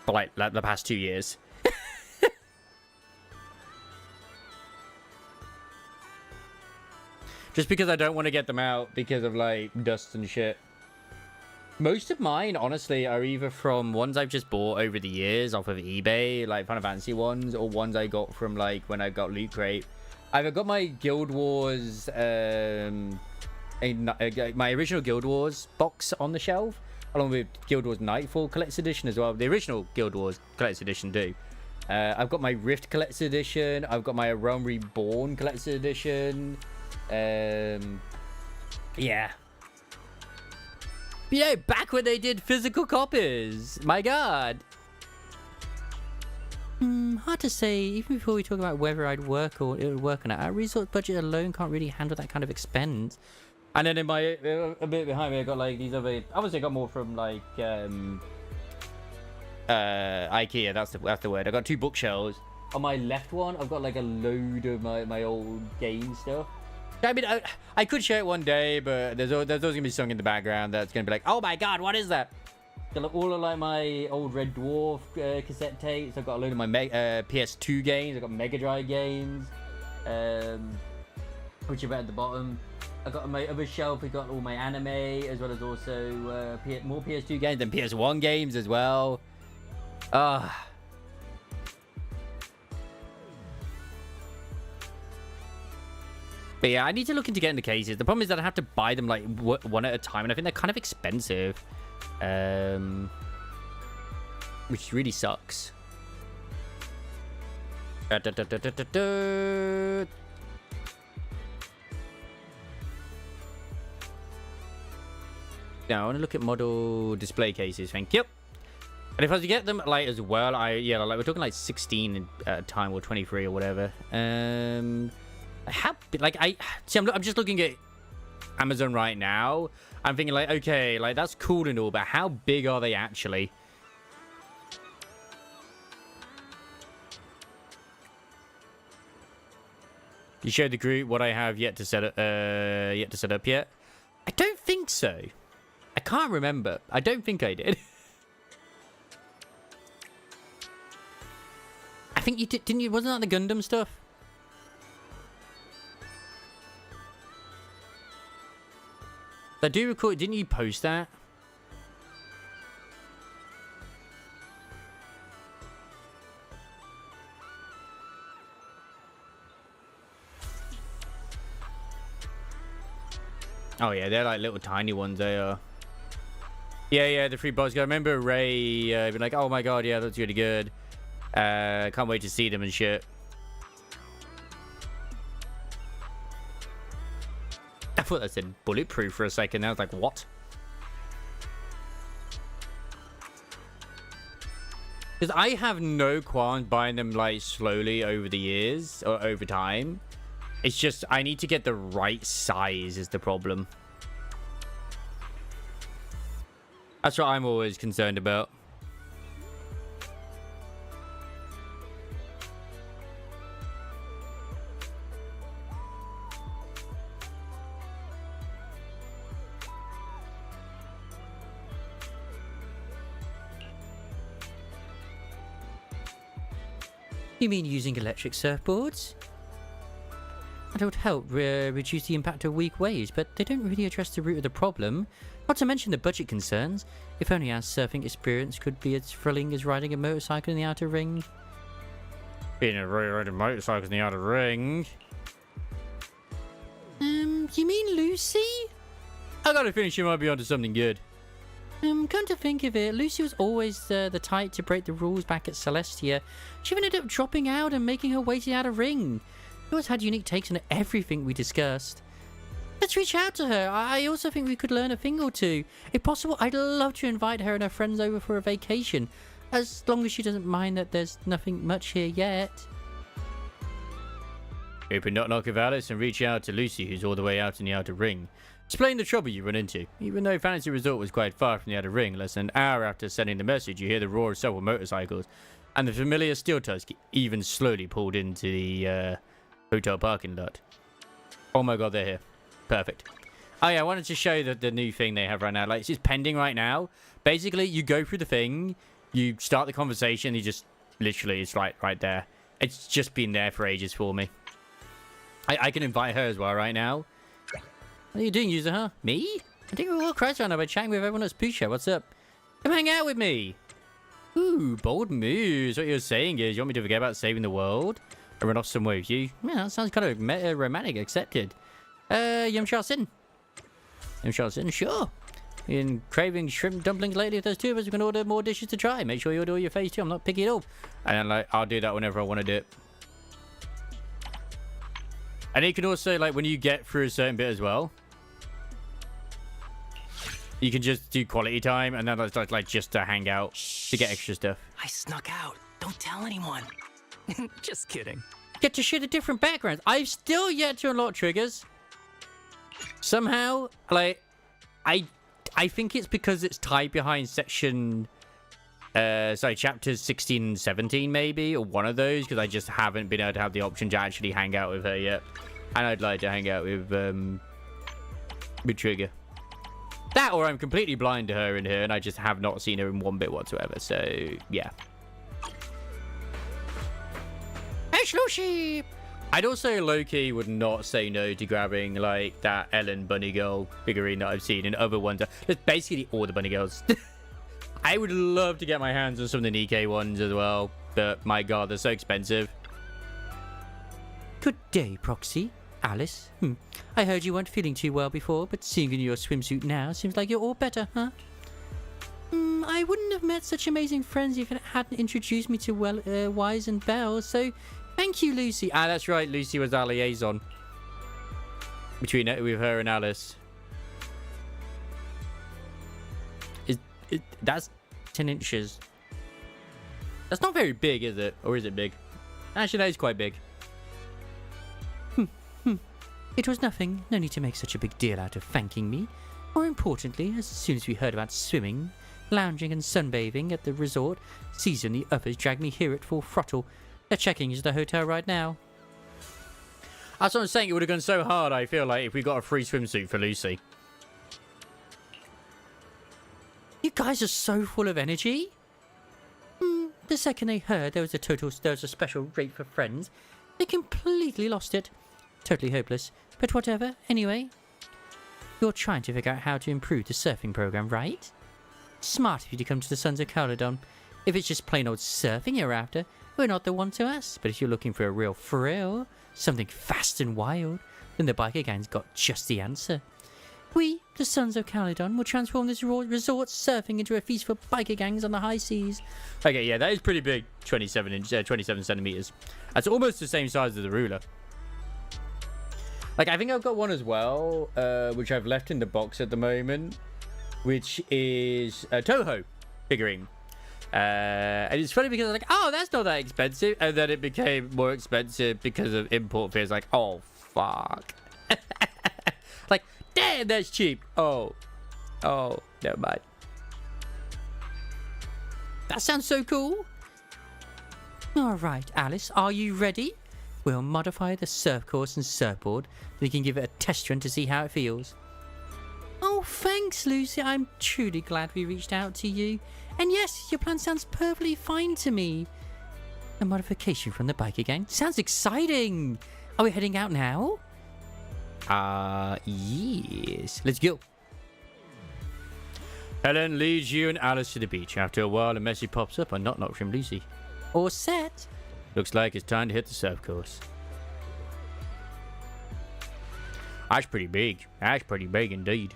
for, like the past 2 years. Just because I don't want to get them out because of, like, dust and shit. Most of mine, honestly, are either from ones I've just bought over the years off of eBay, like Final Fantasy ones, or ones I got from, like, when I got Loot Crate. I've got my Guild Wars, my original Guild Wars box on the shelf, along with Guild Wars Nightfall Collector's Edition as well. The original Guild Wars Collector's Edition too. I've got my Rift Collector's Edition. I've got my Realm Reborn Collector's Edition. Yeah. Yeah, back when they did physical copies. My god. Hard to say. Even before we talk about whether I'd work or it would work on it, our resource budget alone can't really handle that kind of expense. And then in my a bit behind me, I got like these other. Obviously, I got more from like IKEA. That's the word. I got 2 bookshelves. On my left one, I've got like a load of my old game stuff. I mean, I could share it one day, but there's always gonna be something in the background that's gonna be like, oh my god, what is that? Got all of like my old Red Dwarf cassette tapes. I've got a load of my PS2 games. I've got Mega Drive games, which are at the bottom. I've got on my other shelf. We've got all my anime, as well as also more PS2 games and PS1 games as well. Ah. But yeah, I need to look into getting the cases. The problem is that I have to buy them like one at a time, and I think they're kind of expensive, which really sucks. Now I want to look at model display cases. Thank you. And if I was to get them like as well, like we're talking like 16 at a time or 23 or whatever. How like I'm just looking at Amazon right now. I'm thinking like, okay, like that's cool and all, but how big are they actually? You showed the group what I have yet to set up yet? I don't think so. I can't remember. I don't think I did. I think you did, didn't you? Wasn't that the Gundam stuff? I do recall, didn't you post that? Oh yeah, they're like little tiny ones, they are. Yeah, the free boss guy. I remember Ray being like, oh my god, yeah, that's really good. Can't wait to see them and shit. I thought that said bulletproof for a second. I was like, what? Because I have no qualms buying them like slowly over the years or over time. It's just I need to get the right size is the problem. That's what I'm always concerned about. You mean using electric surfboards? That would help reduce the impact of weak waves, but they don't really address the root of the problem. Not to mention the budget concerns. If only our surfing experience could be as thrilling as riding a motorcycle in the outer ring. Being a riding motorcycle in the outer ring? You mean Lucy? I got a feeling she might be onto something good. Come to think of it, Lucy was always the type to break the rules back at Celestia. She even ended up dropping out and making her way to the outer ring. She always had unique takes on everything we discussed. Let's reach out to her. I also think we could learn a thing or two. If possible, I'd love to invite her and her friends over for a vacation. As long as she doesn't mind that there's nothing much here yet. Open knock with Alice and reach out to Lucy, who's all the way out in the outer ring. Explain the trouble you run into. Even though Fantasy Resort was quite far from the outer ring, less than an hour after sending the message, you hear the roar of several motorcycles, and the familiar Steel Tusk even slowly pulled into the hotel parking lot. Oh my god, they're here. Perfect. Oh yeah, I wanted to show you the new thing they have right now. Like, it's just pending right now. Basically, you go through the thing, you start the conversation, you just literally, it's right there. It's just been there for ages for me. I can invite her as well right now. What are you doing, user, huh? Me? I think we're all crowds around by chatting with everyone at Spookshow. What's up? Come hang out with me. Ooh, bold moves. What you're saying is you want me to forget about saving the world and run off somewhere with you? Yeah, that sounds kind of romantic. Accepted. Yum Charleston. Yum Charleston, sure. Been craving shrimp dumplings lately. If there's two of us, we can order more dishes to try. Make sure you order your face too. I'm not picky at all. And like, I'll do that whenever I want to do it. And you can also, like, when you get through a certain bit as well, you can just do quality time, and then it's like just to hang out to get extra stuff. I snuck out. Don't tell anyone. Just kidding. Get to shoot a different background. I've still yet to unlock triggers. Somehow, like, I think it's because it's tied behind section, chapters 16 and 17 maybe, or one of those, because I just haven't been able to have the option to actually hang out with her yet. And I'd like to hang out with Trigger. That, or I'm completely blind to her in here, and I just have not seen her in one bit whatsoever, so, yeah. Hey, Slushie! I'd also, low-key, would not say no to grabbing, like, that Ellen Bunny Girl figurine that I've seen in other ones. There's basically all the Bunny Girls. I would love to get my hands on some of the Nikkei ones as well, but my god, they're so expensive. Good day, Proxy. Alice. I heard you weren't feeling too well before, but seeing in your swimsuit now seems like you're all better, huh? I wouldn't have met such amazing friends if it hadn't introduced me to Wise and Belle, so thank you, Lucy. Ah, that's right, Lucy was our liaison between with her and Alice. That's 10 inches. That's not very big, is it? Or is it big? Actually, that is quite big. It was nothing. No need to make such a big deal out of thanking me. More importantly, as soon as we heard about swimming, lounging and sunbathing at the resort, Caesar and the others dragged me here at full throttle. They're checking into the hotel right now. That's what I'm saying. It would have gone so hard, I feel like, if we got a free swimsuit for Lucy. You guys are so full of energy. The second they heard there was a special rate for friends, they completely lost it. Totally hopeless. But whatever. Anyway, you're trying to figure out how to improve the surfing program, right? Smart of you to come to the Sons of Caledon. If it's just plain old surfing you're after, we're not the one to ask. But if you're looking for a real thrill, something fast and wild, then the biker gang's got just the answer. We, the Sons of Caledon, will transform this resort surfing into a feast for biker gangs on the high seas. Okay, yeah, that is pretty big. 27 centimeters. That's almost the same size as the ruler. Like, I think I've got one as well, which I've left in the box at the moment, which is a Toho figurine. And it's funny because I was like, oh, that's not that expensive. And then it became more expensive because of import fees. Like, oh, fuck. Like, damn, that's cheap. Oh, never mind. That sounds so cool. All right, Alice, are you ready? We'll modify the surf course and surfboard, then you can give it a test run to see how it feels. Oh, thanks, Lucy. I'm truly glad we reached out to you. And yes, your plan sounds perfectly fine to me. A modification from the biker gang? Sounds exciting. Are we heading out now? Yes. Let's go. Helen leads you and Alice to the beach. After a while, a message pops up on knock from Lucy. All set. Looks like it's time to hit the surf course. That's pretty big. That's pretty big indeed.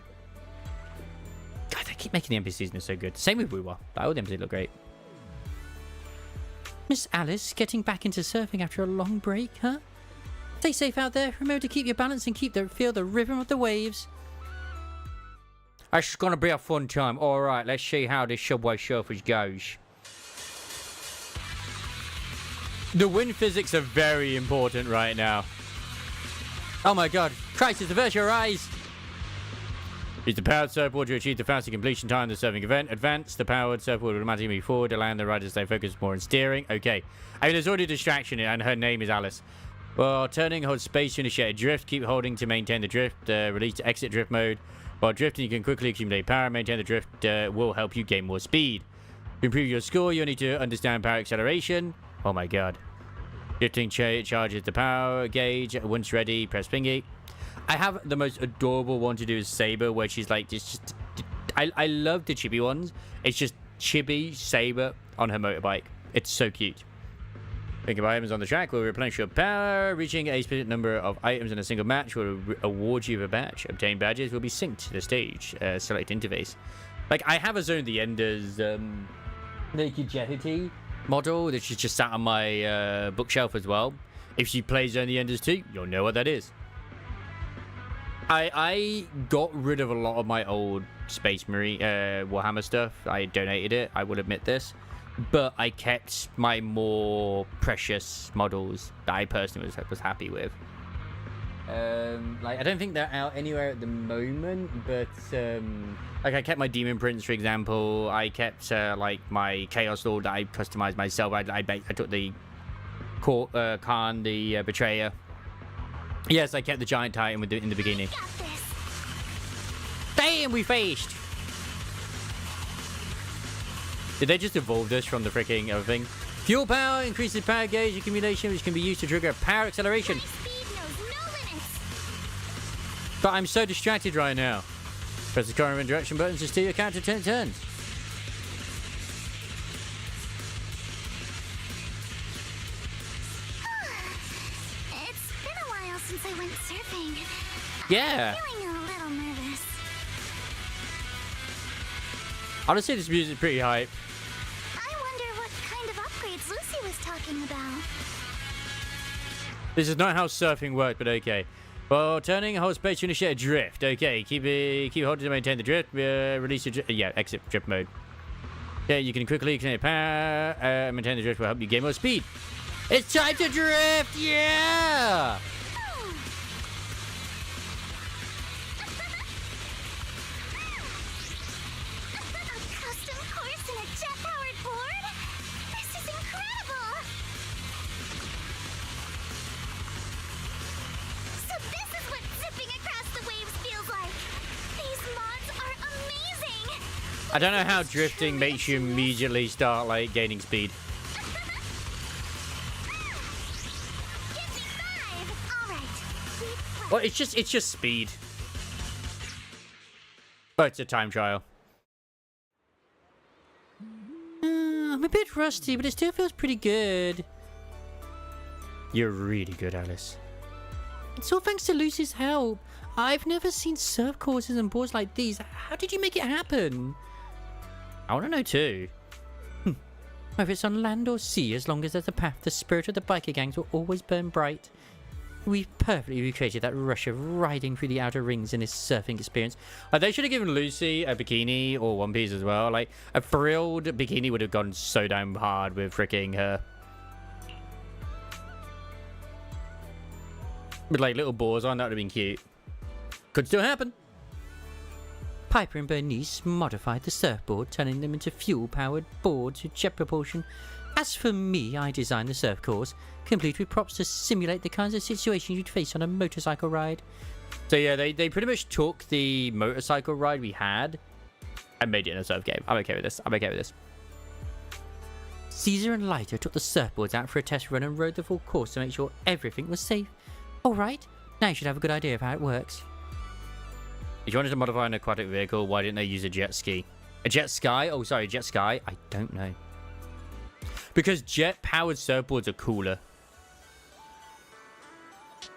God, they keep making the NPCs look so good. Same with Wuwa. All the NPCs look great. Miss Alice, getting back into surfing after a long break, huh? Stay safe out there. Remember to keep your balance and feel the rhythm of the waves. That's gonna be a fun time. Alright, let's see how this Subway Surfers goes. The wind physics are very important right now. Oh my god. Crisis, avert your eyes! Use the powered surfboard to achieve the faster completion time of the surfing event. Advance. The powered surfboard will automatically move forward to allow the rider to stay focused more on steering. Okay. I mean, there's already a distraction and her name is Alice. While turning, hold space to initiate a drift. Keep holding to maintain the drift. Release to exit drift mode. While drifting, you can quickly accumulate power. Maintain the drift will help you gain more speed. To improve your score, you'll need to understand power acceleration. Oh my god. Drifting charges the power gauge. Once ready, press thingy. I have the most adorable one to do is Saber, where she's like just I love the chibi ones. It's just chibi Saber on her motorbike. It's so cute. Think of items on the track will replenish your power. Reaching a specific number of items in a single match will award you a badge. Obtained badges will be synced to the stage. Select interface. Like, I have a Zone of the Enders Naked Jetty model that she's just sat on my bookshelf as well. If she plays Zone of the Enders too, you'll know what that is. I got rid of a lot of my old Space Marine Warhammer stuff. I donated it, I will admit this. But I kept my more precious models that I personally was happy with. Like, I don't think they're out anywhere at the moment, but like I kept my Demon Prince, for example. I kept like my Chaos Lord that I customized myself. I took the Khan, the Betrayer. Yes, I kept the Giant Titan in the beginning. Damn, we faced! Did they just evolve this from the freaking other thing? Fuel power increases power gauge accumulation, which can be used to trigger power acceleration. But I'm so distracted right now. Press the current direction button to steer your character 10 turns. since I went surfing. Yeah. I'm feeling a little nervous. Honestly, this music is pretty hype. I wonder what kind of upgrades Lucy was talking about. This is not how surfing works, but okay. Well, turning whole space to initiate a drift. Okay, keep holding to maintain the drift. Release your exit drift mode. Yeah, you can quickly connect power. Maintain the drift will help you gain more speed. It's time to drift. Yeah. A custom course and a jet-powered board? This is incredible! So this is what zipping across the waves feels like. These mods are amazing! I don't know how drifting makes you immediately start like gaining speed. Give me 5! Alright. Well, it's just speed. But it's a time trial. I'm a bit rusty, but it still feels pretty good. You're really good, Alice. It's all thanks to Lucy's help. I've never seen surf courses and boards like these. How did you make it happen? I want to know too. Whether it's on land or sea, as long as there's a path, the spirit of the biker gangs will always burn bright. We've perfectly recreated that rush of riding through the outer rings in this surfing experience. They should have given Lucy a bikini or one piece as well. Like, a frilled bikini would have gone so damn hard with freaking her. With like little boars on, that would have been cute. Could still happen. Piper and Bernice modified the surfboard, turning them into fuel-powered boards with jet propulsion. As for me, I designed the surf course, complete with props to simulate the kinds of situations you'd face on a motorcycle ride. So yeah, they pretty much took the motorcycle ride we had and made it in a surf game. I'm okay with this. I'm okay with this. Caesar and Lyta took the surfboards out for a test run and rode the full course to make sure everything was safe. Alright, now you should have a good idea of how it works. If you wanted to modify an aquatic vehicle, why didn't they use a jet ski? A jet ski? Oh, sorry, jet ski? I don't know. Because jet-powered surfboards are cooler.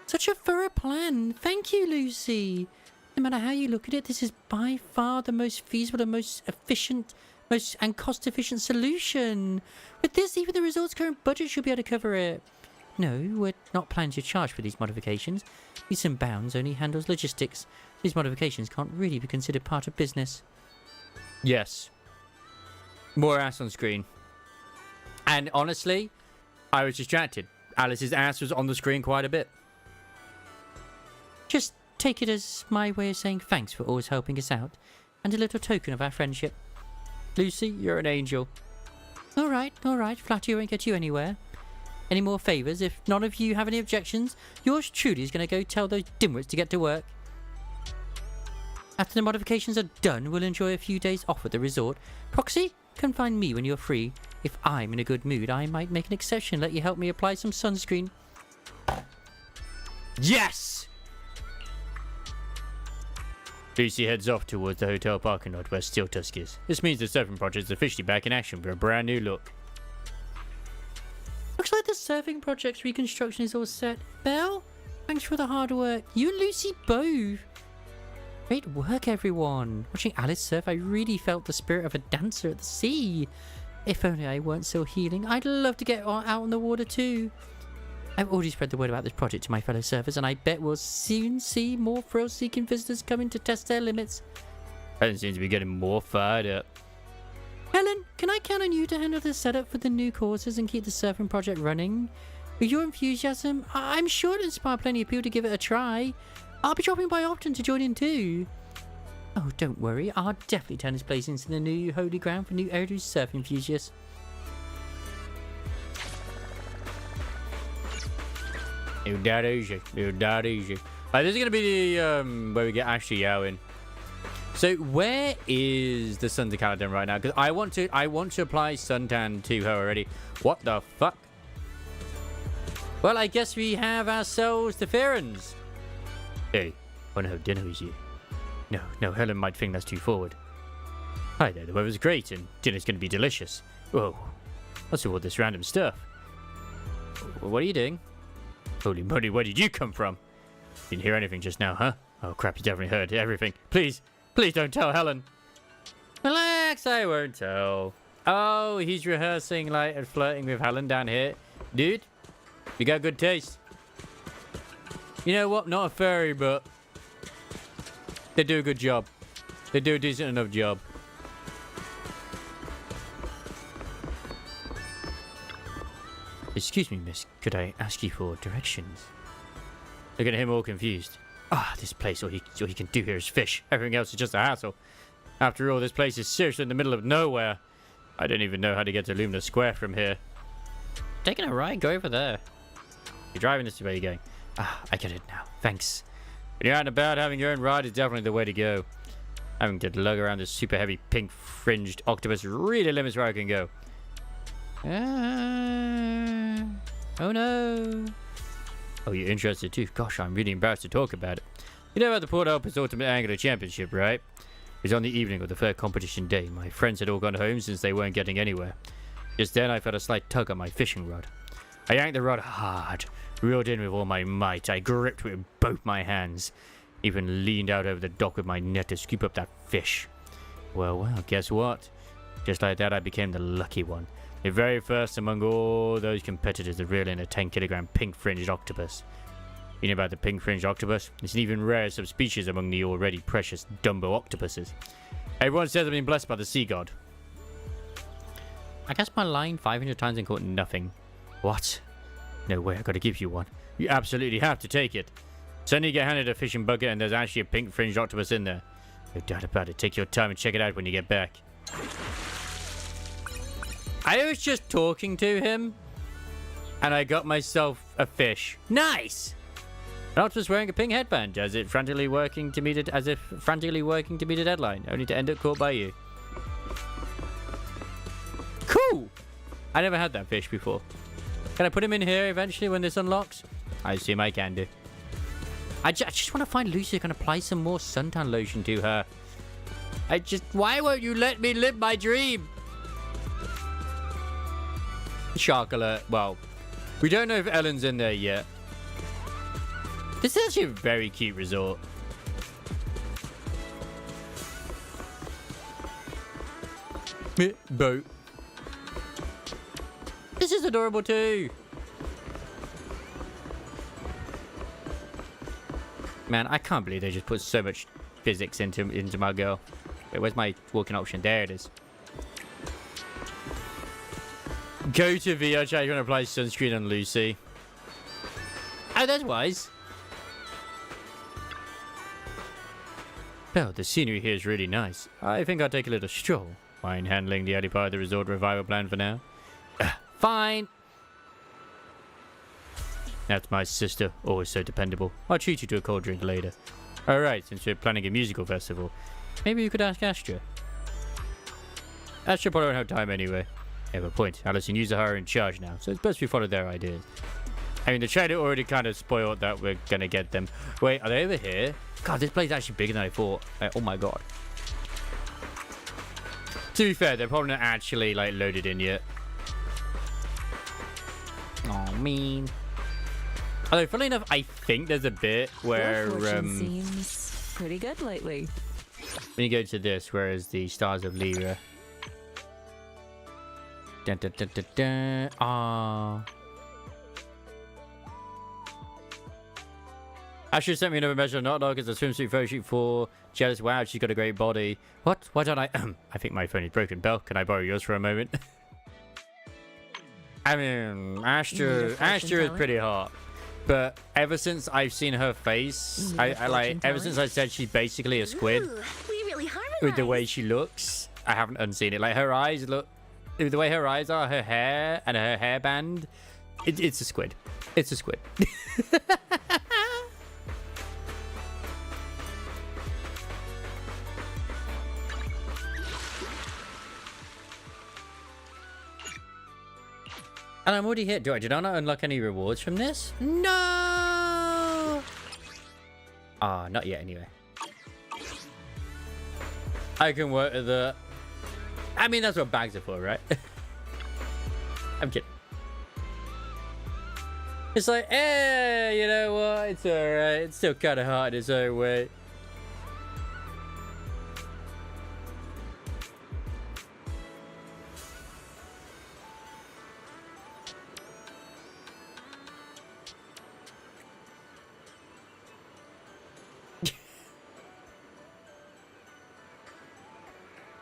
Such a thorough plan. Thank you, Lucy. No matter how you look at it, this is by far the most feasible and most efficient, and cost-efficient solution. With this, even the resort's current budget should be able to cover it. No, we're not planning to charge for these modifications. Leaps and Bounds only handles logistics. These modifications can't really be considered part of business. Yes. More ass on screen. And honestly, I was distracted. Alice's ass was on the screen quite a bit. Just take it as my way of saying thanks for always helping us out, and a little token of our friendship. Lucy, you're an angel. Alright, flattery won't get you anywhere. Any more favours? If none of you have any objections, yours truly is going to go tell those dimwits to get to work. After the modifications are done, we'll enjoy a few days off at the resort. Proxy, come find me when you're free. If I'm in a good mood, I might make an exception and let you help me apply some sunscreen. Yes! Lucy heads off towards the hotel parking lot where Steel Tusk is. This means the surfing project is officially back in action for a brand new look. Looks like the surfing project's reconstruction is all set. Belle, thanks for the hard work. You and Lucy both. Great work, everyone. Watching Alice surf, I really felt the spirit of a dancer at the sea. If only I weren't so healing, I'd love to get out on the water too. I've already spread the word about this project to my fellow surfers, and I bet we'll soon see more thrill-seeking visitors coming to test their limits. Helen seems to be getting more fired up. Helen, can I count on you to handle the setup for the new courses and keep the surfing project running? With your enthusiasm, I'm sure it'll inspire plenty of people to give it a try. I'll be dropping by often to join in too. Oh, don't worry. I'll definitely turn this place into the new holy ground for new Eridu's surf enthusiasts. It'll die easy. It'll die easy. Right, this is going to be the, where we get Ashley Yao in. So, where is the Suntan Caladan right now? Because I want to apply suntan to her already. What the fuck? Well, I guess we have ourselves the Ferens. Hey, I want to have dinner with you. No, Helen might think that's too forward. Hi there, the weather's great and dinner's going to be delicious. Whoa, what's all this random stuff? What are you doing? Holy moly, where did you come from? Didn't hear anything just now, huh? Oh crap, you definitely heard everything. Please, please don't tell Helen. Relax, I won't tell. Oh, he's rehearsing like and flirting with Helen down here. Dude, you got good taste. You know what? Not a furry, but they do a good job. They do a decent enough job. Excuse me, miss. Could I ask you for directions? Look at him all confused. Ah, this place, all he can do here is fish. Everything else is just a hassle. After all, this place is seriously in the middle of nowhere. I don't even know how to get to Lumina Square from here. Taking a ride? Go over there. You're driving this way, you're going. Ah, I get it now. Thanks. When you're out and about, having your own ride is definitely the way to go. Having to lug around this super heavy pink fringed octopus really limits where I can go. Oh no. Oh, you're interested too? Gosh, I'm really embarrassed to talk about it. You know about the Port Alpes Ultimate Angler Championship, right? It was on the evening of the third competition day. My friends had all gone home since they weren't getting anywhere. Just then, I felt a slight tug on my fishing rod. I yanked the rod hard, reeled in with all my might. I gripped it with both my hands, even leaned out over the dock with my net to scoop up that fish. Well, guess what? Just like that, I became the lucky one. The very first among all those competitors to reel in a 10-kilogram pink-fringed octopus. You know about the pink-fringed octopus? It's an even rarer subspecies among the already precious Dumbo octopuses. Everyone says I've been blessed by the sea god. I guess my line 500 times and caught nothing. What? No way, I gotta give you one. You absolutely have to take it. Suddenly you get handed a fishing bucket and there's actually a pink-fringed octopus in there. No doubt about it. Take your time and check it out when you get back. I was just talking to him, and I got myself a fish. Nice! An octopus wearing a pink headband, as if frantically working to meet the deadline, only to end up caught by you. Cool! I never had that fish before. Can I put him in here eventually when this unlocks? I assume I can do. I just want to find Lucy and apply some more suntan lotion to her. Why won't you let me live my dream? Shark alert. Well, we don't know if Ellen's in there yet. This is actually a very cute resort. Boat. This is adorable too. Man, I can't believe they just put so much physics into my girl. Wait, where's my walking option? There it is. Go to VR chat. You want to apply sunscreen on Lucy. Oh, that's wise. Well, the scenery here is really nice. I think I'll take a little stroll. Mind handling the early part of the resort revival plan for now? Fine. That's my sister. Always so dependable. I'll treat you to a cold drink later. Alright, since we're planning a musical festival, maybe you could ask Astra. Astra probably won't have time anyway. They have a point. Alice and Yuza are in charge now, so it's best we follow their ideas. I mean, the trailer already kind of spoiled that we're gonna get them. Wait, are they over here? God, this place is actually bigger than I thought. Oh my god. To be fair, they're probably not actually like loaded in yet. Oh, mean. Although, funnily enough, I think there's a bit where seems pretty good lately. When you go to this, where is the Stars of Lyra? Dun, dun, dun, dun, dun. Aww. Ashley sent me another measure of not dog as a swimsuit photo shoot for jealous. Wow, she's got a great body. What? Why don't I? I think my phone is broken. Belle, can I borrow yours for a moment? I mean, Astra is pretty hot. But ever since I've seen her face, I like, ever since I said she's basically a squid. Ooh, we really with the way she looks, I haven't unseen it. Like, her eyes look, the way her eyes are, her hair and her hairband, it's a squid. It's a squid. And I'm already here. Did I not unlock any rewards from this? No! Ah, not yet anyway. I can work at the... I mean, that's what bags are for, right? I'm kidding. It's like, you know what? It's alright. It's still kind of hard in its own way.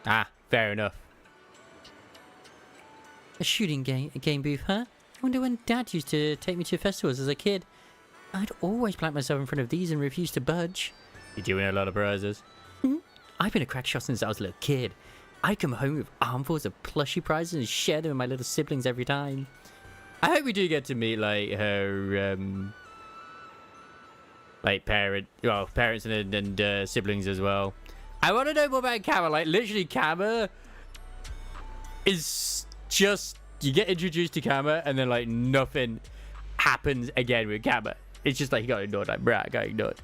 Ah, fair enough. A shooting game booth, huh? I wonder when Dad used to take me to festivals as a kid. I'd always plant myself in front of these and refuse to budge. You do win a lot of prizes. I've been a crack shot since I was a little kid. I'd come home with armfuls of plushy prizes and share them with my little siblings every time. I hope we do get to meet, like, her, like, parents and siblings as well. I want to know more about Kama. Like, literally, Kama is just... You get introduced to Kama, and then, like, nothing happens again with Kama. It's just like, you got ignored. Like, bruh, got ignored.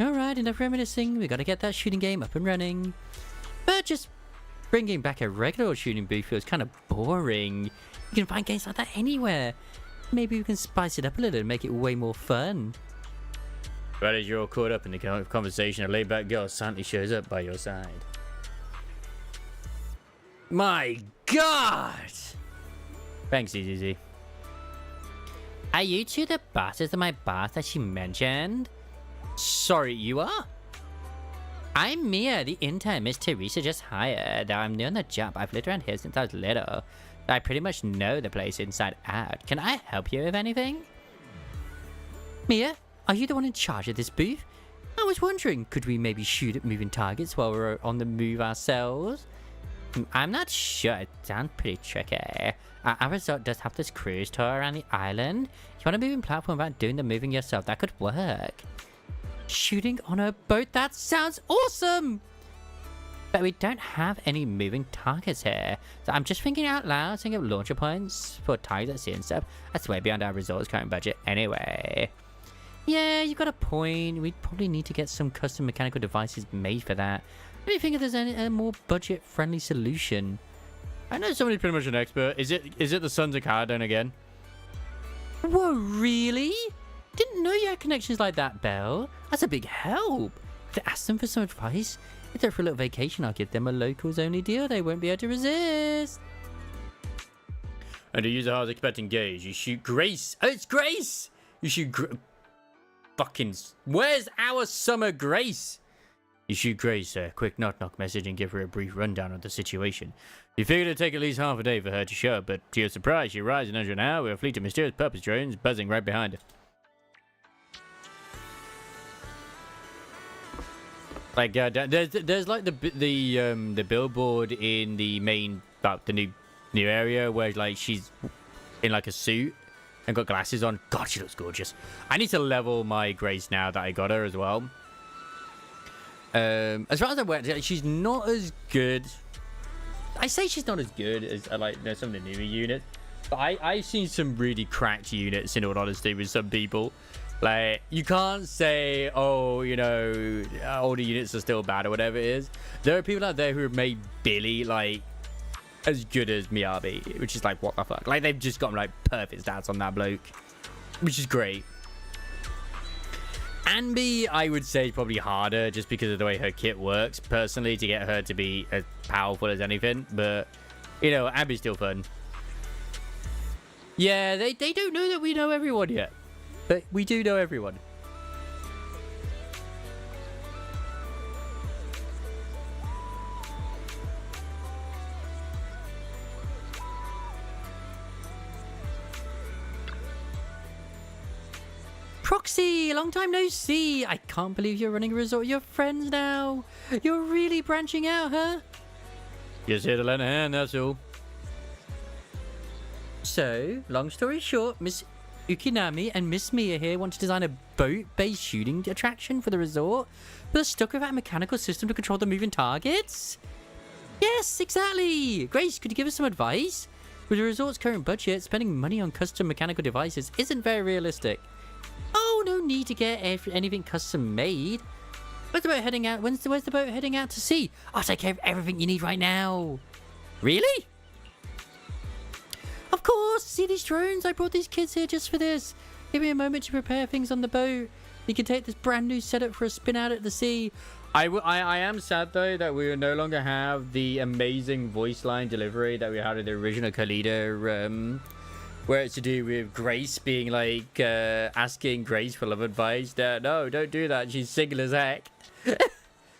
Alright, enough reminiscing. We gotta get that shooting game up and running. But just bringing back a regular shooting booth feels kind of boring. You can find games like that anywhere. Maybe we can spice it up a little and make it way more fun. Right as you're all caught up in the conversation, a laid-back girl silently shows up by your side. My God! Thanks, EZZ. Are you two the bosses of my boss that she mentioned? Sorry, you are? I'm Mia, the intern Miss Teresa just hired. I'm new on the job. I've lived around here since I was little. I pretty much know the place inside out. Can I help you with anything? Mia, are you the one in charge of this booth? I was wondering, could we maybe shoot at moving targets while we're on the move ourselves? I'm not sure. It sounds pretty tricky. Our resort does have this cruise tour around the island. If you want a moving platform without doing the moving yourself, that could work. Shooting on a boat? That sounds awesome! But we don't have any moving targets here. So I'm just thinking out loud, thinking of launcher points for targets at sea and stuff. That's way beyond our resort's current budget anyway. Yeah, you've got a point. We'd probably need to get some custom mechanical devices made for that. What do you think if there's a more budget-friendly solution? I know somebody's pretty much an expert. Is it the Sons of Cardone again? Whoa, really? Didn't know you had connections like that, Belle. That's a big help. To ask them for some advice. If they're for a little vacation, I'll give them a locals-only deal. They won't be able to resist. And to use a hard expecting gauge, you shoot Grace. Oh, it's Grace! You shoot fucking... Where's our summer Grace? You shoot Grace a quick knock-knock message and give her a brief rundown of the situation. You figured it'd take at least half a day for her to show up, but to your surprise, she arrives in under an hour with a fleet of mysterious purpose drones buzzing right behind her. Like, there's like the billboard in the main, the new area where like she's in like a suit and got glasses on. God, she looks gorgeous. I need to level my Grace now that I got her as well. As far as I went, she's not as good. I say she's not as good as like some of the newer units, but I've seen some really cracked units in all honesty with some people. Like, you can't say, oh, you know, older units are still bad or whatever it is. There are people out there who have made Billy, like, as good as Miyabi, which is like, what the fuck? Like, they've just got, like, perfect stats on that bloke, which is great. Anby, I would say, probably harder just because of the way her kit works, personally, to get her to be as powerful as anything. But, you know, Anby's still fun. Yeah, they don't know that we know everyone yet. But we do know everyone. Proxy, long time no see. I can't believe you're running a resort with your friends now. You're really branching out, huh? Just here to lend a hand, that's all. So, long story short, Miss Ukinami and Miss Mia here want to design a boat-based shooting attraction for the resort, but are stuck without a mechanical system to control the moving targets? Yes, exactly! Grace, could you give us some advice? With the resort's current budget, spending money on custom mechanical devices isn't very realistic. Oh, no need to get anything custom made. Where's the boat heading out? Where's the boat heading out to sea? I'll take care of everything you need right now. Really? Of course! See these drones? I brought these kids here just for this. Give me a moment to prepare things on the boat. You can take this brand new setup for a spin out at the sea. I am sad, though, that we will no longer have the amazing voice line delivery that we had in the original Kalida, where it's to do with Grace being like, asking Grace for love advice. No, don't do that. She's single as heck.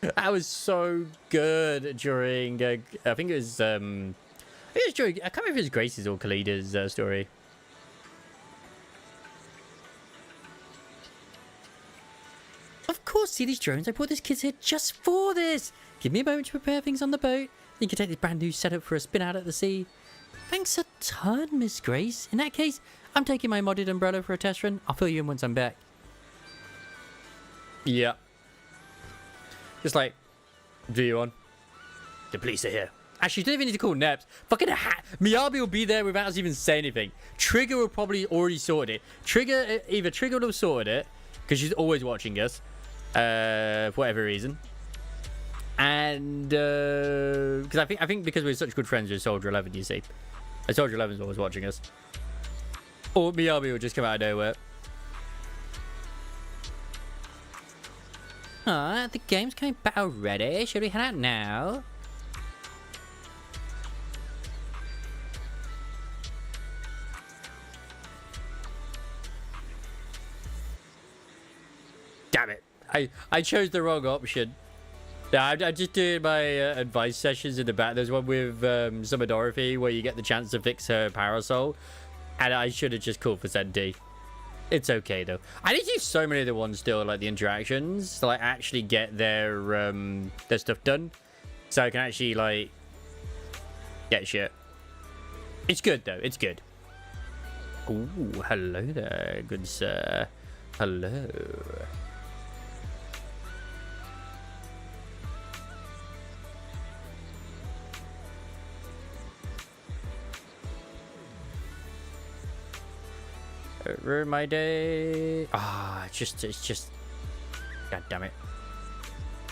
That was so good during, I think it was during, I can't remember if it was Grace's or Kalida's story. Of course, see these drones? I brought these kids here just for this. Give me a moment to prepare things on the boat. You can take this brand new setup for a spin out at the sea. Thanks a ton, Miss Grace. In that case, I'm taking my modded umbrella for a test run. I'll fill you in once I'm back. Yeah. Just like, do you on? The police are here. Actually, you don't even need to call Neps. Fucking Miyabi will be there without us even saying anything. Trigger will probably already sorted it. Either Trigger will have sorted it, because she's always watching us, for whatever reason. And, because I think because we're such good friends with Soldier 11, you see. Soldier 11's always watching us. Or Miyabi will just come out of nowhere. Ah, the game's coming back already. Should we head out now? Damn it. I chose the wrong option. Yeah, I just did my advice sessions in the back. There's one with Summer Dorothy where you get the chance to fix her parasol. And I should have just called for Senti. It's okay, though. I need to do so many of the ones still, like the interactions, to like actually get their stuff done. So I can actually, like, get shit. It's good, though. It's good. Ooh, hello there, good sir. Hello. Ruin my day. It's just god damn it.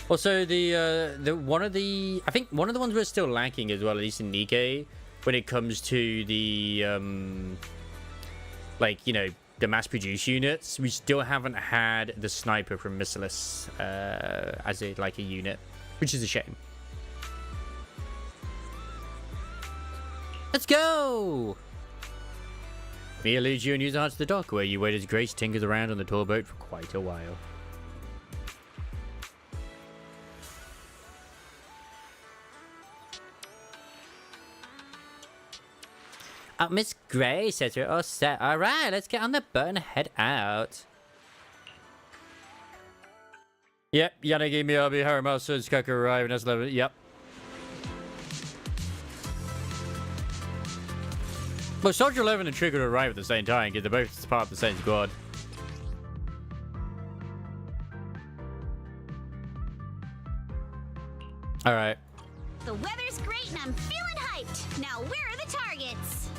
Also, the one of the, I think one of the ones we're still lacking as well, at least in Nikkei, when it comes to the like, you know, the mass-produced units, we still haven't had the sniper from Missilis as a unit, which is a shame. Let's go. Mia leads you and you out to the dock, where you wait as Grace tinkers around on the tour boat for quite a while. Miss Grace says you're all set. Alright, let's get on the boat and head out. Yep, Yanagi, Miyabi, Haramoto, Tsukaku arrive, and that's 11. Yep. Well, Soldier 11 and Trigger arrive at the same time, because they're both part of the same squad. Alright. The weather's great and I'm feeling hyped. Now, where are the targets?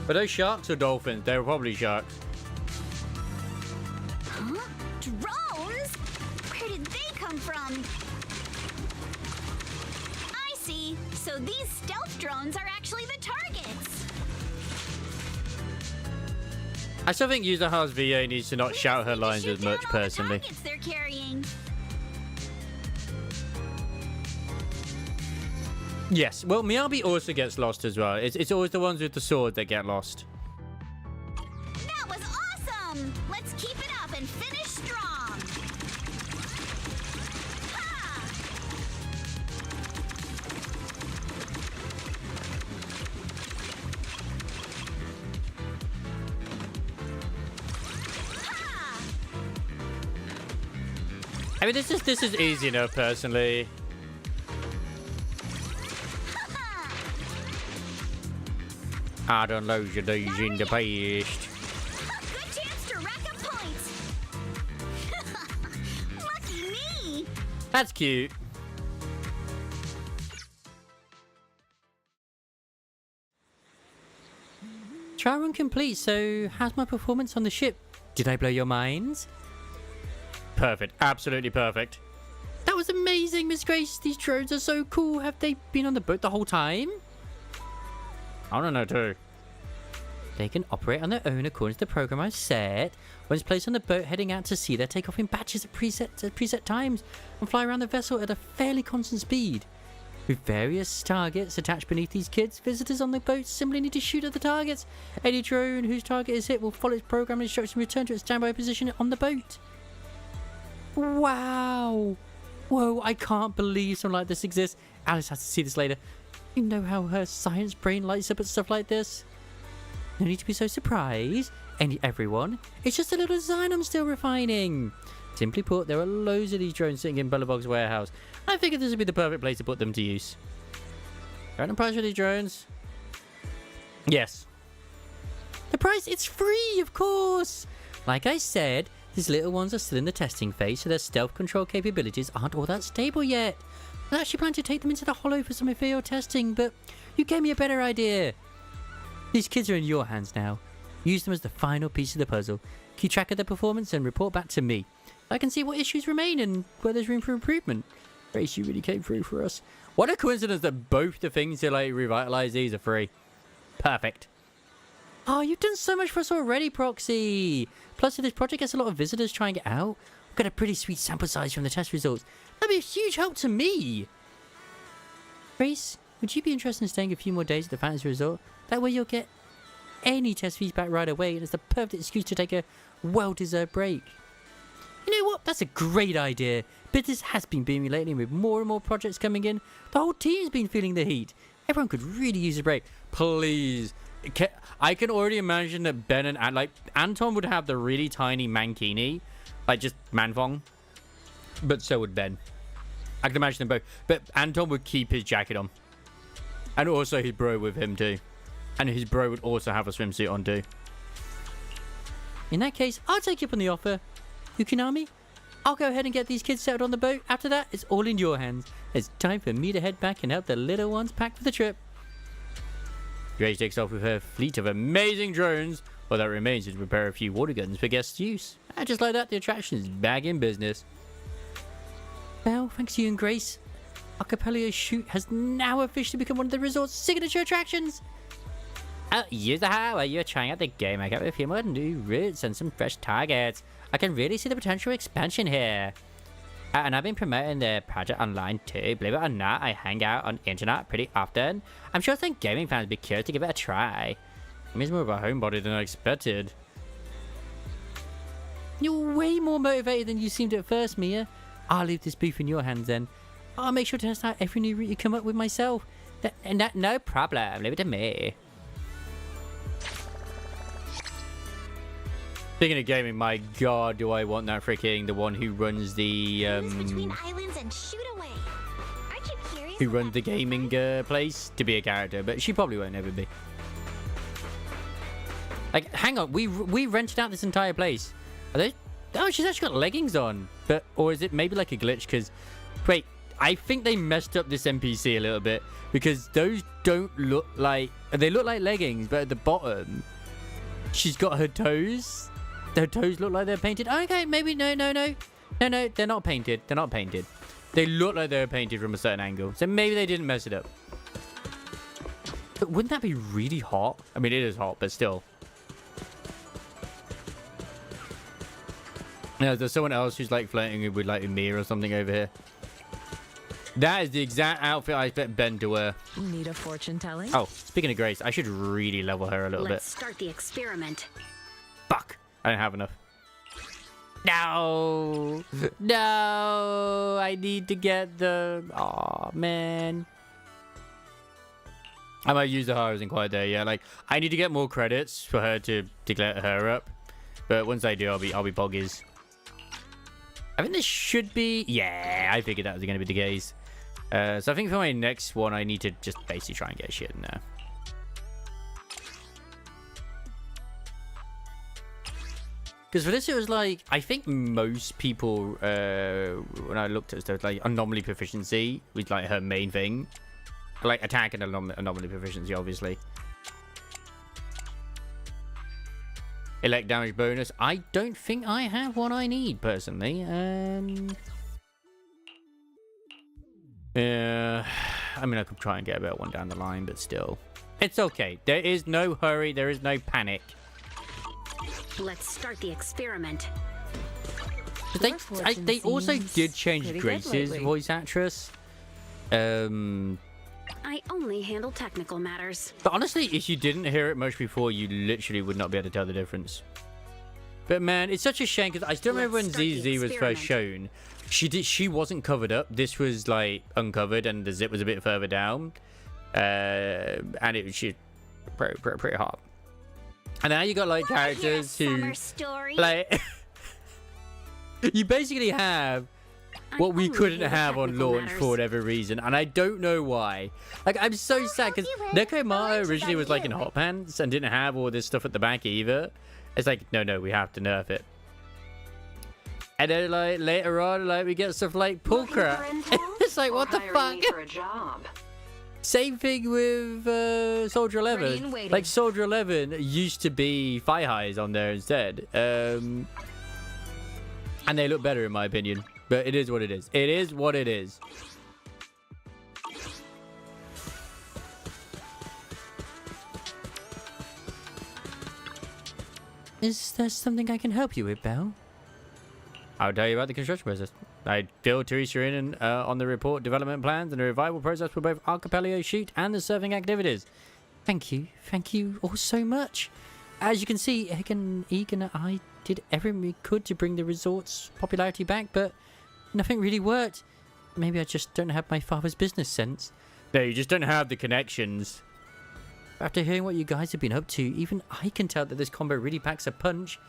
Are those sharks or dolphins? They were probably sharks. Huh? Drones? Where did they come from? I see. So these stealth drones are actually the targets. I still think Yuzaha's VA needs to not shout her lines as much, personally. The targets they're carrying. Yes, well, Miyabi also gets lost as well. It's always the ones with the sword that get lost. That was awesome! Let's keep it up and finish strong. Ha! Ha! I mean, this is easy enough, personally. I don't lose your days in the past. Good chance to rack up points. Lucky me. That's cute. Trial run complete, so how's my performance on the ship? Did I blow your minds? Perfect. Absolutely perfect. That was amazing, Miss Grace. These drones are so cool. Have they been on the boat the whole time? I don't know too. They can operate on their own according to the program I've set. Once placed on the boat heading out to sea, they take off in batches at preset times and fly around the vessel at a fairly constant speed. With various targets attached beneath these kids, visitors on the boat simply need to shoot at the targets. Any drone whose target is hit will follow its program instructions and return to its standby position on the boat. Wow! Whoa, I can't believe something like this exists. Alice has to see this later. You know how her science brain lights up at stuff like this? No need to be so surprised. Everyone, it's just a little design I'm still refining. Simply put, there are loads of these drones sitting in Bullybog's warehouse. I figured this would be the perfect place to put them to use. Random price for these drones? Yes. The price? It's free, of course! Like I said, these little ones are still in the testing phase, so their stealth control capabilities aren't all that stable yet. I actually plan to take them into the Hollow for some field testing, but you gave me a better idea. These kids are in your hands now. Use them as the final piece of the puzzle. Keep track of their performance and report back to me. I can see what issues remain and where there's room for improvement. Grace, you really came through for us. What a coincidence that both the things to like revitalize these are free. Perfect. Oh, you've done so much for us already, Proxy. Plus, if this project gets a lot of visitors trying it out, we've got a pretty sweet sample size from the test results. That'd be a huge help to me. Grace, would you be interested in staying a few more days at the Fantasy Resort? That way you'll get any test feedback right away, and it's the perfect excuse to take a well-deserved break. You know what? That's a great idea. Business has been booming lately, and with more and more projects coming in, the whole team's been feeling the heat. Everyone could really use a break. Please. I can already imagine that Ben and like Anton would have the really tiny mankini, like just manfong, but so would Ben. I can imagine them both. But Anton would keep his jacket on, and also his bro with him too, and his bro would also have a swimsuit on too. In that case, I'll take you up on the offer. Yukinami, I'll go ahead and get these kids settled on the boat. After that, it's all in your hands. It's time for me to head back and help the little ones pack for the trip. Grace takes off with her fleet of amazing drones. All that remains is to prepare a few water guns for guests' use. And just like that, the attraction is back in business. Well, thanks to you and Grace, Acapella Shoot has now officially become one of the resort's signature attractions. Use the how while you're trying out the game. I got a few more new routes and some fresh targets. I can really see the potential expansion here. And I've been promoting the project online too. Believe it or not, I hang out on the internet pretty often. I'm sure some gaming fans would be curious to give it a try. He's more of a homebody than I expected. You're way more motivated than you seemed at first, Mia. I'll leave this booth in your hands then. I'll make sure to test out every new route you come up with myself. No problem. Leave it to me. Speaking of gaming, my god, do I want that freaking the one who runs the between islands and shoot away. Aren't you curious? Who runs the gaming place to be a character, but she probably won't ever be. Like, hang on, we rented out this entire place. Are they? Oh, she's actually got leggings on. But or is it maybe like a glitch? Because wait, I think they messed up this NPC a little bit because those don't look like they look like leggings, but at the bottom, she's got her toes. Their toes look like they're painted. Okay, maybe no, they're not painted. They're not painted. They look like they were painted from a certain angle. So maybe they didn't mess it up. But wouldn't that be really hot? I mean, it is hot, but still. Yeah, there's someone else who's like flirting with like Mia or something over here. That is the exact outfit I expect Ben to wear. Need a fortune telling? Oh, speaking of Grace, I should really level her a little bit. Let's start the experiment. Fuck. I don't have enough. No. No. I need to get the... Aw, man. I might use the I wasn't quite there yet. Like, I need to get more credits for her to get her up. But once I do, I'll be boggies. I think this should be... Yeah, I figured that was going to be the case. So I think for my next one, I need to just basically try and get shit in there. Because for this, it was like, I think most people, when I looked at stuff, like anomaly proficiency was like her main thing. Like attack and anomaly proficiency, obviously. Elect damage bonus. I don't think I have what I need, personally. Yeah, I mean, I could try and get a better one down the line, but still. It's okay. There is no hurry. There is no panic. Let's start the experiment. They also did change Grace's voice actress. I only handle technical matters. But honestly, if you didn't hear it much before, you literally would not be able to tell the difference. But man, it's such a shame because I still remember when ZZ was first shown. She wasn't covered up. This was like uncovered, and the zip was a bit further down, and it was pretty hot. And now you got like characters who like you basically have what we couldn't have on launch for whatever reason, and I don't know why. Like, I'm so sad because Nekomato originally was like in hot pants and didn't have all this stuff at the back either. It's like, no, we have to nerf it. And then like later on, like we get stuff like Pulcra. It's like, what the fuck? Same thing with Soldier 11. Like Soldier 11 used to be thigh highs on there instead, and they look better in my opinion. But it is what it is. It is what it is. Is there something I can help you with, Belle? I'll tell you about the construction process. I filled Teresa in on the report development plans and the revival process for both Archipelago shoot and the surfing activities. Thank you. Thank you all so much. As you can see, Egan and I did everything we could to bring the resort's popularity back, but nothing really worked. Maybe I just don't have my father's business sense. No, you just don't have the connections. After hearing what you guys have been up to, even I can tell that this combo really packs a punch.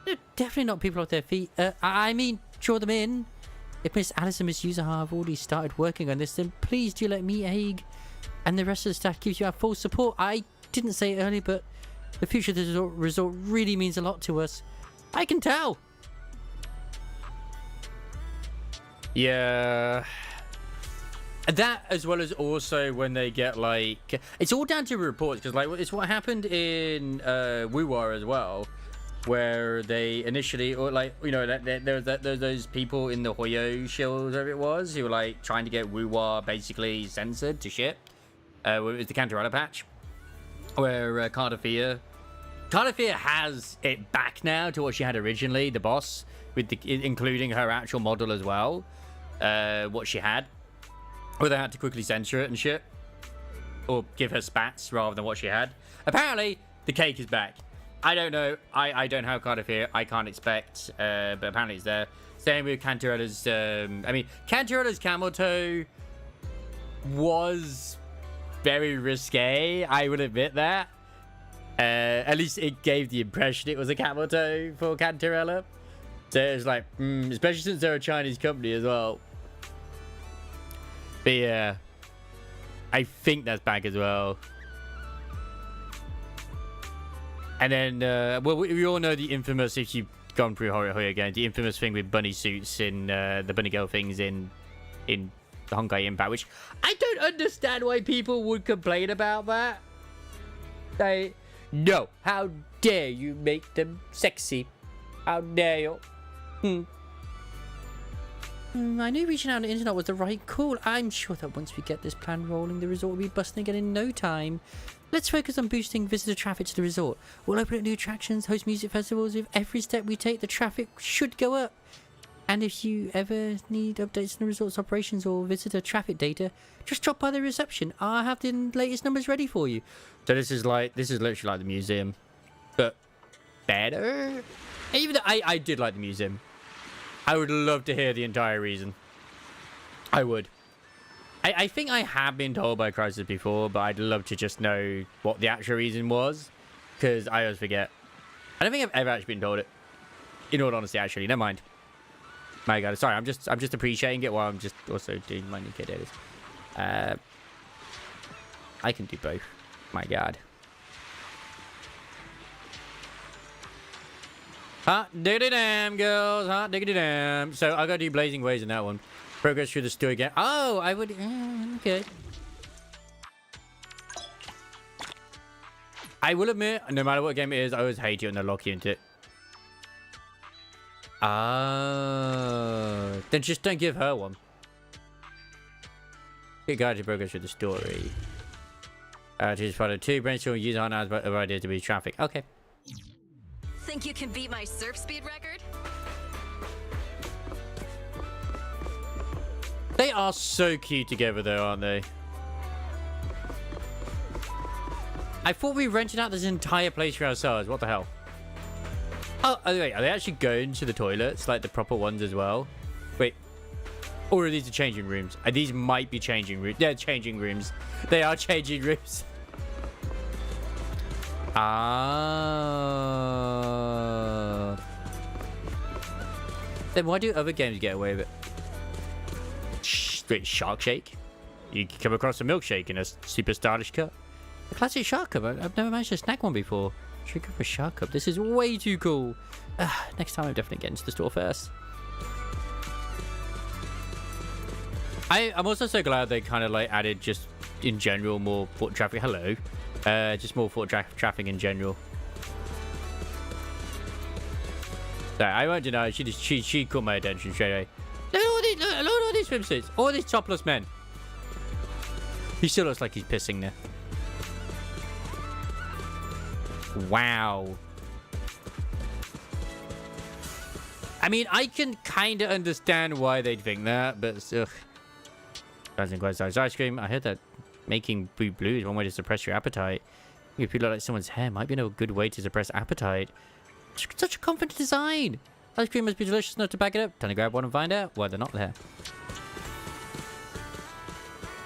They're definitely not people off their feet. I mean, draw them in. If Miss Alice and Miss Yuzaha have already started working on this, then please do let me, Aig, and the rest of the staff give you our full support. I didn't say it earlier, but the future of the resort really means a lot to us. I can tell. Yeah. That, as well as also when they get like, it's all down to reports, because like it's what happened in Wuwa as well, where they initially, or like, you know, there's those people in the Hoyo shield, whatever it was, who were like trying to get Wuwa basically censored to shit. It was the Cantarella patch, where Cardafia has it back now to what she had originally, the boss, with the including her actual model as well. What she had, where they had to quickly censor it and shit, or give her spats rather than what she had. Apparently the cake is back. I don't know. I don't have Cardiff here. I can't expect, but apparently it's there. Same with Cantarella's. I mean, Cantarella's camel toe was very risque. I will admit that. At least it gave the impression it was a camel toe for Cantarella. So it's like, especially since they're a Chinese company as well. But yeah, I think that's back as well. And then, well, we all know the infamous, if you've gone through Hoyo again, the infamous thing with bunny suits in the bunny girl things in the Honkai Impact, which I don't understand why people would complain about that. No, how dare you make them sexy? How dare you? I knew reaching out on the internet was the right call. I'm sure that once we get this plan rolling, the resort will be busting again in no time. Let's focus on boosting visitor traffic to the resort. We'll open up new attractions, host music festivals. With every step we take, the traffic should go up. And if you ever need updates on the resort's operations or visitor traffic data, just drop by the reception. I'll have the latest numbers ready for you. So this is literally like the museum, but better. Even though I did like the museum. I would love to hear the entire reason. I would. I think I have been told by Crisis before, but I'd love to just know what the actual reason was, because I always forget. I don't think I've ever actually been told it. In all honesty, actually, never mind. My God, sorry, I'm just appreciating it while I'm just also doing my Nikkei dailies. I can do both. My God. Hot diggity damn, girls. Hot diggity damn. So I gotta do Blazing Ways in that one. Progress through the story again. Oh, I would. Okay. I will admit, no matter what game it is, I always hate it when they lock you into it. Then just don't give her one. Get guide to progress through the story. Choose photo 2. Brainstorm use our idea to be traffic. Okay. Think you can beat my surf speed record? They are so cute together, though, aren't they? I thought we rented out this entire place for ourselves. What the hell? Oh, wait. Are they actually going to the toilets? Like the proper ones as well? Wait. Or are these the changing rooms? These might be changing rooms. They're changing rooms. They are changing rooms. Ah. Then why do other games get away with it? Wait, Shark Shake? You can come across a milkshake in a super stylish cup. A classic shark cup. I've never managed to snack one before. Should go for a shark cup. This is way too cool. Next time I'm definitely getting to the store first. I'm also so glad they kind of like added just in general more foot traffic. Hello. Just more foot traffic in general. So I won't deny she caught my attention straight away. Look at all these swimsuits. All these topless men. He still looks like he's pissing there. Wow. I mean, I can kind of understand why they'd think that, but ugh. Doesn't quite size ice cream. I heard that making blue is one way to suppress your appetite. If you look like someone's hair, might be no good way to suppress appetite. Such a confident design. Ice cream must be delicious enough to back it up. Time to grab one and find out why they're not there.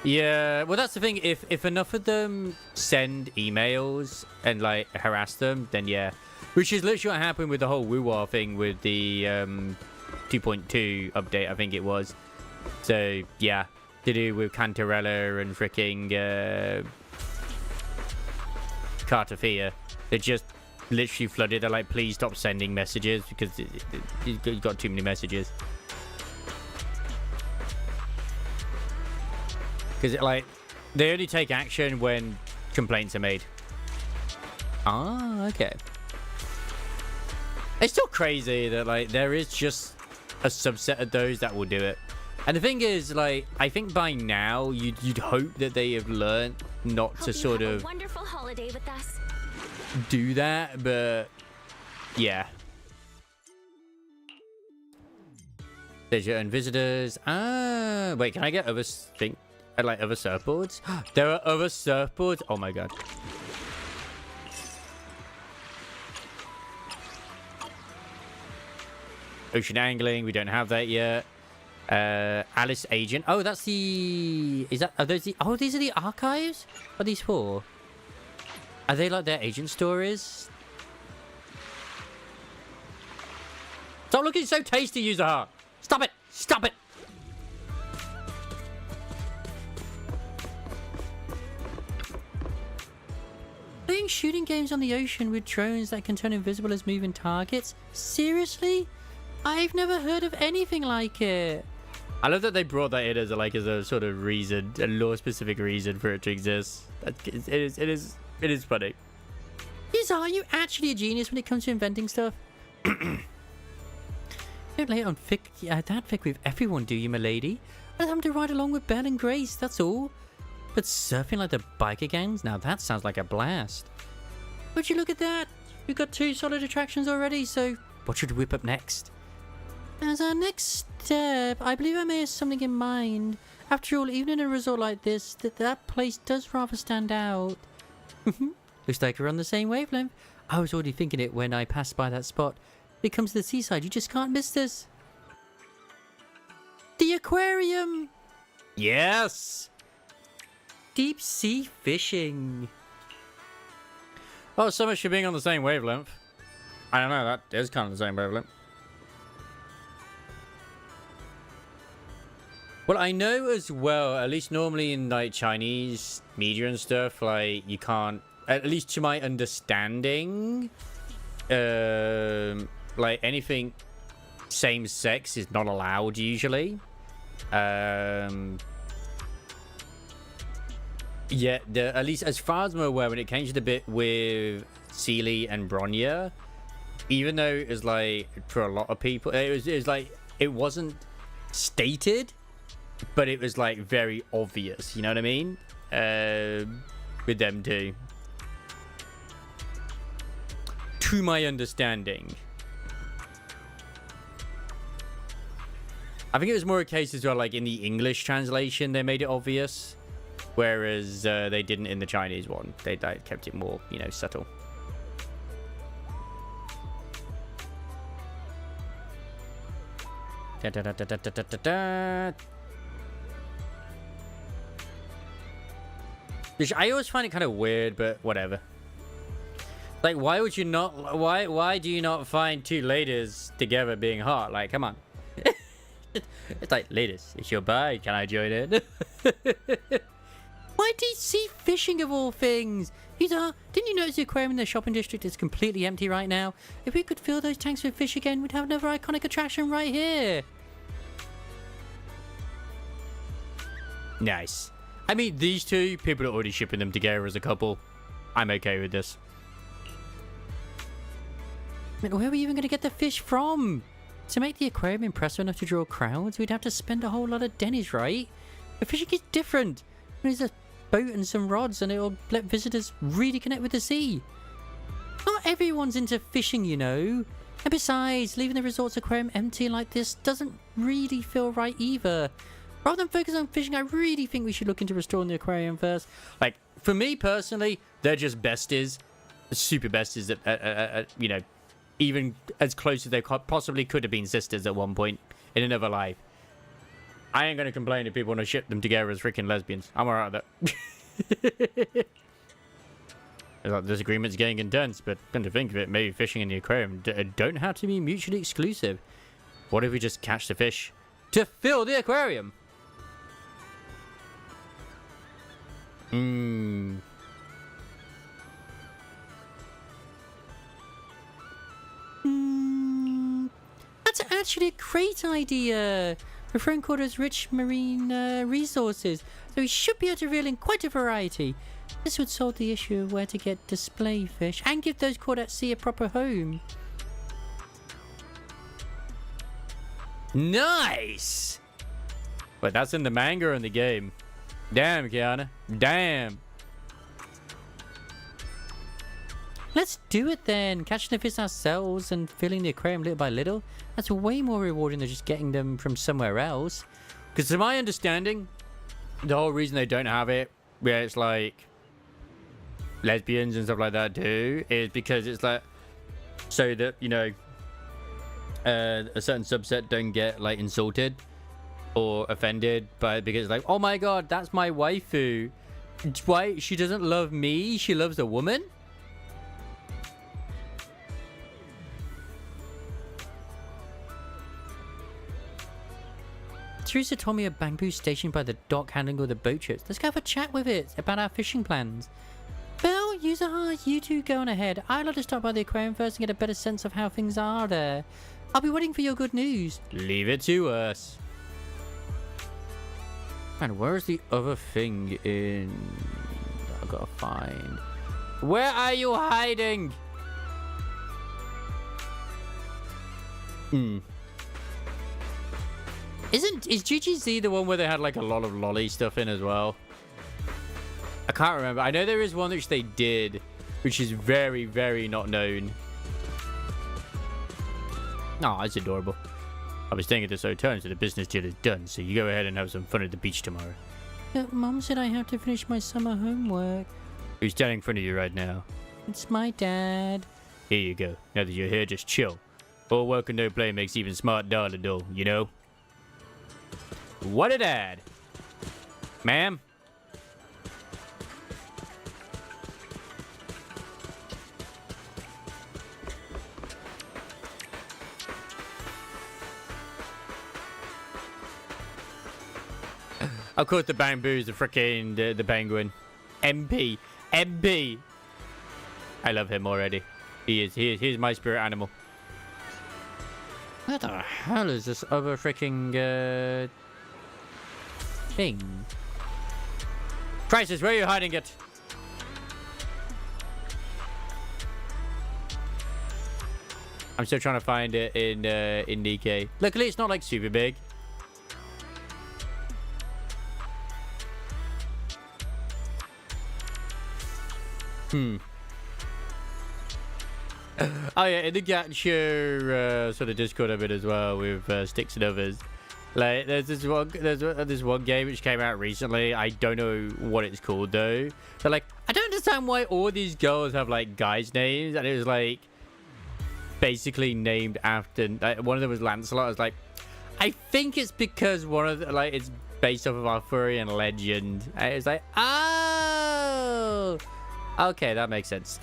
Yeah, well, that's the thing. If enough of them send emails and like harass them, then yeah. Which is literally what happened with the whole woo-wah thing with the 2.2 update, I think it was. So yeah, to do with Cantarella and freaking Cartafia. They just literally flooded. They're like, please stop sending messages because you got too many messages. Because like they only take action when complaints are made. Ah, okay. It's still crazy that like there is just a subset of those that will do it. And the thing is, like, I think by now you'd hope that they have learned not to sort of a wonderful holiday with us. Do that, but yeah. There's your own visitors. Ah, wait, can I get other like other surfboards? There are other surfboards. Oh my god. Ocean angling, we don't have that yet. Alice Agent. Oh, that's the... Are those the... Oh, these are the archives? What are these for? Are they like their agent stories? Stop looking so tasty, user heart. Stop it. Stop it. Playing shooting games on the ocean with drones that can turn invisible as moving targets? Seriously? I've never heard of anything like it. I love that they brought that in as a sort of reason, a lore-specific reason for it to exist. It is funny. Are you actually a genius when it comes to inventing stuff? Don't lay it on that thick with everyone, do you, my lady? I want to ride along with Belle and Grace, that's all. But surfing like the biker gangs? Now that sounds like a blast. Would you look at that? We've got 2 solid attractions already, so what should we whip up next? As our next step, I believe I may have something in mind. After all, even in a resort like this, that place does rather stand out. Looks like we're on the same wavelength. I was already thinking it when I passed by that spot. When it comes to the seaside, you just can't miss this. The aquarium! Yes! Deep sea fishing. Oh, so much for being on the same wavelength. I don't know, that is kind of the same wavelength. Well, I know as well, at least normally in like Chinese media and stuff, like you can't, at least to my understanding, like anything same sex is not allowed usually. Yeah, at least as far as I'm aware, when it came to the bit with Seely and Bronya, even though it was like for a lot of people, it was like it wasn't stated, but it was like very obvious. You know what I mean? with them two. To my understanding. I think it was more a case as well, like in the English translation, they made it obvious. Whereas they didn't in the Chinese one. They kept it more, you know, subtle. Da, da, da, da, da, da, da, da. Which I always find it kind of weird, but whatever. Like, why would you not... Why do you not find two ladies together being hot? Like, come on. It's like, ladies, it's your bye. Can I join in? Why DC fishing of all things? Didn't you notice the aquarium in the shopping district is completely empty right now? If we could fill those tanks with fish again, we'd have another iconic attraction right here. Nice. I mean, these two, people are already shipping them together as a couple. I'm okay with this. Like, where are we even going to get the fish from? To make the aquarium impressive enough to draw crowds, we'd have to spend a whole lot of dennies, right? The fishing is different. There's a boat and some rods, and it'll let visitors really connect with the sea. Not everyone's into fishing, you know. And besides, leaving the resort's aquarium empty like this doesn't really feel right either. Rather than focus on fishing, I really think we should look into restoring the aquarium first. Like, for me personally, they're just besties. Super besties at you know, even as close as they possibly could have been sisters at one point in another life. I ain't gonna complain if people want to ship them together as freaking lesbians. I'm alright with that. Like, this agreement's getting intense, but come to think of it, maybe fishing in the aquarium don't have to be mutually exclusive. What if we just catch the fish to fill the aquarium? That's actually a great idea. The friend called us rich marine resources, so we should be able to reel in quite a variety. This would solve the issue of where to get display fish and give those caught at sea a proper home. Nice! But that's in the manga or in the game? Damn, Kiana. Damn. Let's do it then. Catching the fish ourselves and filling the aquarium little by little. That's way more rewarding than just getting them from somewhere else. Because to my understanding, the whole reason they don't have it, where it's like lesbians and stuff like that too, is because it's like so that, you know, a certain subset don't get like insulted or offended by it, because it's like, oh my god, that's my waifu. Why she doesn't love me? She loves a woman? Teresa told me a bamboo stationed by the dock handling all the boat trips. Let's go have a chat with it about our fishing plans. Well, user heart, you two go on ahead. I'd like to stop by the aquarium first and get a better sense of how things are there. I'll be waiting for your good news. Leave it to us. And where's the other thing in... I've got to find... Where are you hiding? Is GGZ the one where they had like a lot of lolly stuff in as well? I can't remember. I know there is one which they did, which is very, very not known. Oh, it's adorable. I'll be staying at this hotel until the business deal is done, so you go ahead and have some fun at the beach tomorrow. Mom said I have to finish my summer homework. Who's standing in front of you right now? It's my dad. Here you go. Now that you're here, just chill. All work and no play makes even smart dollar dull, you know? What a dad. Ma'am? Of course the bamboo's the frickin' the penguin. MP. MP. I love him already. He's my spirit animal. Where the hell is this other frickin' thing? Crisis, where are you hiding it? I'm still trying to find it in Nikkei. Luckily, it's not like super big. Oh yeah, in the gacha sort of Discord of it as well with Sticks and others. Like, there's this one game which came out recently. I don't know what it's called though. But like, I don't understand why all these girls have like guys' names, and it was like basically named after. Like, one of them was Lancelot. I was like, I think it's because one of the, like, it's based off of Arthurian legend. And it was like, oh, okay, that makes sense.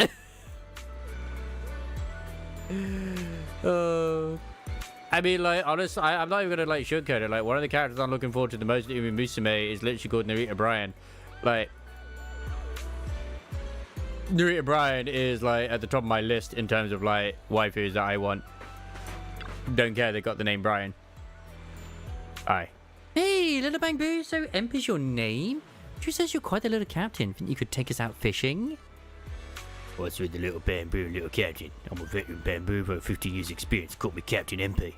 I mean, like, honestly, I'm not even gonna like sugarcoat it. Like, one of the characters I'm looking forward to the most in Musume is literally called Narita Bryan. Like, Narita Bryan is like at the top of my list in terms of like waifus that I want. Don't care they got the name Brian. Aye. Hey, little bamboo. So Emp is your name? She says you're quite the little captain. Think you could take us out fishing? What's with the little bamboo and little captain? I'm a veteran bamboo with over 15 years experience. Call me Captain MP.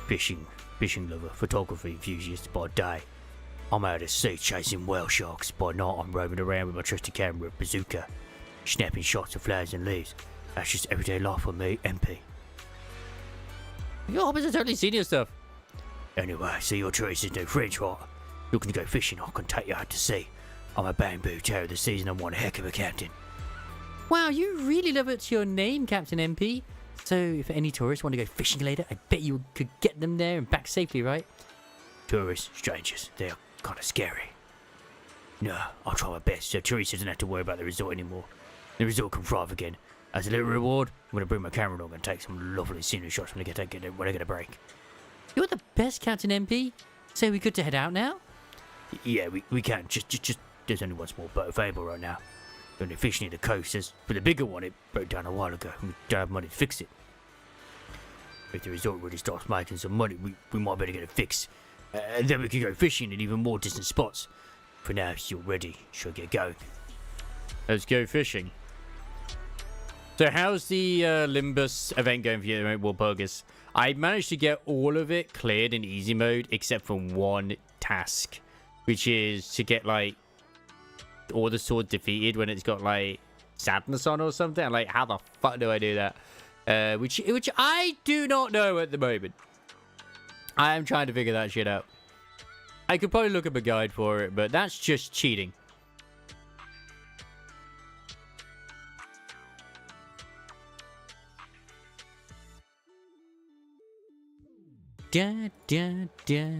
Fishing lover, photography enthusiast by day. I'm out at sea chasing whale sharks. By night I'm roaming around with my trusty camera bazooka, snapping shots of flowers and leaves. That's just everyday life for me, MP. Your hobbies are totally senior stuff. Anyway, so your choice is no French, right? Looking to go fishing, I can take you out to sea. I'm a bamboo terror of the season. I'm one heck of a captain. Wow, you really love it your name, Captain MP. So, if any tourists want to go fishing later, I bet you could get them there and back safely, right? Tourists, strangers, they're kind of scary. No, I'll try my best so Teresa doesn't have to worry about the resort anymore. The resort can thrive again. As a little reward, I'm going to bring my camera along and take some lovely scenery shots when I get a break. You're the best, Captain MP. So we good to head out now? Yeah, we can. Just there's only one small boat available right now. The only fish near the coast is, but the bigger one, it broke down a while ago, and we don't have money to fix it. If the resort really starts making some money, we might better get it fixed. And then we can go fishing in even more distant spots. For now, if you're ready, should get going. Let's go fishing. So how's the Limbus event going for you, Walpurgis? I managed to get all of it cleared in easy mode, except for one task, which is to get, like, all the swords defeated when it's got, like, sadness on or something. Like, how the fuck do I do that? Which I do not know at the moment. I am trying to figure that shit out. I could probably look up a guide for it, but that's just cheating. Da, da, da.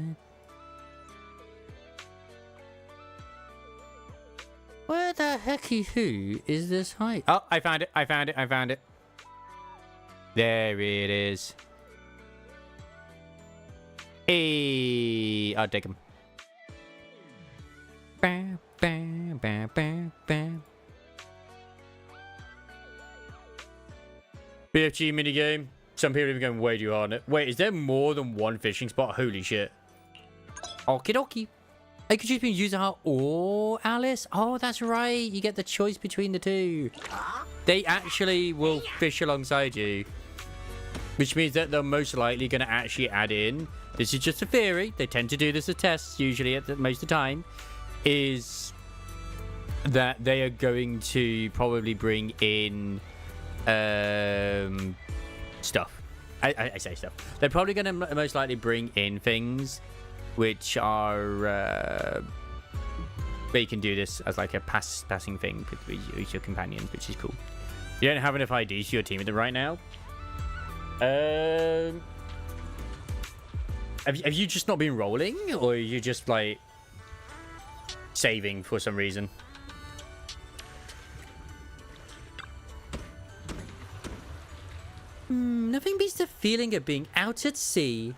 Where the hecky who is this height? Oh, I found it. There it is. Hey, I'll take him. Bam, bam, bam, bam, bam. BFG minigame. Some people are even going way too hard on it. Wait, is there more than one fishing spot? Holy shit. Okie dokie. I could choose between Yuzuha or Alice. Oh, that's right. You get the choice between the two. They actually will fish alongside you. Which means that they're most likely going to actually add in. This is just a theory. They tend to do this as tests, usually at most of the time. Is that they are going to probably bring in stuff. I say stuff. They're probably going to most likely bring in things which are where you can do this as like a passing thing with your companions, which is cool. You don't have enough IDs for your team right now. Have you just not been rolling, or are you just like saving for some reason? Nothing beats the feeling of being out at sea.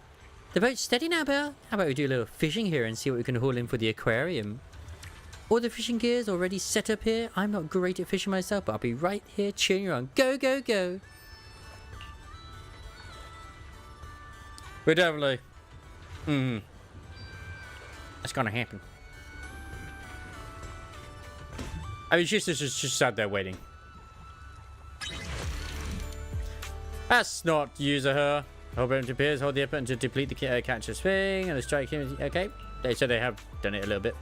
The boat's steady now, Belle. How about we do a little fishing here and see what we can haul in for the aquarium? All the fishing gear's already set up here. I'm not great at fishing myself, but I'll be right here cheering you on. Go, go, go. We're definitely... That's gonna happen. I mean, she's just sat there waiting. That's not user her. Hold button to appears, hold the up button to deplete the catcher's thing, and the strike him. Okay, so they have done it a little bit.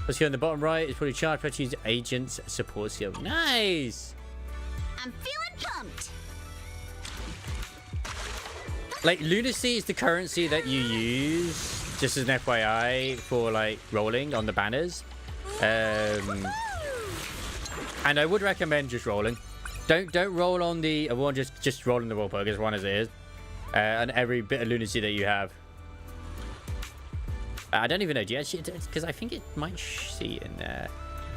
Let's go on the bottom right. It's probably charge press use agents support skill. Nice. I'm feeling pumped. Like, lunacy is the currency that you use, just as an FYI, for like rolling on the banners. And I would recommend just rolling. Don't roll on the one, just roll in the roll poggers one as it is. And every bit of lunacy that you have. I don't even know, do you actually, because I think it might see it in there.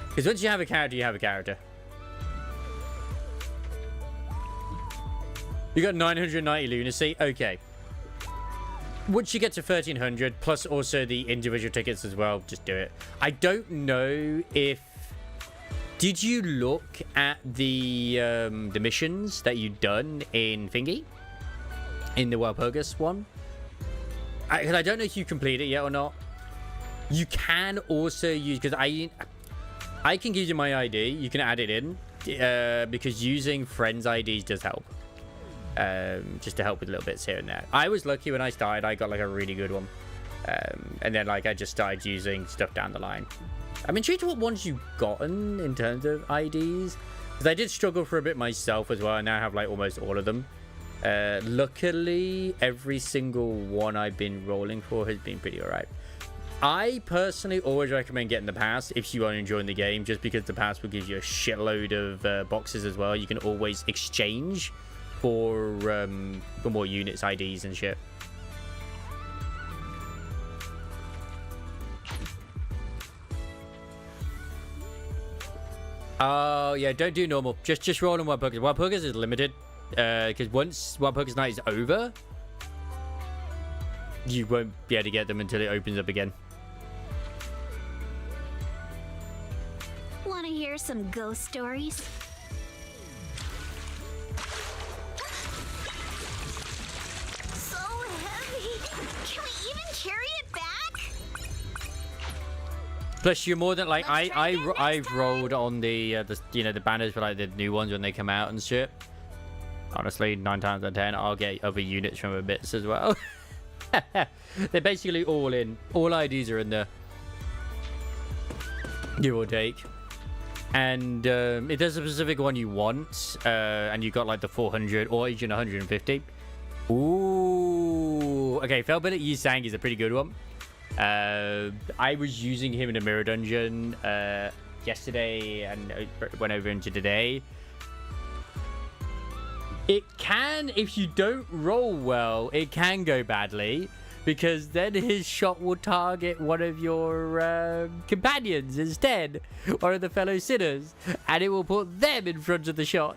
Because once you have a character, you have a character. You got 990 lunacy. Okay. Once you get to 1300, plus also the individual tickets as well, just do it. I don't know if... Did you look at the missions that you've done in Thingy? In the Walpurgis one? Because I don't know if you completed it yet or not. You can also use... Because I can give you my ID. You can add it in. Because using friends' IDs does help. Just to help with little bits here and there. I was lucky when I started. I got like a really good one. And then like I just started using stuff down the line. I'm intrigued what ones you've gotten in terms of IDs. Because I did struggle for a bit myself as well. I now have like almost all of them. Luckily, every single one I've been rolling for has been pretty alright. I personally always recommend getting the pass if you are enjoying the game, just because the pass will give you a shitload of boxes as well. You can always exchange for more units, IDs and shit. Oh yeah, don't do normal. Just roll on Walpurgis. Walpurgis is limited. Because once Walpurgis night is over, you won't be able to get them until it opens up again. Want to hear some ghost stories? So heavy. Can we even carry it back? Plus, you're more than like I've rolled on the the banners for like the new ones when they come out and shit. Honestly, 9 times out of 10, I'll get other units from a bits as well. They're basically all in. All IDs are in there. Give or take. And if there's a specific one you want, and you got like the 400 or even 150. Ooh. Okay, Felbin Yi Sang is a pretty good one. I was using him in a mirror dungeon yesterday and went over into today. It can, if you don't roll well, it can go badly, because then his shot will target one of your companions instead, one of the fellow sinners, and it will put them in front of the shot.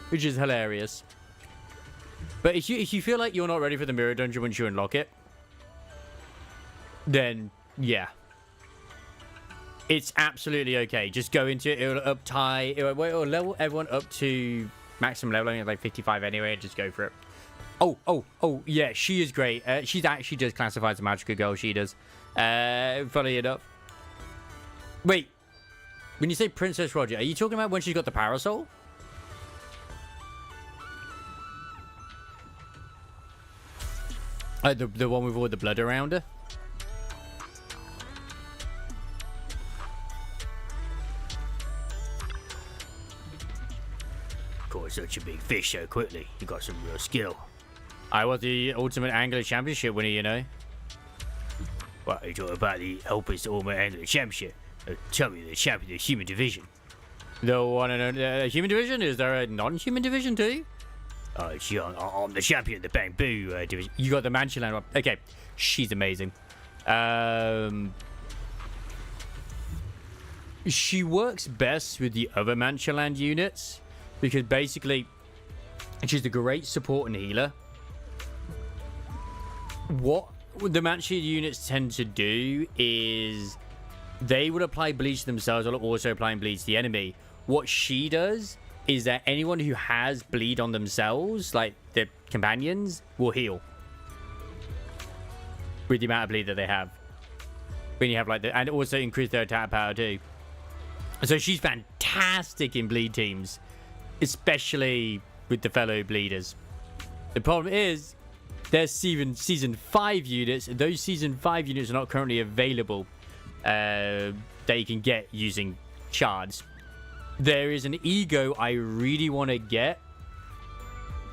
Which is hilarious. But if you feel like you're not ready for the mirror dungeon once you unlock it, then yeah. It's absolutely okay. Just go into it. It'll it'll level everyone up to maximum level. I think like 55 anyway. Just go for it. Oh, yeah. She is great. She's actually just classified as a magical girl. She does. Funny enough. Wait. When you say Princess Roger, are you talking about when she's got the parasol? The one with all the blood around her? Caught such a big fish so quickly. You got some real skill. I was the Ultimate Angler Championship winner, you know. What, are you talking about the Helpers Ultimate Angler Championship? Tell me the champion of the human division. The one and only human division? Is there a non-human division too? Oh, I'm the champion of the Bang Boo division. You got the Manchuland one. Okay, she's amazing. She works best with the other Manchuland units, because basically she's a great support and healer. What the Manchuland units tend to do is they will apply bleach themselves while also applying bleach to the enemy. What she does is that anyone who has bleed on themselves, like the companions, will heal with the amount of bleed that they have. When you have like and also increase their attack power too. So she's fantastic in bleed teams, especially with the fellow bleeders. The problem is There's season 5 units. Those season 5 units are not currently available. That you can get using shards. There is an ego I really want to get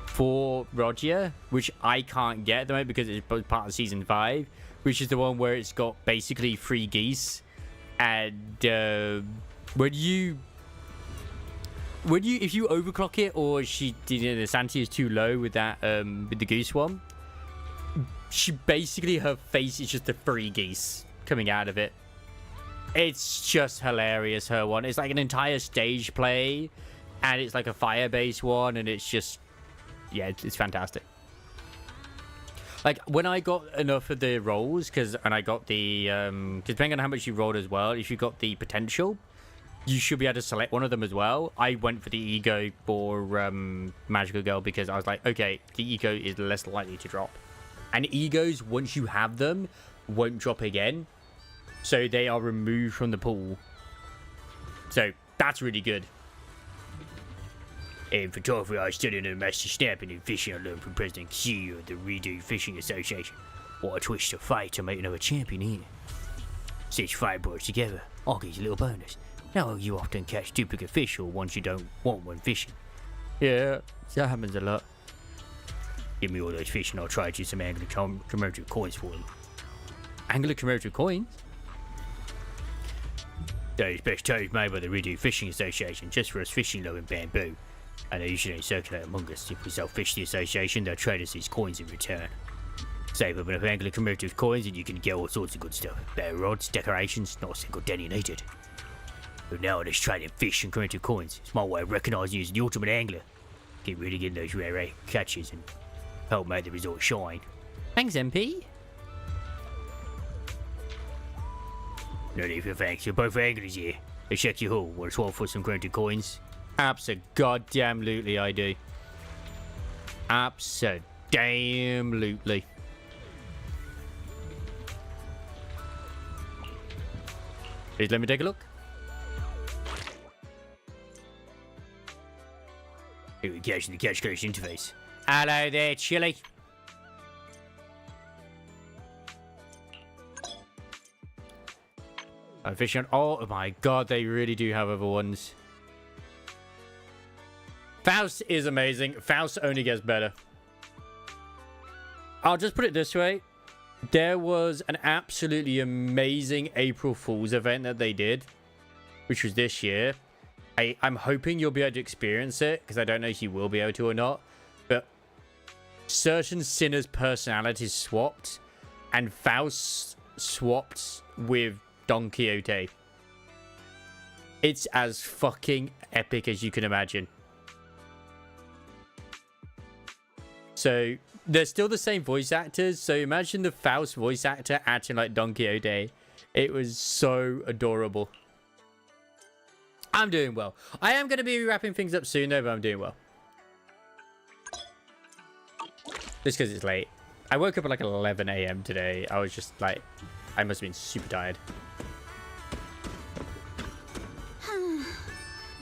for Roger, which I can't get at the moment because it's part of season 5, which is the one where it's got basically 3 geese, and if you overclock it, or the sanity is too low with that with the goose one, she basically, her face is just the 3 geese coming out of it. It's just hilarious, her one. It's like an entire stage play, and it's like a fire-based one, and it's just, yeah, it's fantastic. Like, when I got enough of the rolls, and I got the, cause depending on how much you rolled as well, if you got the potential, you should be able to select one of them as well. I went for the ego for Magical Girl because I was like, okay, the ego is less likely to drop. And egos, once you have them, won't drop again. So they are removed from the pool. So that's really good. In photography, I studied a master snapping and fishing I learned from President Xi of the Redo Fishing Association. What a twist of fate to make another champion here. Since 5 brought together, I'll give you a little bonus. Now you often catch duplicate fish or ones you don't want when fishing. Yeah, that happens a lot. Give me all those fish and I'll try to use some angler commemorative coins for you. Angler commemorative coins? Those best toes made by the Redo Fishing Association, just for us fishing low in bamboo. And they usually circulate among us. If we sell fish to the association, they'll trade us these coins in return. Save up enough angler commemorative coins and you can get all sorts of good stuff. Better rods, decorations, not a single penny needed. But now it's trading fish and commemorative coins. It's my way of recognising you as the ultimate angler. Keep really getting those rare catches and help make the resort shine. Thanks, MP. No need for thanks. You're both anglers here. Let's check your haul. Want to swap for some commemorative coins? Abso-goddamn-lutely I do. Abso-damn-lutely. Please let me take a look. Here we catch the catch creation interface. Hello there, Chili. I'm fishing on. Oh my god, they really do have other ones. Faust is amazing. Faust only gets better. I'll just put it this way. There was an absolutely amazing April Fool's event that they did, which was this year. I'm hoping you'll be able to experience it, because I don't know if you will be able to or not. But certain sinners' personalities swapped, and Faust swapped with Don Quixote. It's as fucking epic as you can imagine. So they're still the same voice actors. So imagine the Faust voice actor acting like Don Quixote. It was so adorable. I'm doing well. I am going to be wrapping things up soon though, but I'm doing well. Just because it's late. I woke up at like 11 a.m. today. I was just like, I must have been super tired.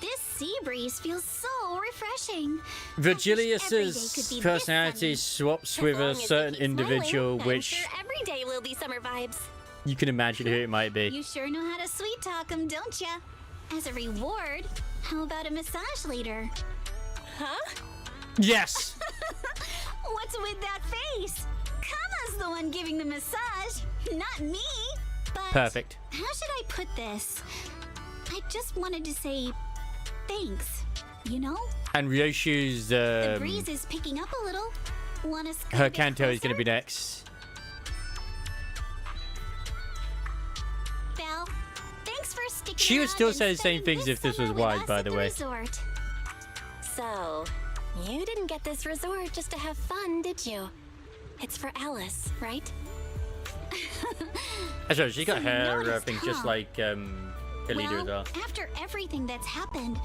This sea breeze feels so refreshing. Virgilius's personality swaps with a certain individual, which I'm sure every day will be summer vibes. you can imagine who it might be. You sure know how to sweet talk him, don't ya? As a reward, how about a massage later? Huh? Yes! What's with that face? Kama's the one giving the massage, not me. But perfect. How should I put this? I just wanted to say thanks, you know? And Ryoshu's the breeze is picking up a little. Want to her Kanto is going to be next. Belle, thanks for sticking She would around still and say the same spending things if this summer was with wide, us by at the way. resort. So, you didn't get this resort just to have fun, did you? It's for Alice, right? Actually, she got So hair, I noticed, think, huh? just like Kalida as well. After everything that's happened,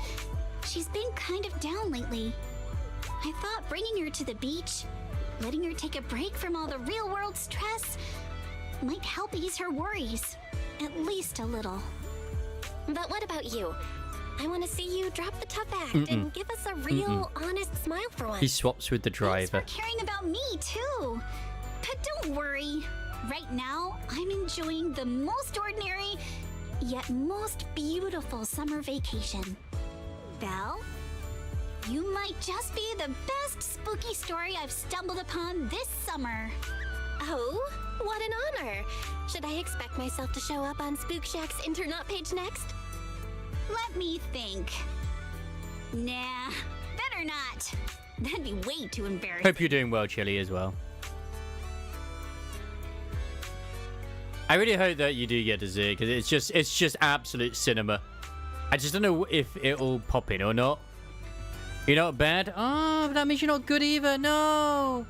she's been kind of down lately. I thought bringing her to the beach, letting her take a break from all the real-world stress, might help ease her worries. At least a little. But what about you? I want to see you drop the tough act and give us a a real, honest smile for once. He swaps with the driver. Thanks for caring about me, too. But don't worry. Right now, I'm enjoying the most ordinary, yet most beautiful summer vacation. Belle, you might just be the best spooky story I've stumbled upon this summer. Oh, what an honor. Should I expect myself to show up on Spook Shack's Internaut page next? Let me think. Nah, better not. That'd be way too embarrassing. Hope you're doing well, Chili, as well. I really hope that you do get to see it, because it's just absolute cinema. I just don't know if it'll pop in or not. You're not bad? Oh, that means you're not good either. No.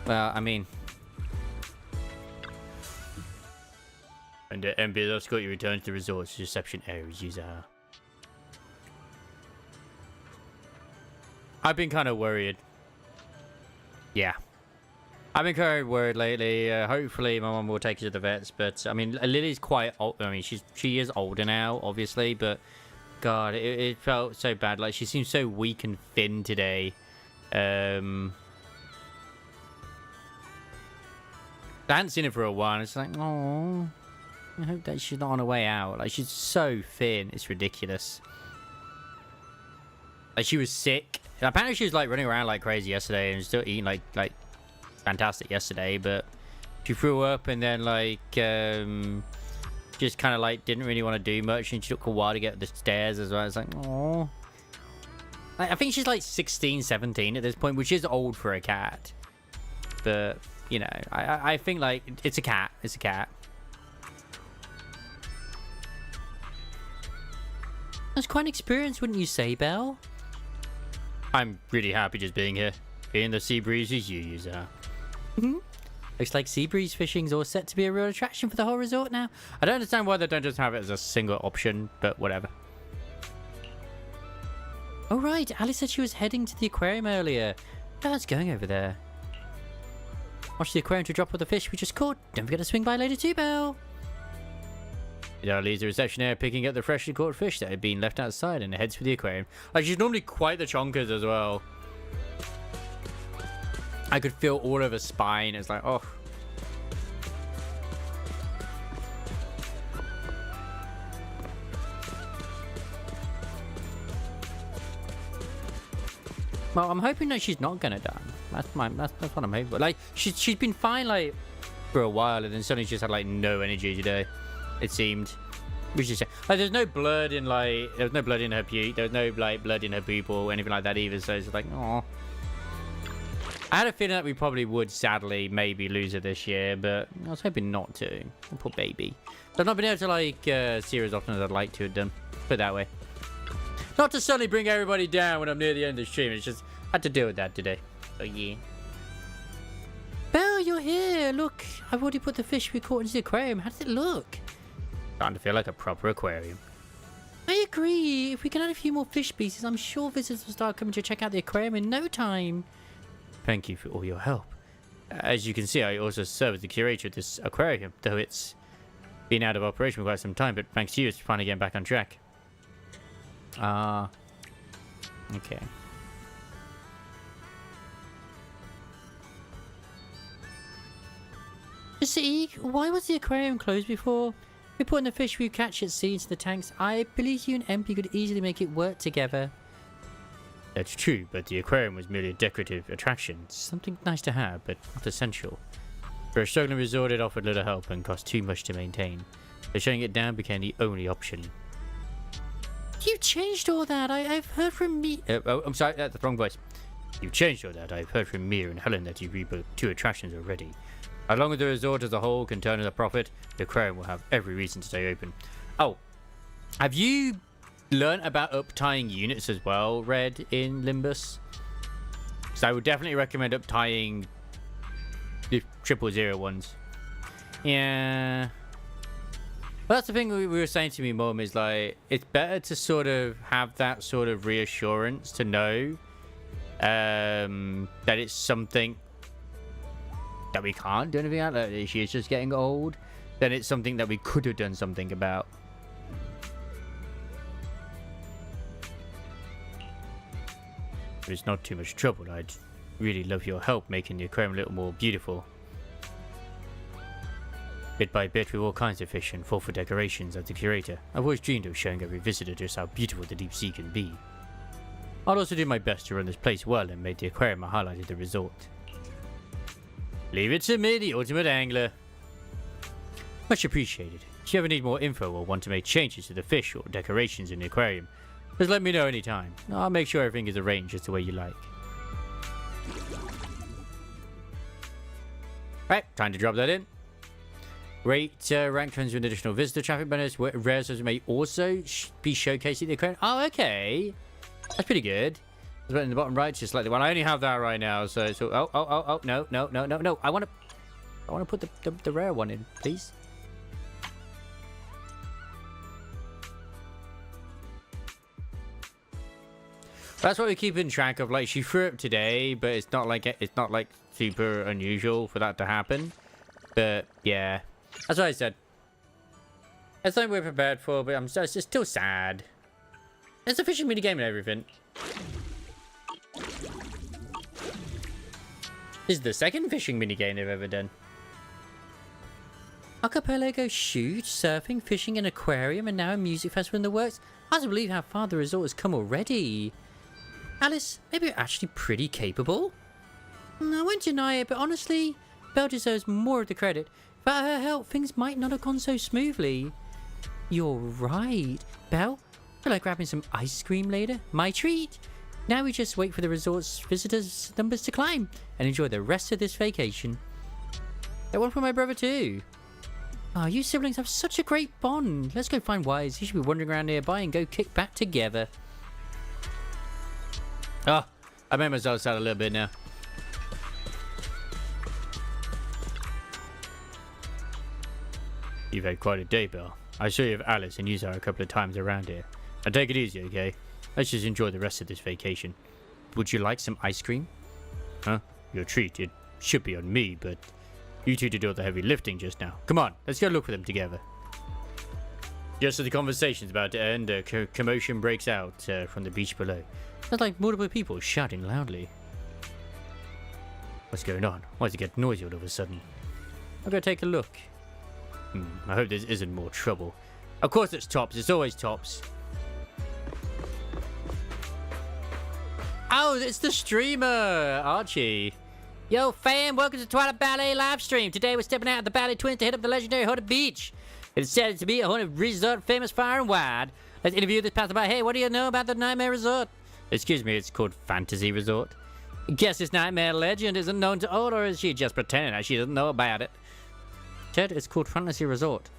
Well, I mean. And MB escort you return to the resort's reception areas. User. I've been kind of worried. Yeah. I've been kind of worried lately. Hopefully my mom will take you to the vets, but I mean Lily's quite old. I mean she is older now, obviously, but God, it felt so bad. Like she seems so weak and thin today. I hadn't seen her for a while. It's like, oh, I hope that she's not on her way out. Like she's so thin, it's ridiculous. Like she was sick. And apparently she was like running around like crazy yesterday and still eating like fantastic yesterday, but she threw up and then like just kind of like didn't really want to do much, and she took a while to get up the stairs as well. It's like, oh, I think she's like 16, 17 at this point, which is old for a cat, but you know, I think like it's a cat. That's quite an experience, wouldn't you say, Belle? I'm really happy just being here. Being the sea breezes you use are. Looks like sea breeze fishing's all set to be a real attraction for the whole resort now. I don't understand why they don't just have it as a single option, but whatever. Oh right, Alice said she was heading to the aquarium earlier. That's going over there. Watch the aquarium to drop all the fish we just caught. Don't forget to swing by later too, Belle. It leaves the reception area picking up the freshly caught fish that had been left outside and heads for the aquarium. Like she's normally quite the chonkers as well. I could feel all of her spine. It's like, oh. Well, I'm hoping that she's not gonna die. That's what I'm hoping for. Like she's been fine like for a while, and then suddenly she just had like no energy today. It seemed, which is like there's no blood in like there was no blood in her puke. There was no like blood in her pupil or anything like that either. So it's like, oh. I had a feeling that we probably would, sadly, maybe lose her this year, but I was hoping not to. Poor baby. So I've not been able to, like, see her as often as I'd like to have done. Put it that way. Not to suddenly bring everybody down when I'm near the end of the stream. It's just, I had to deal with that today. So, yeah. Belle, you're here. Look, I've already put the fish we caught into the aquarium. How does it look? Starting to feel like a proper aquarium. I agree. If we can add a few more fish species, I'm sure visitors will start coming to check out the aquarium in no time. Thank you for all your help. As you can see, I also serve as the curator of this aquarium, though it's been out of operation for quite some time, but thanks to you, it's finally getting back on track. Ah. Okay. See, why was the aquarium closed before? We're putting the fish we catch at sea into the tanks. I believe you and MP could easily make it work together. That's true, but the aquarium was merely a decorative attraction. Something nice to have, but not essential. For a struggling resort, it offered little help and cost too much to maintain. So shutting it down became the only option. You've changed all that. I've heard from me. I'm sorry, that's the wrong voice. You've changed all that. I've heard from Mia and Helen that you've rebuilt 2 attractions already. As long as the resort as a whole can turn in a profit, the aquarium will have every reason to stay open. Oh, have you learn about up-tying units as well, Red, in Limbus? So I would definitely recommend up-tying the 000 ones. Yeah. Well, that's the thing we were saying to me, Mum, is like, it's better to sort of have that sort of reassurance to know that it's something that we can't do anything about, that she is just getting old, then it's something that we could have done something about. If it's not too much trouble, I'd really love your help making the aquarium a little more beautiful. Bit by bit, with all kinds of fish and thoughtful decorations as the curator, I've always dreamed of showing every visitor just how beautiful the deep sea can be. I'll also do my best to run this place well and make the aquarium a highlight of the resort. Leave it to me, the ultimate angler. Much appreciated. If you ever need more info or want to make changes to the fish or decorations in the aquarium, just let me know anytime. I'll make sure everything is arranged just the way you like. Right, time to drop that in. Rate rank turns with an additional visitor traffic bonus. Rare zones may also be showcased at the aquarium. Oh, okay. That's pretty good. It's in the bottom right, just like the one. I only have that right now, so no. I want to put the rare one in, please. That's what we're keeping track of. Like, she threw it today, but it's not like super unusual for that to happen. But yeah, that's what I said. It's something we're prepared for, but it's just still sad. It's a fishing minigame and everything. This is the second fishing minigame they've ever done. Archipelago shoot, surfing, fishing, an aquarium, and now a music festival in the works. I can't believe how far the resort has come already. Alice, maybe you're actually pretty capable. I won't deny it, but honestly, Belle deserves more of the credit. Without her help, things might not have gone so smoothly. You're right. Belle, feel like grabbing some ice cream later? My treat. Now we just wait for the resort's visitors' numbers to climb and enjoy the rest of this vacation. That one for my brother too. Oh, you siblings have such a great bond. Let's go find Wise. He should be wandering around nearby and go kick back together. Oh, I made myself sad a little bit now. You've had quite a day, Belle. I saw you with Alice and used her a couple of times around here. Now take it easy, okay? Let's just enjoy the rest of this vacation. Would you like some ice cream? Huh? Your treat. It should be on me, but you two did all the heavy lifting just now. Come on, let's go look for them together. Just as the conversation's about to end, a commotion breaks out from the beach below. Sounds like multiple people shouting loudly. What's going on? Why does it get noisy all of a sudden? I'll go take a look. I hope this isn't more trouble. Of course it's Tops. It's always Tops. Oh, it's the streamer, Archie. Yo, fam, welcome to Twilight Ballet live stream. Today we're stepping out of the Ballet Twins to hit up the legendary Haunted Beach. It's said to be a haunted resort famous far and wide. Let's interview this passerby. Hey, what do you know about the Nightmare Resort? Excuse me, it's called Fantasy Resort. Guess this Nightmare legend isn't known to all, or is she just pretending that she doesn't know about it? Ted, it's called Fantasy Resort.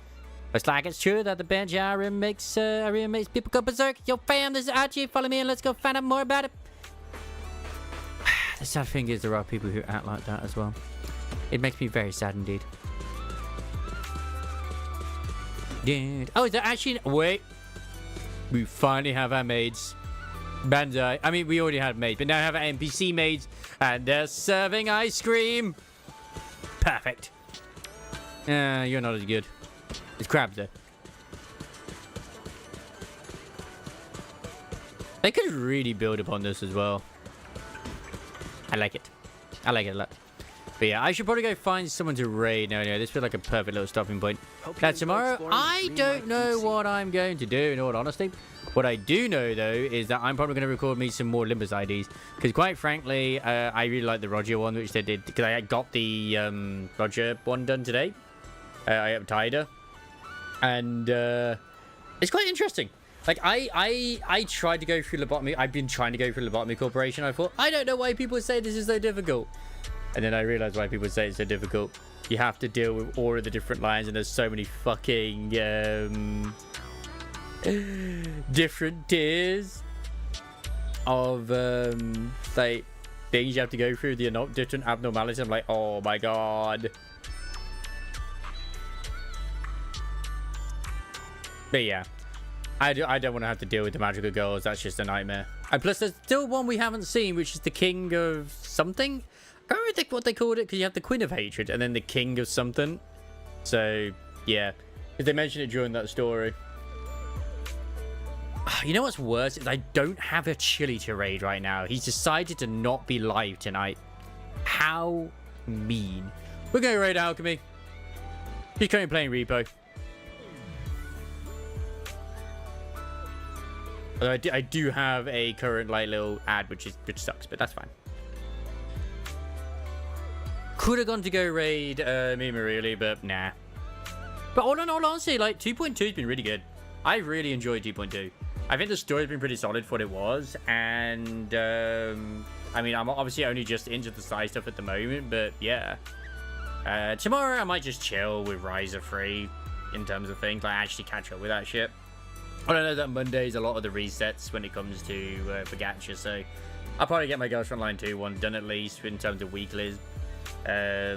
Looks like it's true that the bench area makes people go berserk. Yo, fam, this is Archie. Follow me and let's go find out more about it. The sad thing is there are people who act like that as well. It makes me very sad indeed. Dude. Oh, is there actually... Wait. We finally have our maids. Bandai. I mean, we already had maids, but now we have our NPC maids. And they're serving ice cream. Perfect. You're not as good. It's crabs though. They could really build upon this as well. I like it. I like it a lot. But yeah, I should probably go find someone to raid. No, this feels like a perfect little stopping point. Now tomorrow, I don't know what I'm going to do, in all honesty. What I do know, though, is that I'm probably going to record me some more Limbus IDs. Because quite frankly, I really like the Roger one, which they did. Because I got the Roger one done today. I have Tider. And it's quite interesting. Like, I tried to go through Lobotomy. I've been trying to go through Lobotomy Corporation. I thought, I don't know why people say this is so difficult. And then I realized why people say it's so difficult. You have to deal with all of the different lines, and there's so many fucking different tiers of like things you have to go through, the different abnormalities. I'm like, oh my god. But yeah, I don't want to have to deal with the magical girls. That's just a nightmare. And plus, there's still one we haven't seen, which is the King of something. I don't really think what they called it, because you have the Queen of Hatred and then the King of something. So yeah, if they mentioned it during that story. You know what's worse is I don't have a Chili to raid right now. He's decided to not be live tonight. How mean. We're going to raid Alchemy. He's currently playing Repo. Although I do have a current like little ad which sucks, but that's fine. Could have gone to go raid Mima really, but nah. But all in all, honestly, like 2.2 has been really good. I really enjoyed 2.2. I think the story's been pretty solid for what it was, and I mean, I'm obviously only just into the side stuff at the moment, but yeah. Tomorrow I might just chill with Riser 3 in terms of things, like actually catch up with that shit. I don't know that Monday's a lot of the resets when it comes to for gacha, so I'll probably get my Ghost Online 2 one done at least in terms of weeklies. But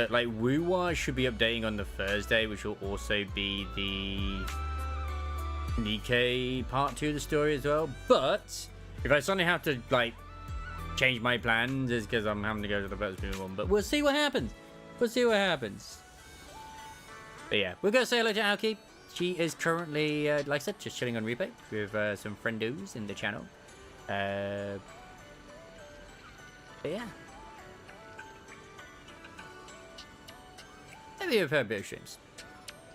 like Wuwa should be updating on the Thursday, which will also be the Nikkei part 2 of the story as well. But if I suddenly have to like change my plans, is because I'm having to go to the first one. But we'll see what happens. We'll see what happens. But yeah, we're gonna say hello to Aoki. She is currently, like I said, just chilling on replay with some friendos in the channel. But yeah. Maybe a fair bit of streams.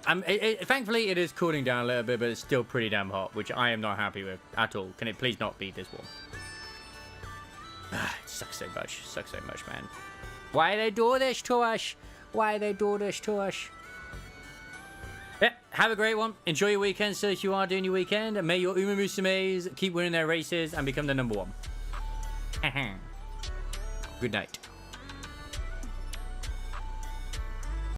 Thankfully, it is cooling down a little bit, but it's still pretty damn hot, which I am not happy with at all. Can it please not be this warm? It sucks so much. Sucks so much, man. Why they do this to us? Why they do this to us? Yeah, have a great one. Enjoy your weekend, so if you are doing your weekend, and may your Uma Musumes keep winning their races and become the #1. Good night.